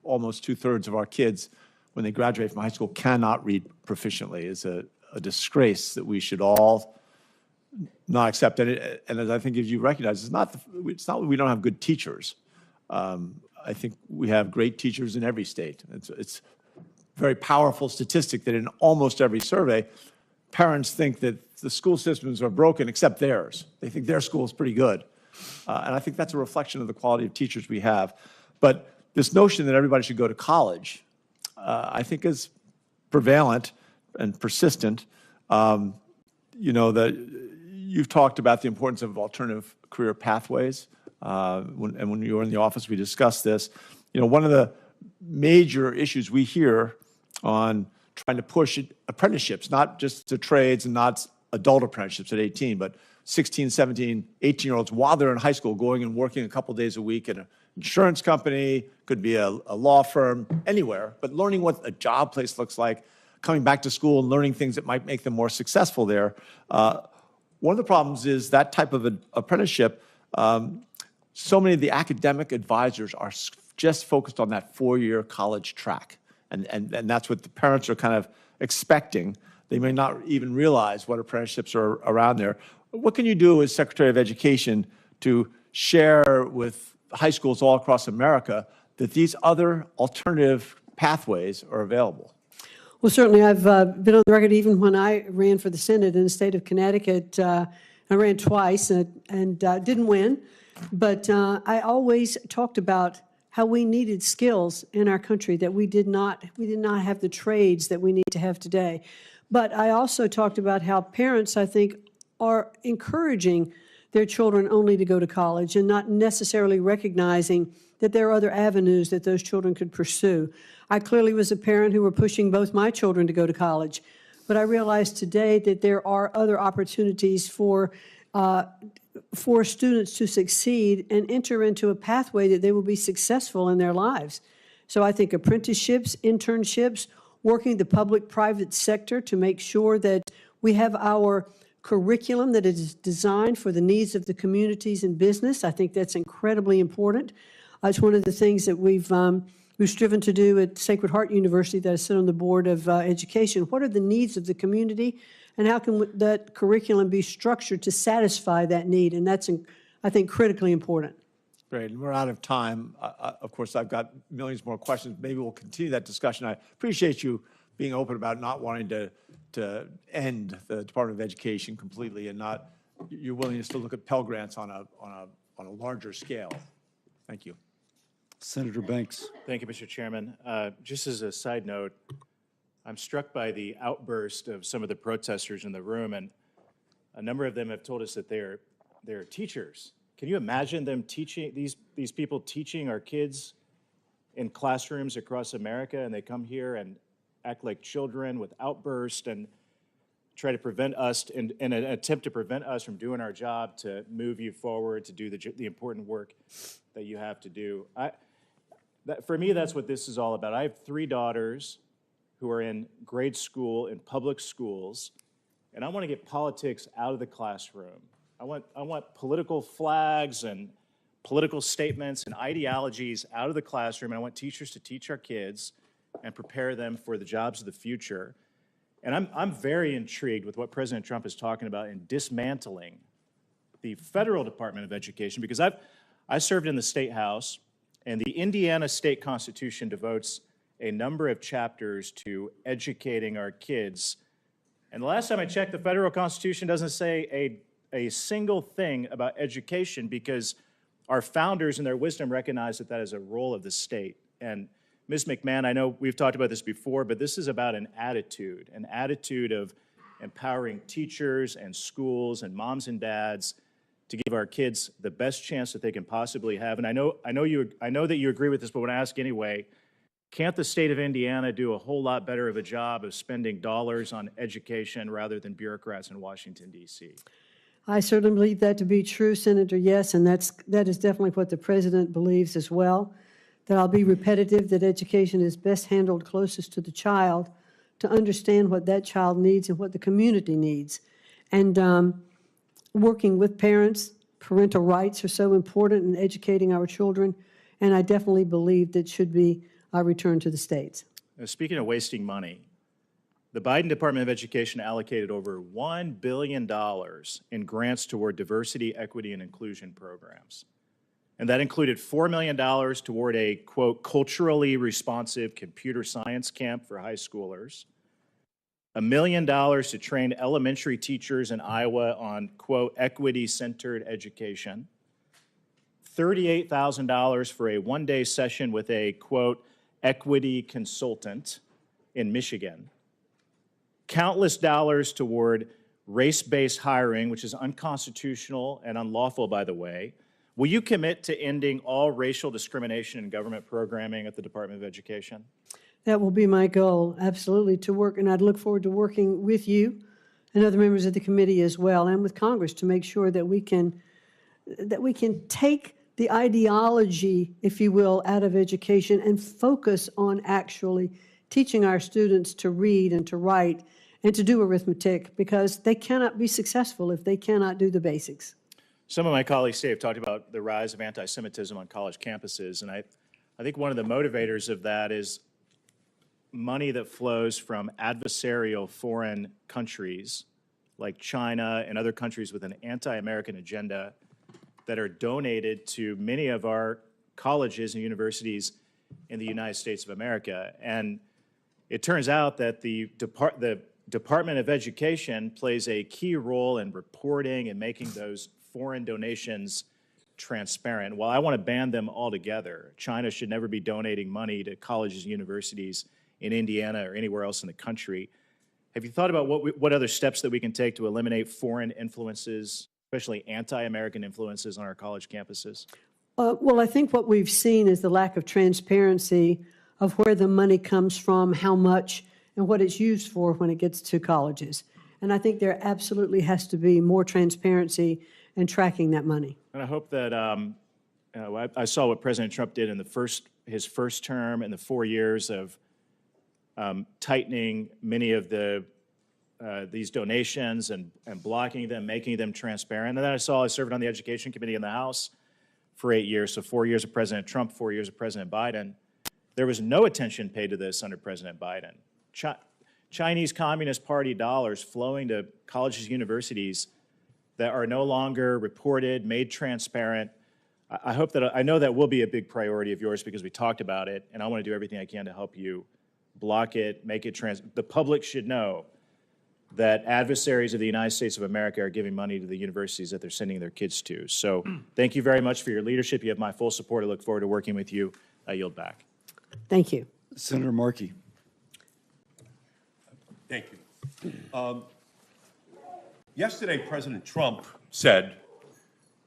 Speaker 17: almost 2/3 of our kids, when they graduate from high school, cannot read proficiently is a disgrace that we should all not accept. And as I think as you recognize, it's not that we don't have good teachers. I think we have great teachers in every state. It's very powerful statistic that in almost every survey, parents think that the school systems are broken except theirs. They think their school is pretty good. And I think that's a reflection of the quality of teachers we have. But this notion that everybody should go to college, I think is prevalent and persistent. That you've talked about the importance of alternative career pathways. when you were in the office, we discussed this. You know, one of the major issues we hear on trying to push apprenticeships, not just to trades and not adult apprenticeships at 18, but 16, 17, 18-year-olds while they're in high school going and working a couple days a week at an insurance company, could be a law firm, anywhere, but learning what a job place looks like, coming back to school and learning things that might make them more successful there. One of the problems is that type of an apprenticeship, so many of the academic advisors are just focused on that four-year college track. And that's what the parents are kind of expecting. They may not even realize what apprenticeships are around there. What can you do as Secretary of Education to share with high schools all across America that these other alternative pathways are available?
Speaker 5: Well, certainly I've been on the record even when I ran for the Senate in the state of Connecticut. I ran twice and didn't win, but I always talked about how we needed skills in our country that we did not have the trades that we need to have today. But I also talked about how parents, I think, are encouraging their children only to go to college and not necessarily recognizing that there are other avenues that those children could pursue. I clearly was a parent who were pushing both my children to go to college, but I realized today that there are other opportunities for students to succeed and enter into a pathway that they will be successful in their lives. So I think apprenticeships, internships, working the public-private sector to make sure that we have our curriculum that is designed for the needs of the communities and business. I think that's incredibly important. It's one of the things that we've striven to do at Sacred Heart University that I sit on the board of education. What are the needs of the community, and how can that curriculum be structured to satisfy that need? And that's, I think, critically important.
Speaker 17: Great, and we're out of time. Of course, I've got millions more questions. Maybe we'll continue that discussion. I appreciate you being open about not wanting to end the Department of Education completely, and not your willingness to look at Pell Grants on a larger scale. Thank you.
Speaker 1: Senator Banks.
Speaker 19: Thank you, Mr. Chairman. Just as a side note, I'm struck by the outburst of some of the protesters in the room, and a number of them have told us that they're teachers. Can you imagine them teaching, these people teaching our kids in classrooms across America, and they come here and act like children with outbursts and try to prevent us, in an attempt to prevent us from doing our job to move you forward, to do the important work that you have to do. For me, that's what this is all about. I have 3 daughters who are in grade school, in public schools, and I want to get politics out of the classroom. I want political flags and political statements and ideologies out of the classroom, and I want teachers to teach our kids and prepare them for the jobs of the future. And I'm very intrigued with what President Trump is talking about in dismantling the federal Department of Education, because I served in the State House, and the Indiana State Constitution devotes a number of chapters to educating our kids. And the last time I checked, the federal Constitution doesn't say a single thing about education, because our founders in their wisdom recognized that that is a role of the state. And Ms. McMahon, I know we've talked about this before, but this is about an attitude of empowering teachers and schools and moms and dads to give our kids the best chance that they can possibly have. And I know that you agree with this, but when I ask anyway, can't the state of Indiana do a whole lot better of a job of spending dollars on education rather than bureaucrats in Washington, D.C.?
Speaker 5: I certainly believe that to be true, Senator, yes, and that is definitely what the President believes as well. That I'll be repetitive, that education is best handled closest to the child to understand what that child needs and what the community needs. And working with parents, parental rights are so important in educating our children, and I definitely believe that should be our return to the states.
Speaker 19: Now, speaking of wasting money, the Biden Department of Education allocated over $1 billion in grants toward diversity, equity, and inclusion programs. And that included $4 million toward a, quote, culturally responsive computer science camp for high schoolers, $1 million to train elementary teachers in Iowa on, quote, equity-centered education, $38,000 for a one-day session with a, quote, equity consultant in Michigan, countless dollars toward race-based hiring, which is unconstitutional and unlawful, by the way, Will you commit to ending all racial discrimination in government programming at the Department of Education?
Speaker 5: That will be my goal, absolutely, to work, and I'd look forward to working with you and other members of the committee as well, and with Congress, to make sure that we can take the ideology, if you will, out of education and focus on actually teaching our students to read and to write and to do arithmetic, because they cannot be successful if they cannot do the basics.
Speaker 19: Some of my colleagues today have talked about the rise of anti-Semitism on college campuses, and I think one of the motivators of that is money that flows from adversarial foreign countries like China and other countries with an anti-American agenda that are donated to many of our colleges and universities in the United States of America. And it turns out that the Department of Education plays a key role in reporting and making those foreign donations transparent. While I want to ban them altogether, China should never be donating money to colleges and universities in Indiana or anywhere else in the country. Have you thought about what other steps that we can take to eliminate foreign influences, especially anti-American influences on our college campuses?
Speaker 5: Well, I think what we've seen is the lack of transparency of where the money comes from, how much, and what it's used for when it gets to colleges. And I think there absolutely has to be more transparency in tracking that money.
Speaker 19: And I hope that I saw what President Trump did in his first term and the 4 years of tightening many of these donations and blocking them, making them transparent. And then I served on the Education Committee in the House for 8 years, so 4 years of President Trump, 4 years of President Biden. There was no attention paid to this under President Biden. Chinese Communist Party dollars flowing to colleges and universities that are no longer reported, made transparent. I know that will be a big priority of yours because we talked about it, and I want to do everything I can to help you block it, make it the public should know that adversaries of the United States of America are giving money to the universities that they're sending their kids to. So thank you very much for your leadership. You have my full support. I look forward to working with you. I yield back.
Speaker 5: Thank you.
Speaker 1: Senator Markey.
Speaker 20: Thank you. Yesterday, President Trump said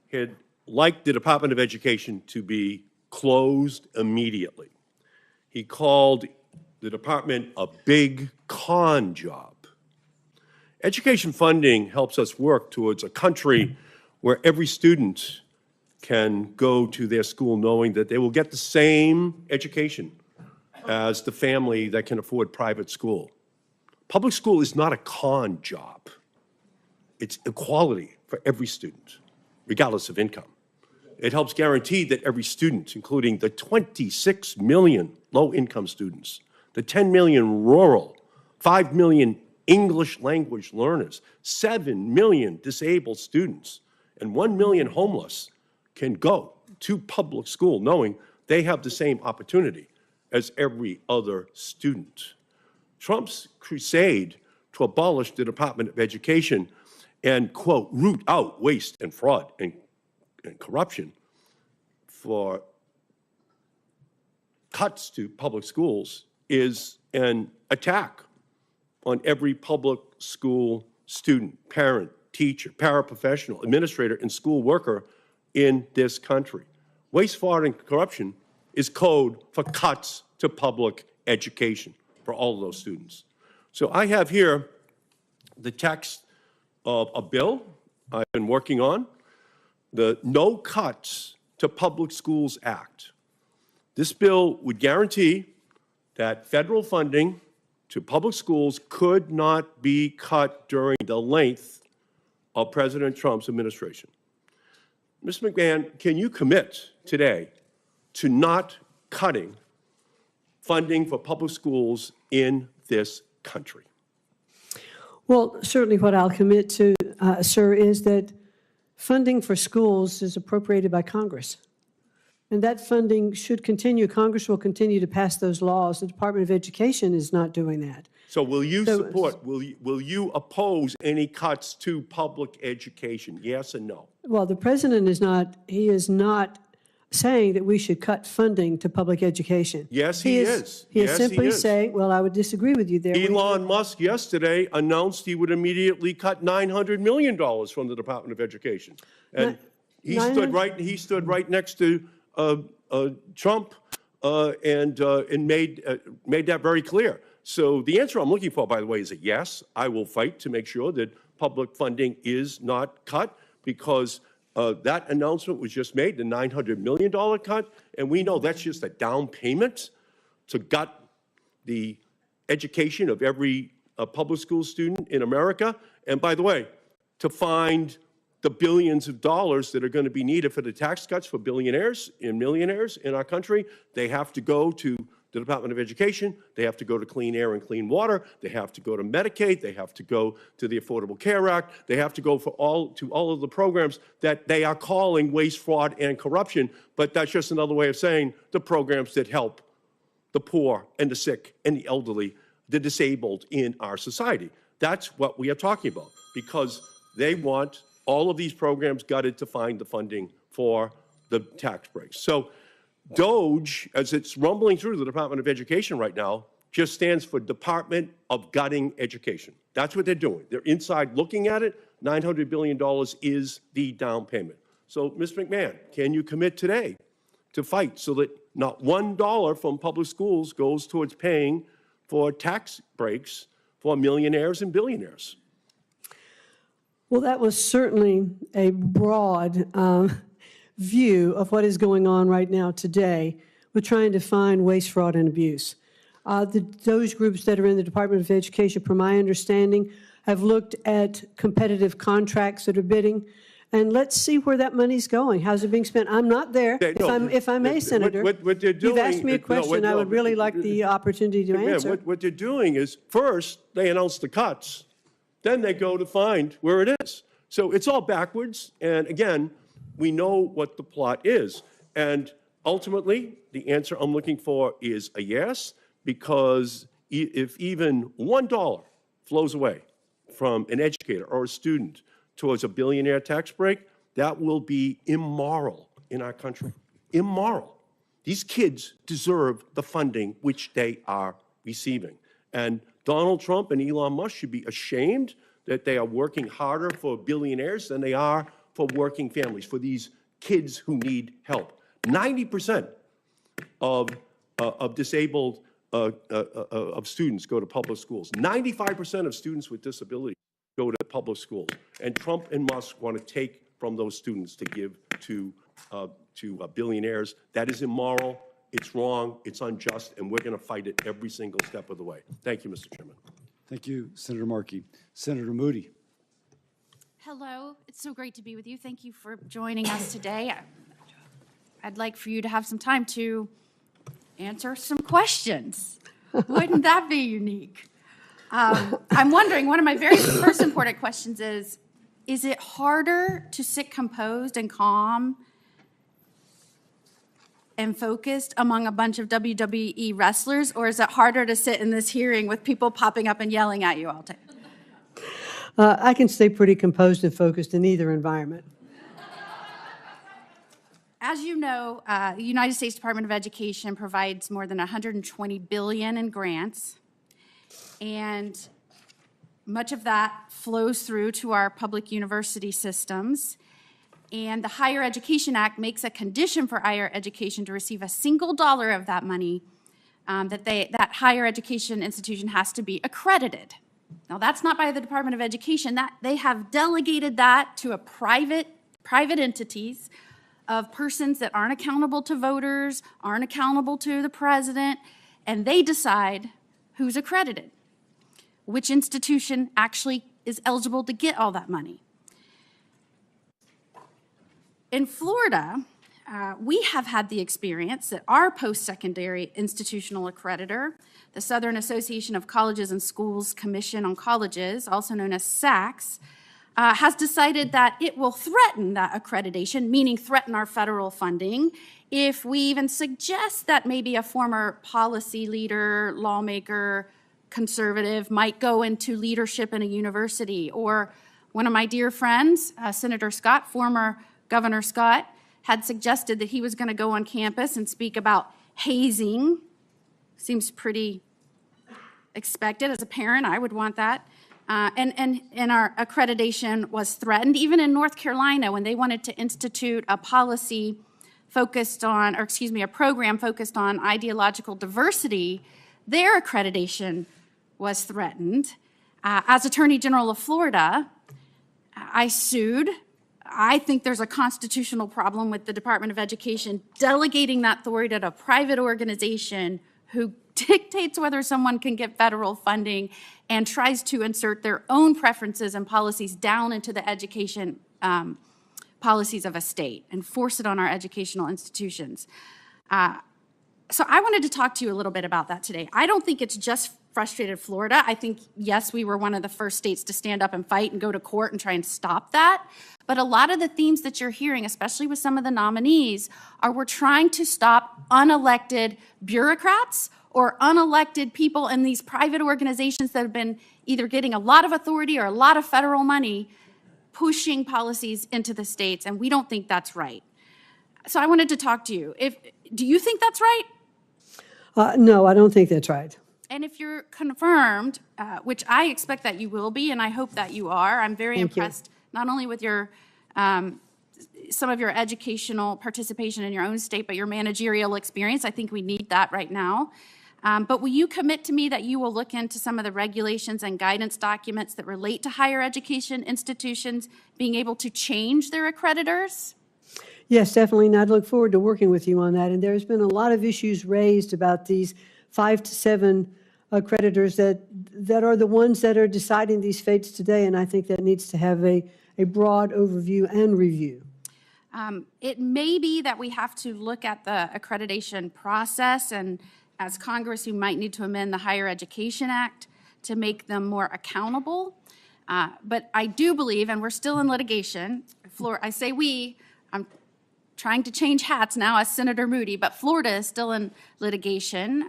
Speaker 20: he'd like the Department of Education to be closed immediately. He called the department a big con job. Education funding helps us work towards a country where every student can go to their school knowing that they will get the same education as the family that can afford private school. Public school is not a con job. It's equality for every student, regardless of income. It helps guarantee that every student, including the 26 million low-income students, the 10 million rural, 5 million English language learners, 7 million disabled students, and 1 million homeless can go to public school knowing they have the same opportunity as every other student. Trump's crusade to abolish the Department of Education and, quote, root out waste and fraud and corruption for cuts to public schools is an attack on every public school student, parent, teacher, paraprofessional, administrator, and school worker in this country. Waste, fraud, and corruption is code for cuts to public education for all of those students. So I have here the text of a bill I've been working on, the No Cuts to Public Schools Act. This bill would guarantee that federal funding to public schools could not be cut during the length of President Trump's administration. Ms. McMahon, can you commit today to not cutting funding for public schools in this country?
Speaker 5: Well, certainly what I'll commit to, sir, is that funding for schools is appropriated by Congress. And that funding should continue. Congress will continue to pass those laws. The Department of Education is not doing that.
Speaker 20: So will you support, will you oppose any cuts to public education, yes or no?
Speaker 5: Well, the president is not saying that we should cut funding to public education.
Speaker 20: Yes, he is.
Speaker 5: He is
Speaker 20: Yes,
Speaker 5: simply
Speaker 20: he is.
Speaker 5: saying, well, I would disagree with you there.
Speaker 20: Elon Musk yesterday announced he would immediately cut $900 million from the Department of Education. And He stood right next to Trump and made that very clear. So the answer I'm looking for, by the way, is a yes. I will fight to make sure that public funding is not cut, because that announcement was just made, the $900 million cut, and we know that's just a down payment to gut the education of every public school student in America. And by the way, to find the billions of dollars that are going to be needed for the tax cuts for billionaires and millionaires in our country, they have to go to the Department of Education, they have to go to Clean Air and Clean Water, they have to go to Medicaid, they have to go to the Affordable Care Act, they have to go to all of the programs that they are calling waste, fraud, and corruption, but that's just another way of saying the programs that help the poor and the sick and the elderly, the disabled in our society. That's what we are talking about, because they want all of these programs gutted to find the funding for the tax breaks. So DOGE, as it's rumbling through the Department of Education right now, just stands for Department of Gutting Education. That's what they're doing. They're inside looking at it. $900 billion is the down payment. So, Ms. McMahon, can you commit today to fight so that not $1 from public schools goes towards paying for tax breaks for millionaires and billionaires?
Speaker 5: Well, that was certainly a broad view of what is going on right now today with trying to find waste, fraud, and abuse. Those groups that are in the Department of Education, from my understanding, have looked at competitive contracts that are bidding, and let's see where that money's going. How's it being spent? I'm not there. If I may, Senator,
Speaker 20: what they're doing,
Speaker 5: you've asked me a question. I would really like the opportunity to answer.
Speaker 20: What they're doing is, first, they announce the cuts. Then they go to find where it is. So it's all backwards. And again, we know what the plot is. And ultimately, the answer I'm looking for is a yes, because if even $1 flows away from an educator or a student towards a billionaire tax break, that will be immoral in our country. Immoral. These kids deserve the funding which they are receiving. And Donald Trump and Elon Musk should be ashamed that they are working harder for billionaires than they are for working families, for these kids who need help. 90% of disabled of students go to public schools. 95% of students with disabilities go to public schools. And Trump and Musk want to take from those students to give to billionaires. That is immoral. It's wrong, it's unjust, and we're going to fight it every single step of the way. Thank you, Mr. Chairman.
Speaker 1: Thank you, Senator Markey. Senator Moody.
Speaker 21: Hello, it's so great to be with you. Thank you for joining us today. I'd like for you to have some time to answer some questions. Wouldn't that be unique? I'm wondering, one of my very first important questions is it harder to sit composed and calm and focused among a bunch of WWE wrestlers, or is it harder to sit in this hearing with people popping up and yelling at you all day?
Speaker 5: I can stay pretty composed and focused in either environment.
Speaker 21: As you know, the United States Department of Education provides more than $120 billion in grants, and much of that flows through to our public university systems. And the Higher Education Act makes a condition for higher education to receive a single dollar of that money, that higher education institution has to be accredited. Now, that's not by the Department of Education. That they have delegated that to a private entities of persons that aren't accountable to voters, aren't accountable to the president, and they decide who's accredited, which institution actually is eligible to get all that money. In Florida, we have had the experience that our post-secondary institutional accreditor, the Southern Association of Colleges and Schools Commission on Colleges, also known as SACS, has decided that it will threaten that accreditation, meaning threaten our federal funding, if we even suggest that maybe a former policy leader, lawmaker, conservative might go into leadership in a university. Or one of my dear friends, Senator Scott, former Governor Scott, had suggested that he was going to go on campus and speak about hazing. Seems pretty expected. As a parent, I would want that. And our accreditation was threatened. Even in North Carolina, when they wanted to institute a policy focused on, or excuse me, a program focused on ideological diversity, their accreditation was threatened. As Attorney General of Florida, I sued. I think there's a constitutional problem with the Department of Education delegating that authority to a private organization who dictates whether someone can get federal funding and tries to insert their own preferences and policies down into the education policies of a state and force it on our educational institutions. So I wanted to talk to you a little bit about that today. I don't think it's just frustrated Florida. I think, yes, we were one of the first states to stand up and fight and go to court and try and stop that. But a lot of the themes that you're hearing, especially with some of the nominees, are we're trying to stop unelected bureaucrats or unelected people in these private organizations that have been either getting a lot of authority or a lot of federal money pushing policies into the states, and we don't think that's right. So I wanted to talk to you. Do you think that's right?
Speaker 5: No, I don't think that's right.
Speaker 21: And if you're confirmed, which I expect that you will be, and I hope that you are, I'm very impressed not only with your some of your educational participation in your own state, but your managerial experience. I think we need that right now. But will you commit to me that you will look into some of the regulations and guidance documents that relate to higher education institutions being able to change their accreditors?
Speaker 5: Yes, definitely, and I'd look forward to working with you on that. And there's been a lot of issues raised about these 5 to 7 accreditors that are the ones that are deciding these fates today, and I think that needs to have a broad overview and review.
Speaker 21: It may be that we have to look at the accreditation process, and as Congress, you might need to amend the Higher Education Act to make them more accountable. But I do believe, and we're still in litigation, I say we, I'm trying to change hats now as Senator Moody, but Florida is still in litigation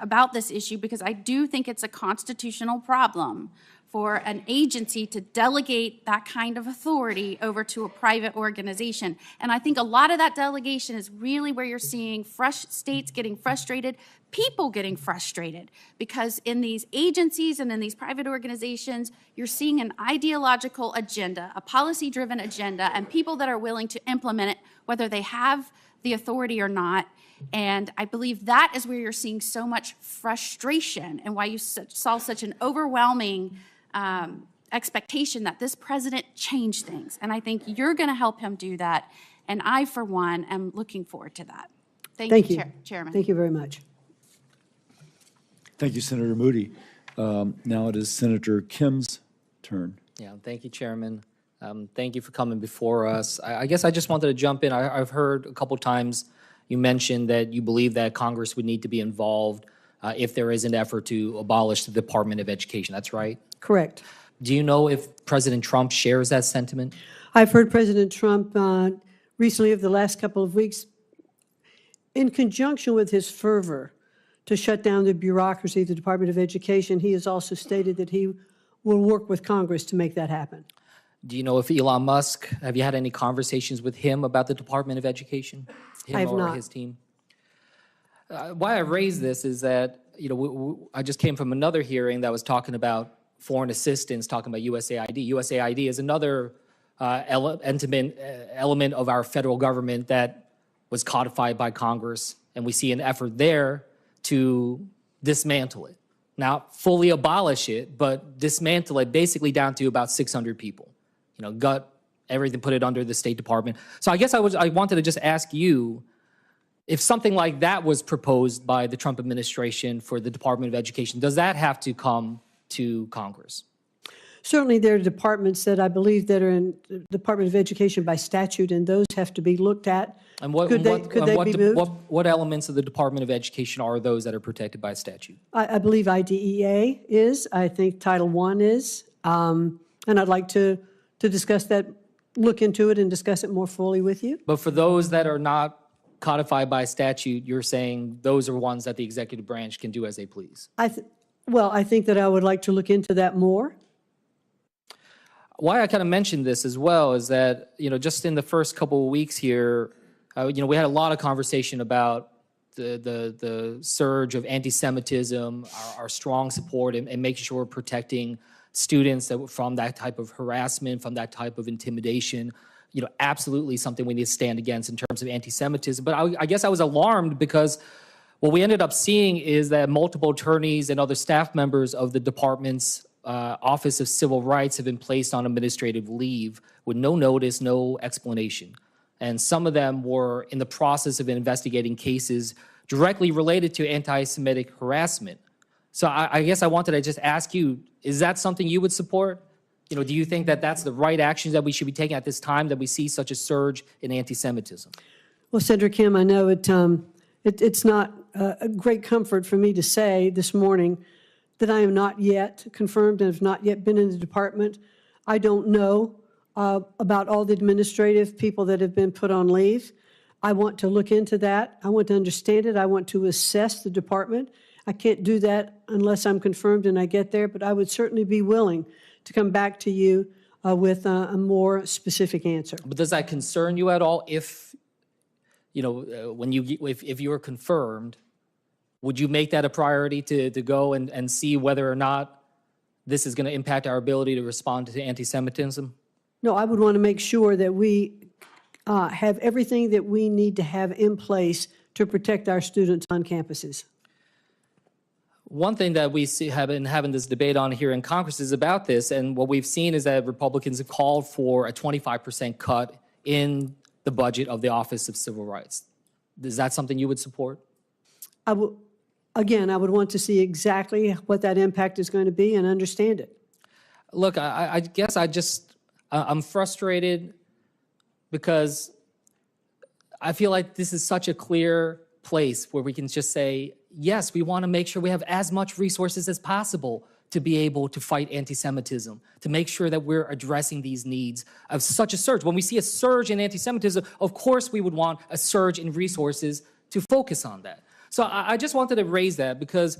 Speaker 21: about this issue because I do think it's a constitutional problem for an agency to delegate that kind of authority over to a private organization. And I think a lot of that delegation is really where you're seeing states getting frustrated, people getting frustrated, because in these agencies and in these private organizations, you're seeing an ideological agenda, a policy-driven agenda, and people that are willing to implement it, whether they have the authority or not. And I believe that is where you're seeing so much frustration and why you saw such an overwhelming expectation that this president change things. And I think you're going to help him do that. And I, for one, am looking forward to that. Thank you, Chairman.
Speaker 5: Thank you very much.
Speaker 1: Thank you, Senator Moody. Now it is Senator Kim's turn.
Speaker 4: Yeah, thank you, Chairman. Thank you for coming before us. I guess I just wanted to jump in. I've heard a couple times you mentioned that you believe that Congress would need to be involved if there is an effort to abolish the Department of Education. That's right?
Speaker 5: Correct.
Speaker 4: Do you know if President Trump shares that sentiment?
Speaker 5: I've heard President Trump recently, over the last couple of weeks, in conjunction with his fervor to shut down the bureaucracy of the Department of Education, he has also stated that he will work with Congress to make that happen.
Speaker 4: Do you know if Elon Musk, have you had any conversations with him about the Department of Education?
Speaker 5: I have not.
Speaker 4: His team? Why I raise this is that, I just came from another hearing that was talking about foreign assistance, talking about USAID. USAID is another element of our federal government that was codified by Congress, and we see an effort there to dismantle it. Not fully abolish it, but dismantle it basically down to about 600 people. Gut everything, put it under the State Department. So I guess I wanted to just ask you, if something like that was proposed by the Trump administration for the Department of Education, does that have to come to Congress?
Speaker 5: Certainly, there are departments that I believe that are in the Department of Education by statute, and those have to be looked at.
Speaker 4: And
Speaker 5: could they be moved?
Speaker 4: What elements of the Department of Education are those that are protected by statute?
Speaker 5: I believe IDEA is. I think Title I is. And I'd like to discuss that, look into it and discuss it more fully with you.
Speaker 4: But for those that are not codified by statute, you're saying those are ones that the executive branch can do as they please?
Speaker 5: Well, I think that I would like to look into that more.
Speaker 4: Why I kind of mentioned this as well is that, just in the first couple of weeks here, we had a lot of conversation about the surge of anti-Semitism, our strong support and making sure we're protecting students that were from that type of harassment, from that type of intimidation. Absolutely something we need to stand against in terms of anti-Semitism. But I guess I was alarmed because what we ended up seeing is that multiple attorneys and other staff members of the department's Office of Civil Rights have been placed on administrative leave with no notice, no explanation. And some of them were in the process of investigating cases directly related to anti-Semitic harassment. So I guess I wanted to just ask you, is that something you would support? Do you think that that's the right actions that we should be taking at this time that we see such a surge in anti-Semitism?
Speaker 5: Well, Senator Kim, I know it's not a great comfort for me to say this morning that I am not yet confirmed and have not yet been in the department. I don't know about all the administrative people that have been put on leave. I want to look into that. I want to understand it. I want to assess the department. I can't do that unless I'm confirmed and I get there, but I would certainly be willing to come back to you with a more specific answer.
Speaker 4: But does that concern you at all if, if you were confirmed, would you make that a priority to go and see whether or not this is going to impact our ability to respond to anti-Semitism?
Speaker 5: No, I would want to make sure that we have everything that we need to have in place to protect our students on campuses.
Speaker 4: One thing that we have been having this debate on here in Congress is about this, and what we've seen is that Republicans have called for a 25% cut in the budget of the Office of Civil Rights. Is that something you would support?
Speaker 5: I would want to see exactly what that impact is going to be and understand it.
Speaker 4: Look, I guess I'm frustrated because I feel like this is such a clear place where we can just say, yes, we want to make sure we have as much resources as possible to be able to fight anti-Semitism, to make sure that we're addressing these needs of such a surge. When we see a surge in anti-Semitism, of course we would want a surge in resources to focus on that. So I just wanted to raise that because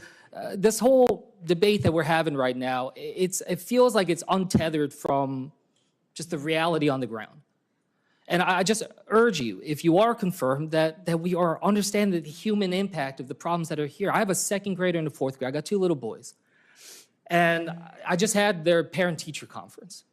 Speaker 4: this whole debate that we're having right now, it feels like it's untethered from just the reality on the ground. And I just urge you, if you are confirmed, that we are understanding the human impact of the problems that are here. I have a second grader and a fourth grader. I got two little boys. And I just had their parent-teacher conference.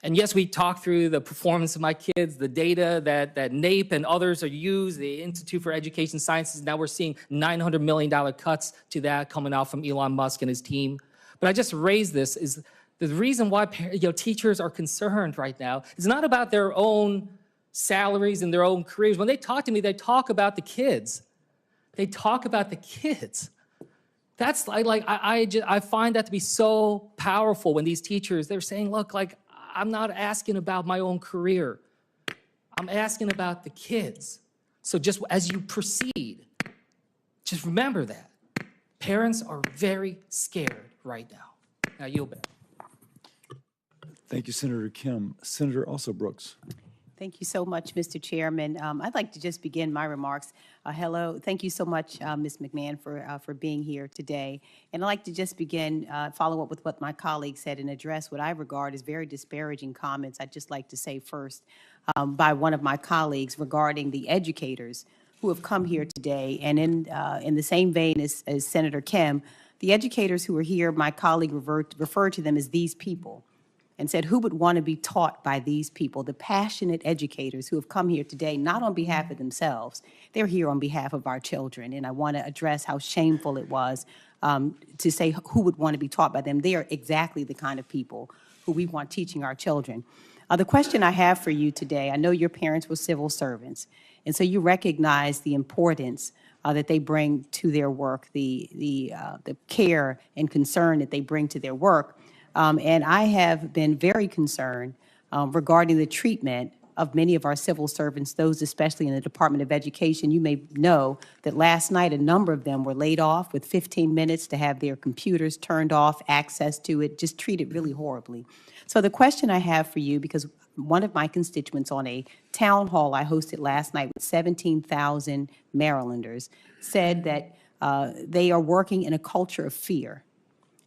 Speaker 4: And yes, we talked through the performance of my kids, the data that NAEP and others are used, the Institute for Education Sciences. Now we're seeing $900 million cuts to that coming out from Elon Musk and his team. But I just raised this is the reason why teachers are concerned right now is not about their own salaries and their own careers. When they talk to me, they talk about the kids. They talk about the kids. That's I find that to be so powerful when these teachers, they're saying, look, I'm not asking about my own career. I'm asking about the kids. So just as you proceed, just remember that. Parents are very scared right now. Now, yield back.
Speaker 1: Thank you, Senator Kim. Senator also Brooks.
Speaker 2: Thank you so much, Mr. Chairman. I'd like to just begin my remarks. Hello, thank you so much, Ms. McMahon, for being here today. And I'd like to just begin, follow up with what my colleague said and address what I regard as very disparaging comments. I'd just like to say first by one of my colleagues regarding the educators who have come here today. And in the same vein as Senator Kim, the educators who are here, my colleague referred to them as these people, and said, who would want to be taught by these people, the passionate educators who have come here today, not on behalf of themselves, they're here on behalf of our children. And I want to address how shameful it was to say who would want to be taught by them. They are exactly the kind of people who we want teaching our children. The question I have for you today, I know your parents were civil servants, and so you recognize the importance that they bring to their work, the care and concern that they bring to their work. And I have been very concerned regarding the treatment of many of our civil servants, those especially in the Department of Education. You may know that last night a number of them were laid off with 15 minutes to have their computers turned off, access to it, just treated really horribly. So the question I have for you, because one of my constituents on a town hall I hosted last night with 17,000 Marylanders said that they are working in a culture of fear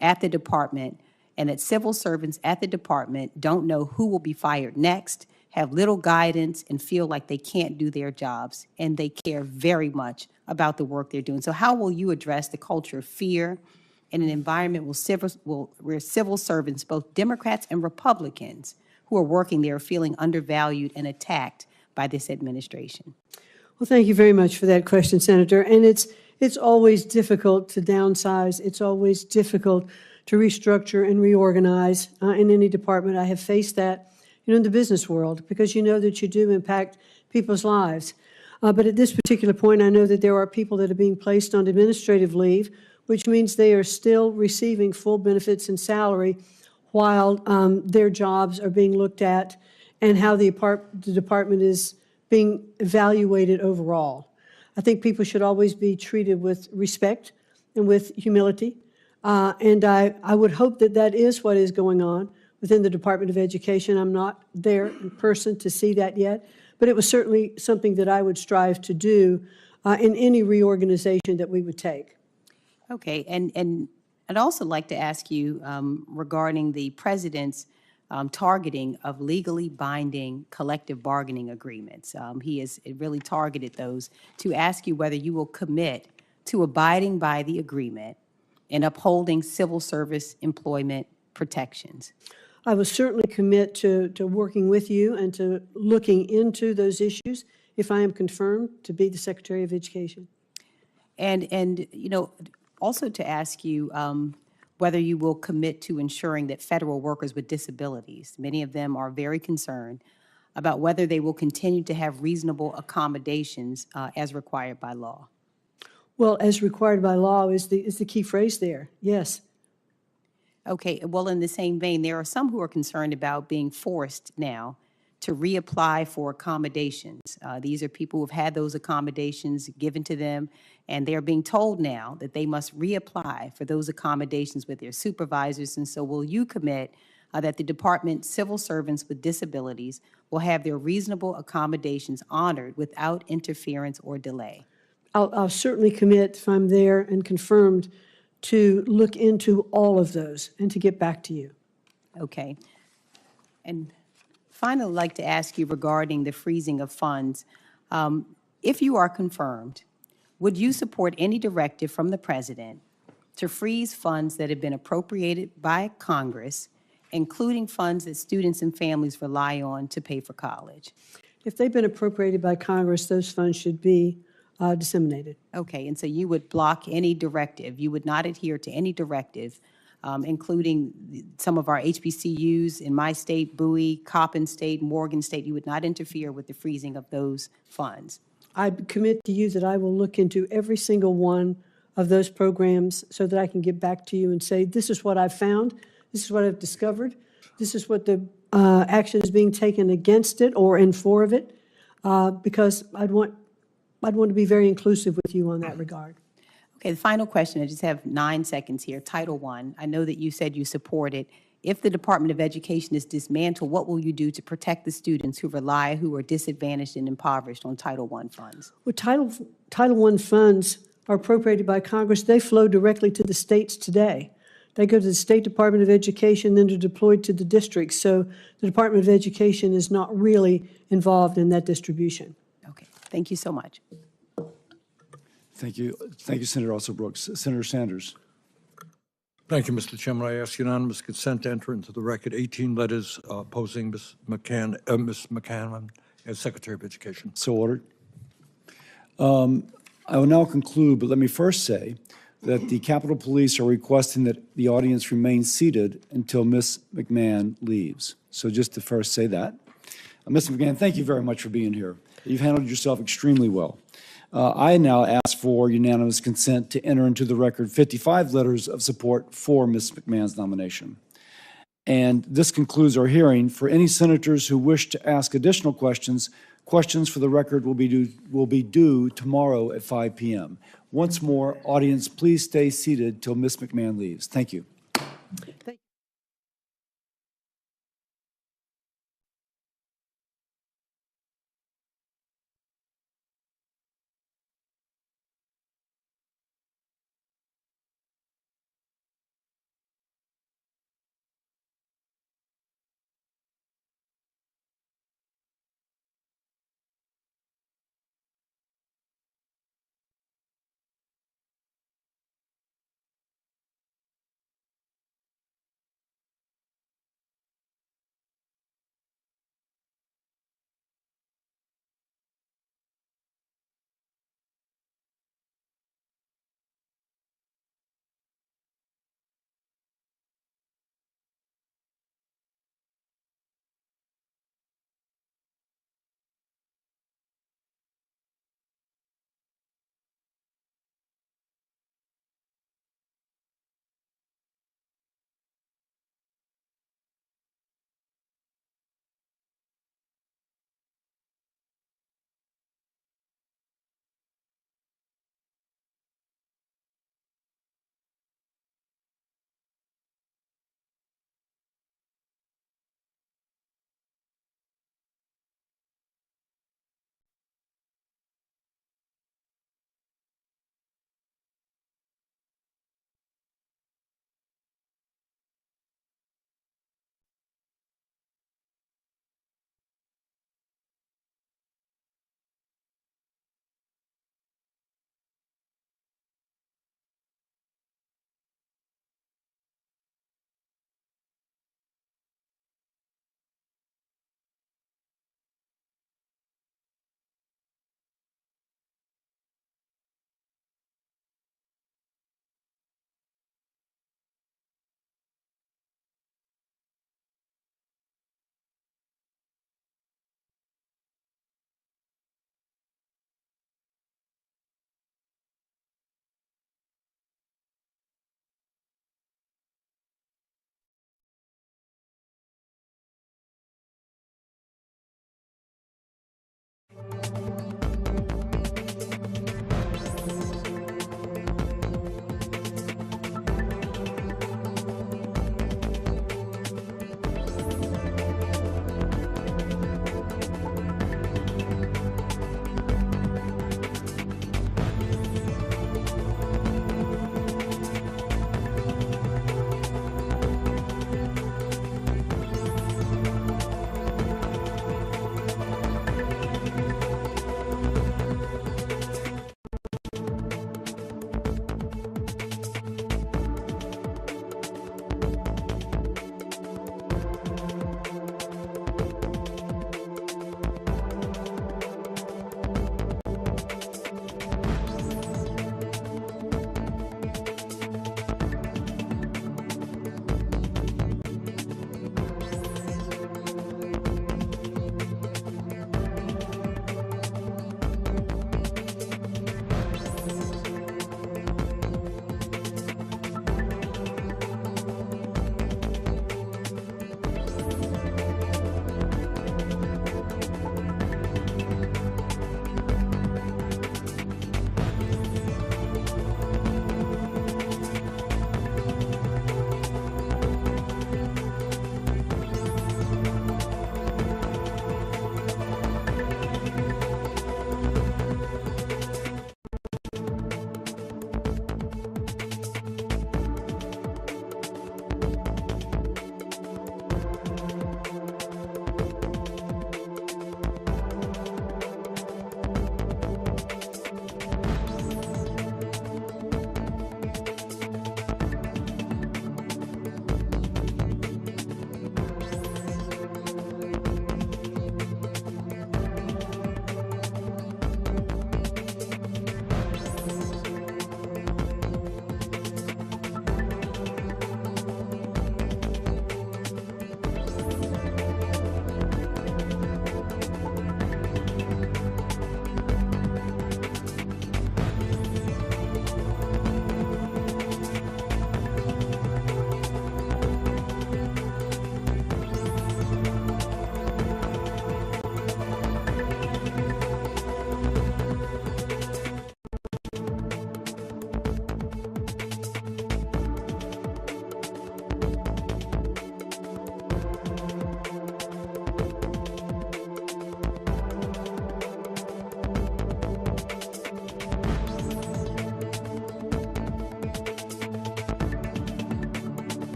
Speaker 2: at the department, and that civil servants at the department don't know who will be fired next, have little guidance, and feel like they can't do their jobs, and they care very much about the work they're doing. So how will you address the culture of fear in an environment where civil servants, both Democrats and Republicans, who are working there are feeling undervalued and attacked by this administration?
Speaker 5: Well, thank you very much for that question, Senator. And it's always difficult to downsize. It's always difficult to restructure and reorganize in any department. I have faced that, in the business world, because you know that you do impact people's lives. But at this particular point, I know that there are people that are being placed on administrative leave, which means they are still receiving full benefits and salary while their jobs are being looked at and how the department is being evaluated overall. I think people should always be treated with respect and with humility. And I would hope that that is what is going on within the Department of Education. I'm not there in person to see that yet, but it was certainly something that I would strive to do in any reorganization that we would take.
Speaker 2: Okay, and I'd also like to ask you regarding the president's targeting of legally binding collective bargaining agreements. He has really targeted those, to ask you whether you will commit to abiding by the agreement and upholding civil service employment protections.
Speaker 5: I will certainly commit to working with you and to looking into those issues if I am confirmed to be the Secretary of Education.
Speaker 2: And also to ask you whether you will commit to ensuring that federal workers with disabilities, many of them are very concerned about whether they will continue to have reasonable accommodations as required by law.
Speaker 5: Well, as required by law is the key phrase there, yes.
Speaker 2: Okay, well, in the same vein, there are some who are concerned about being forced now to reapply for accommodations. These are people who have had those accommodations given to them, and they're being told now that they must reapply for those accommodations with their supervisors. And so will you commit that the department civil servants with disabilities will have their reasonable accommodations honored without interference or delay?
Speaker 5: I'll certainly commit, if I'm there and confirmed, to look into all of those and to get back to you.
Speaker 2: Okay. And finally, I'd like to ask you regarding the freezing of funds. If you are confirmed, would you support any directive from the President to freeze funds that have been appropriated by Congress, including funds that students and families rely on to pay for college?
Speaker 5: If they've been appropriated by Congress, those funds should be disseminated.
Speaker 2: Okay, and so you would block any directive. You would not adhere to any directive, including some of our HBCUs in my state, Bowie, Coppin State, Morgan State. You would not interfere with the freezing of those funds.
Speaker 5: I commit to you that I will look into every single one of those programs so that I can get back to you and say, this is what I've found, this is what I've discovered, this is what the action is being taken against it or in favor of it, because I'd want to be very inclusive with you on that regard.
Speaker 2: Okay, the final question, I just have 9 seconds here. Title I, I know that you said you support it. If the Department of Education is dismantled, what will you do to protect the students who are disadvantaged and impoverished on Title I funds?
Speaker 5: Well, Title I funds are appropriated by Congress. They flow directly to the states today. They go to the State Department of Education, then they're deployed to the districts. So the Department of Education is not really involved in that distribution.
Speaker 2: Okay, thank you so much.
Speaker 1: Thank you. Thank you, Senator Also Brooks. Senator Sanders.
Speaker 6: Thank you, Mr. Chairman. I ask unanimous consent to enter into the record 18 letters opposing Ms. McMahon as Secretary of Education.
Speaker 1: So ordered. I will now conclude, but let me first say that the Capitol Police are requesting that the audience remain seated until Ms. McMahon leaves. So just to first say that. Ms. McMahon, thank you very much for being here. You've handled yourself extremely well. I now ask for unanimous consent to enter into the record 55 letters of support for Ms. McMahon's nomination. And this concludes our hearing. For any senators who wish to ask additional questions, questions for the record will be due tomorrow at 5 p.m. Once more, audience, please stay seated till Ms. McMahon leaves. Thank you.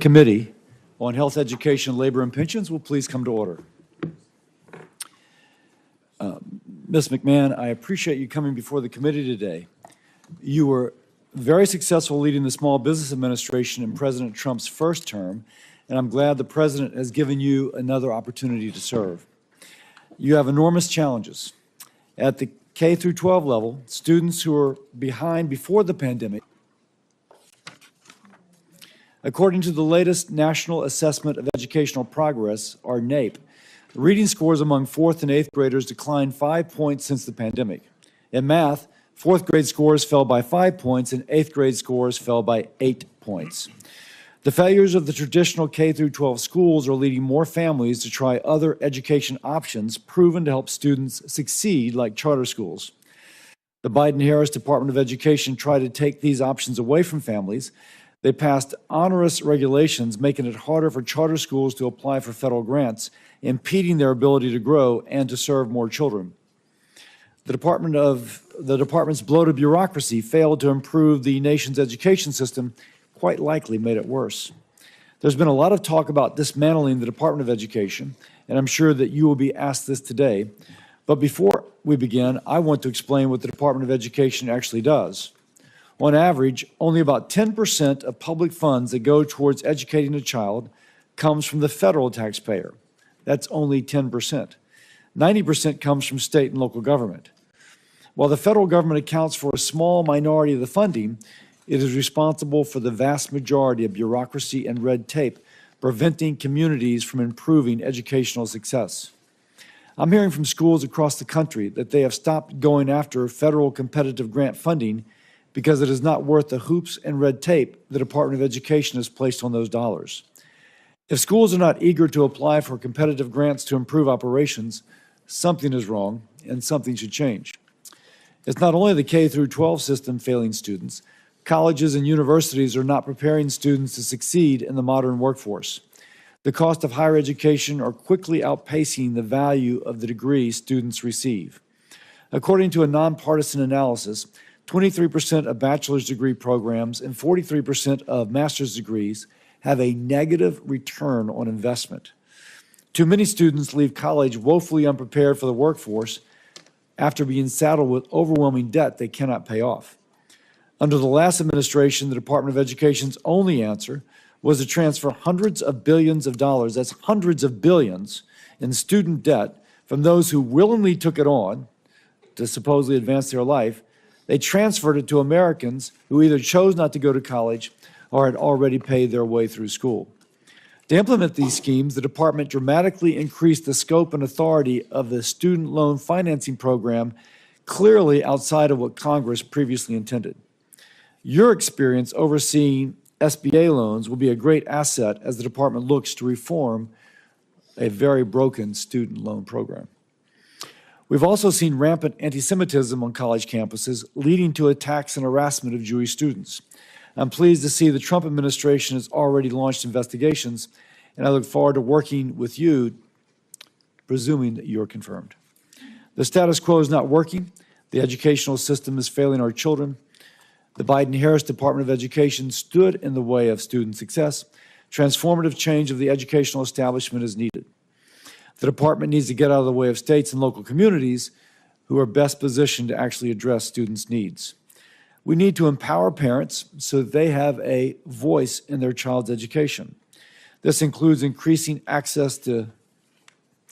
Speaker 1: Committee on Health, Education, Labor, and Pensions will please come to order. Ms. McMahon, I appreciate you coming before the committee today. You were very successful leading the Small Business Administration in President Trump's first term, and I'm glad the President has given you another opportunity to serve. You have enormous challenges. At the K through 12 level, students who are behind before the pandemic, according to the latest National Assessment of Educational Progress, or NAEP, reading scores among 4th and 8th graders declined 5 points since the pandemic. In math, 4th grade scores fell by 5 points and 8th grade scores fell by 8 points. The failures of the traditional K through 12 schools are leading more families to try other education options proven to help students succeed, like charter schools. The Biden-Harris Department of Education tried to take these options away from families. They passed onerous regulations making it harder for charter schools to apply for federal grants, impeding their ability to grow and to serve more children. The department's bloated bureaucracy failed to improve the nation's education system, quite likely made it worse. There's been a lot of talk about dismantling the Department of Education, and I'm sure that you will be asked this today. But before we begin, I want to explain what the Department of Education actually does. On average, only about 10% of public funds that go towards educating a child comes from the federal taxpayer. That's only 10%. 90% comes from state and local government. While the federal government accounts for a small minority of the funding, it is responsible for the vast majority of bureaucracy and red tape, preventing communities from improving educational success. I'm hearing from schools across the country that they have stopped going after federal competitive grant funding because it is not worth the hoops and red tape the Department of Education has placed on those dollars. If schools are not eager to apply for competitive grants to improve operations, something is wrong and something should change. It's not only the K through 12 system failing students. Colleges and universities are not preparing students to succeed in the modern workforce. The cost of higher education are quickly outpacing the value of the degree students receive. According to a nonpartisan analysis, 23% of bachelor's degree programs and 43% of master's degrees have a negative return on investment. Too many students leave college woefully unprepared for the workforce after being saddled with overwhelming debt they cannot pay off. Under the last administration, the Department of Education's only answer was to transfer hundreds of billions of dollars, that's hundreds of billions, in student debt from those who willingly took it on to supposedly advance their life. They transferred it to Americans who either chose not to go to college or had already paid their way through school. To implement these schemes, the department dramatically increased the scope and authority of the student loan financing program, clearly outside of what Congress previously intended. Your experience overseeing SBA loans will be a great asset as the department looks to reform a very broken student loan program. We've also seen rampant anti-Semitism on college campuses, leading to attacks and harassment of Jewish students. I'm pleased to see the Trump administration has already launched investigations, and I look forward to working with you, presuming that you're confirmed. The status quo is not working. The educational system is failing our children. The Biden-Harris Department of Education stood in the way of student success. Transformative change of the educational establishment is needed. The department needs to get out of the way of states and local communities who are best positioned to actually address students' needs. We need to empower parents so that they have a voice in their child's education. This includes increasing access to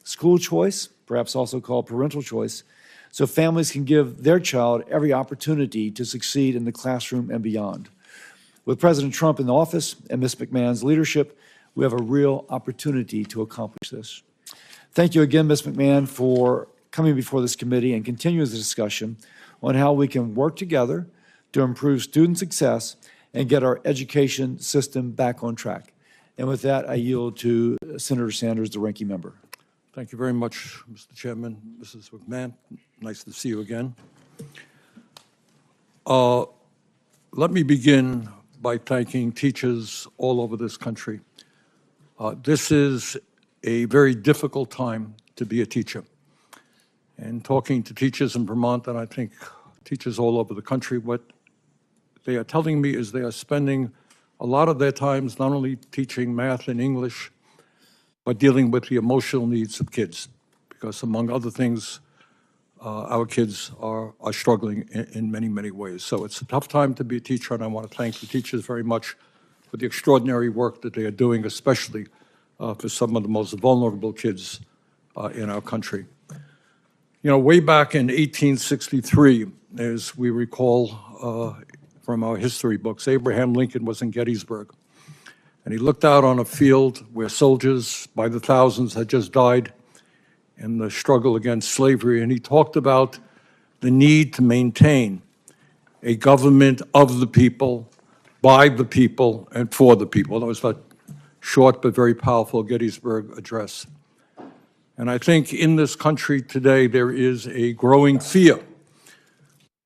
Speaker 1: school choice, perhaps also called parental choice, so families can give their child every opportunity to succeed in the classroom and beyond. With President Trump in office and Ms. McMahon's leadership, we have a real opportunity to accomplish this. Thank you again, Ms. McMahon, for coming before this committee and continuing the discussion on how we can work together to improve student success and get our education system back on track. And with that, I yield to Senator Sanders, the ranking member.
Speaker 6: Thank you very much, Mr. Chairman. Mrs. McMahon, nice to see you again. Let me begin by thanking teachers all over this country. This is a very difficult time to be a teacher. And talking to teachers in Vermont, and I think teachers all over the country, what they are telling me is they are spending a lot of their times not only teaching math and English, but dealing with the emotional needs of kids. Because among other things, our kids are struggling in many, many ways. So it's a tough time to be a teacher, and I want to thank the teachers very much for the extraordinary work that they are doing, especially for some of the most vulnerable kids in our country. You know, way back in 1863, as we recall from our history books, Abraham Lincoln was in Gettysburg. And he looked out on a field where soldiers by the thousands had just died in the struggle against slavery, and he talked about the need to maintain a government of the people, by the people, and for the people. That was that short but very powerful Gettysburg Address. And I think in this country today there is a growing fear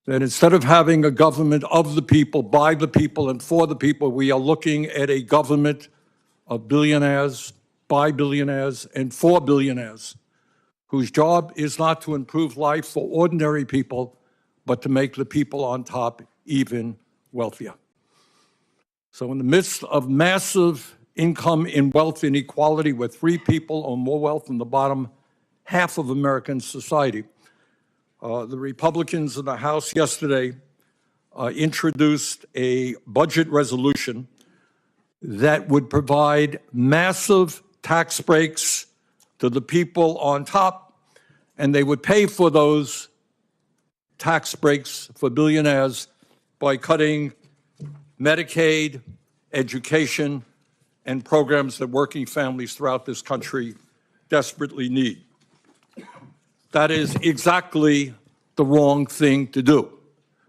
Speaker 6: that instead of having a government of the people, by the people, and for the people, we are looking at a government of billionaires, by billionaires, and for billionaires, whose job is not to improve life for ordinary people, but to make the people on top even wealthier. So in the midst of massive income and wealth inequality, with 3 people or more wealth in the bottom half of American society, the Republicans in the House yesterday introduced a budget resolution that would provide massive tax breaks to the people on top, and they would pay for those tax breaks for billionaires by cutting Medicaid, education, and programs that working families throughout this country desperately need. That is exactly the wrong thing to do.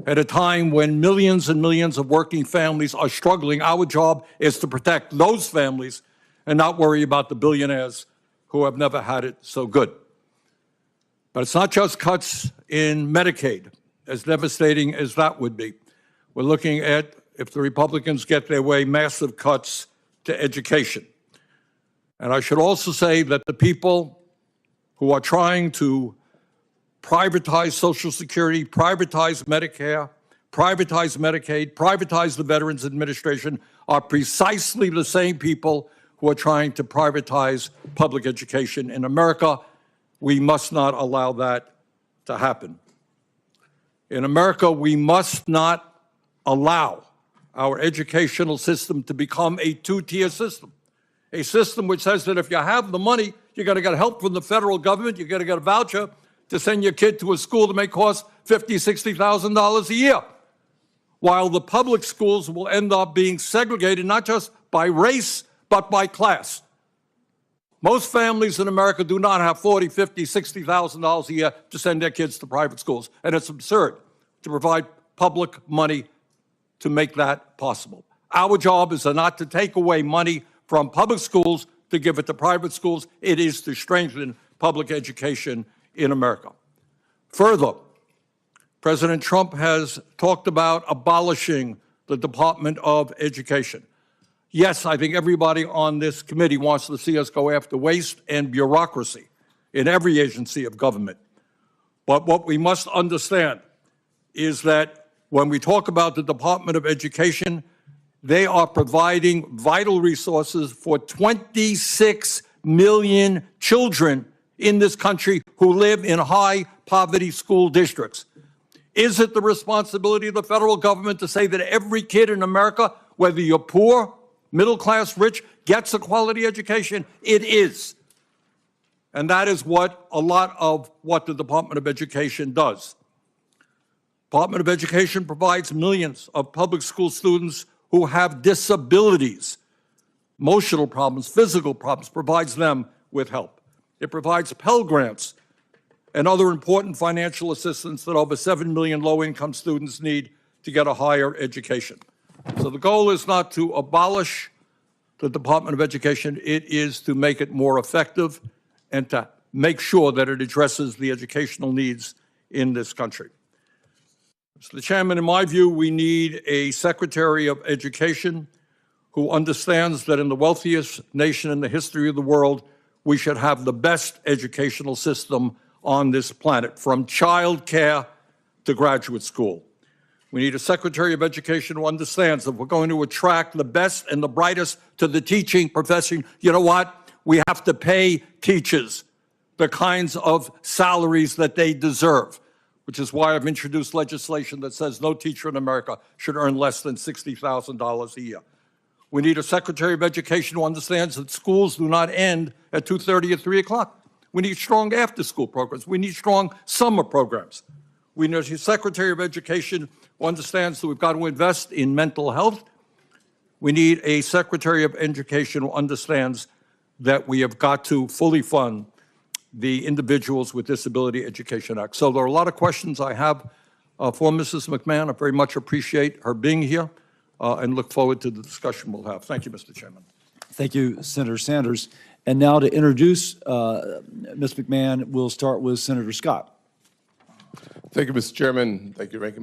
Speaker 6: At a time when millions and millions of working families are struggling, our job is to protect those families and not worry about the billionaires who have never had it so good. But it's not just cuts in Medicaid, as devastating as that would be. We're looking at, if the Republicans get their way, massive cuts to education. And I should also say that the people who are trying to privatize Social Security, privatize Medicare, privatize Medicaid, privatize the Veterans Administration are precisely the same people who are trying to privatize public education in America. We must not allow that to happen. In America, we must not allow our educational system to become a 2-tier system, a system which says that if you have the money, you're going to get help from the federal government, you're going to get a voucher to send your kid to a school that may cost $50,000, $60,000 a year, while the public schools will end up being segregated not just by race, but by class. Most families in America do not have $40,000, $50,000, $60,000 a year to send their kids to private schools, and it's absurd to provide public money to make that possible. Our job is not to take away money from public schools to give it to private schools. It is to strengthen public education in America. Further, President Trump has talked about abolishing the Department of Education. Yes, I think everybody on this committee wants to see us go after waste and bureaucracy in every agency of government. But what we must understand is that when we talk about the Department of Education, they are providing vital resources for 26 million children in this country who live in high poverty school districts. Is it the responsibility of the federal government to say that every kid in America, whether you're poor, middle class, rich, gets a quality education? It is. And that is what a lot of what the Department of Education does. Department of Education provides millions of public school students who have disabilities, emotional problems, physical problems, provides them with help. It provides Pell Grants and other important financial assistance that over 7 million low-income students need to get a higher education. So the goal is not to abolish the Department of Education, it is to make it more effective and to make sure that it addresses the educational needs in this country. Mr. Chairman, in my view, we need a Secretary of Education who understands that in the wealthiest nation in the history of the world, we should have the best educational system on this planet, from child care to graduate school. We need a Secretary of Education who understands that we're going to attract the best and the brightest to the teaching profession. You know what? We have to pay teachers the kinds of salaries that they deserve, which is why I've introduced legislation that says no teacher in America should earn less than $60,000 a year. We need a Secretary of Education who understands that schools do not end at 2:30 or 3 o'clock. We need strong after-school programs. We need strong summer programs. We need a Secretary of Education who understands that we've got to invest in mental health. We need a Secretary of Education who understands that we have got to fully fund the Individuals with Disability Education Act. So there are a lot of questions I have for Mrs. McMahon. I very much appreciate her being here and look forward to the discussion we'll have. Thank you, Mr. Chairman.
Speaker 1: Thank you, Senator Sanders. And now to introduce Ms. McMahon, we'll start with Senator Scott.
Speaker 3: Thank you, Mr. Chairman. Thank you, Ranking Member.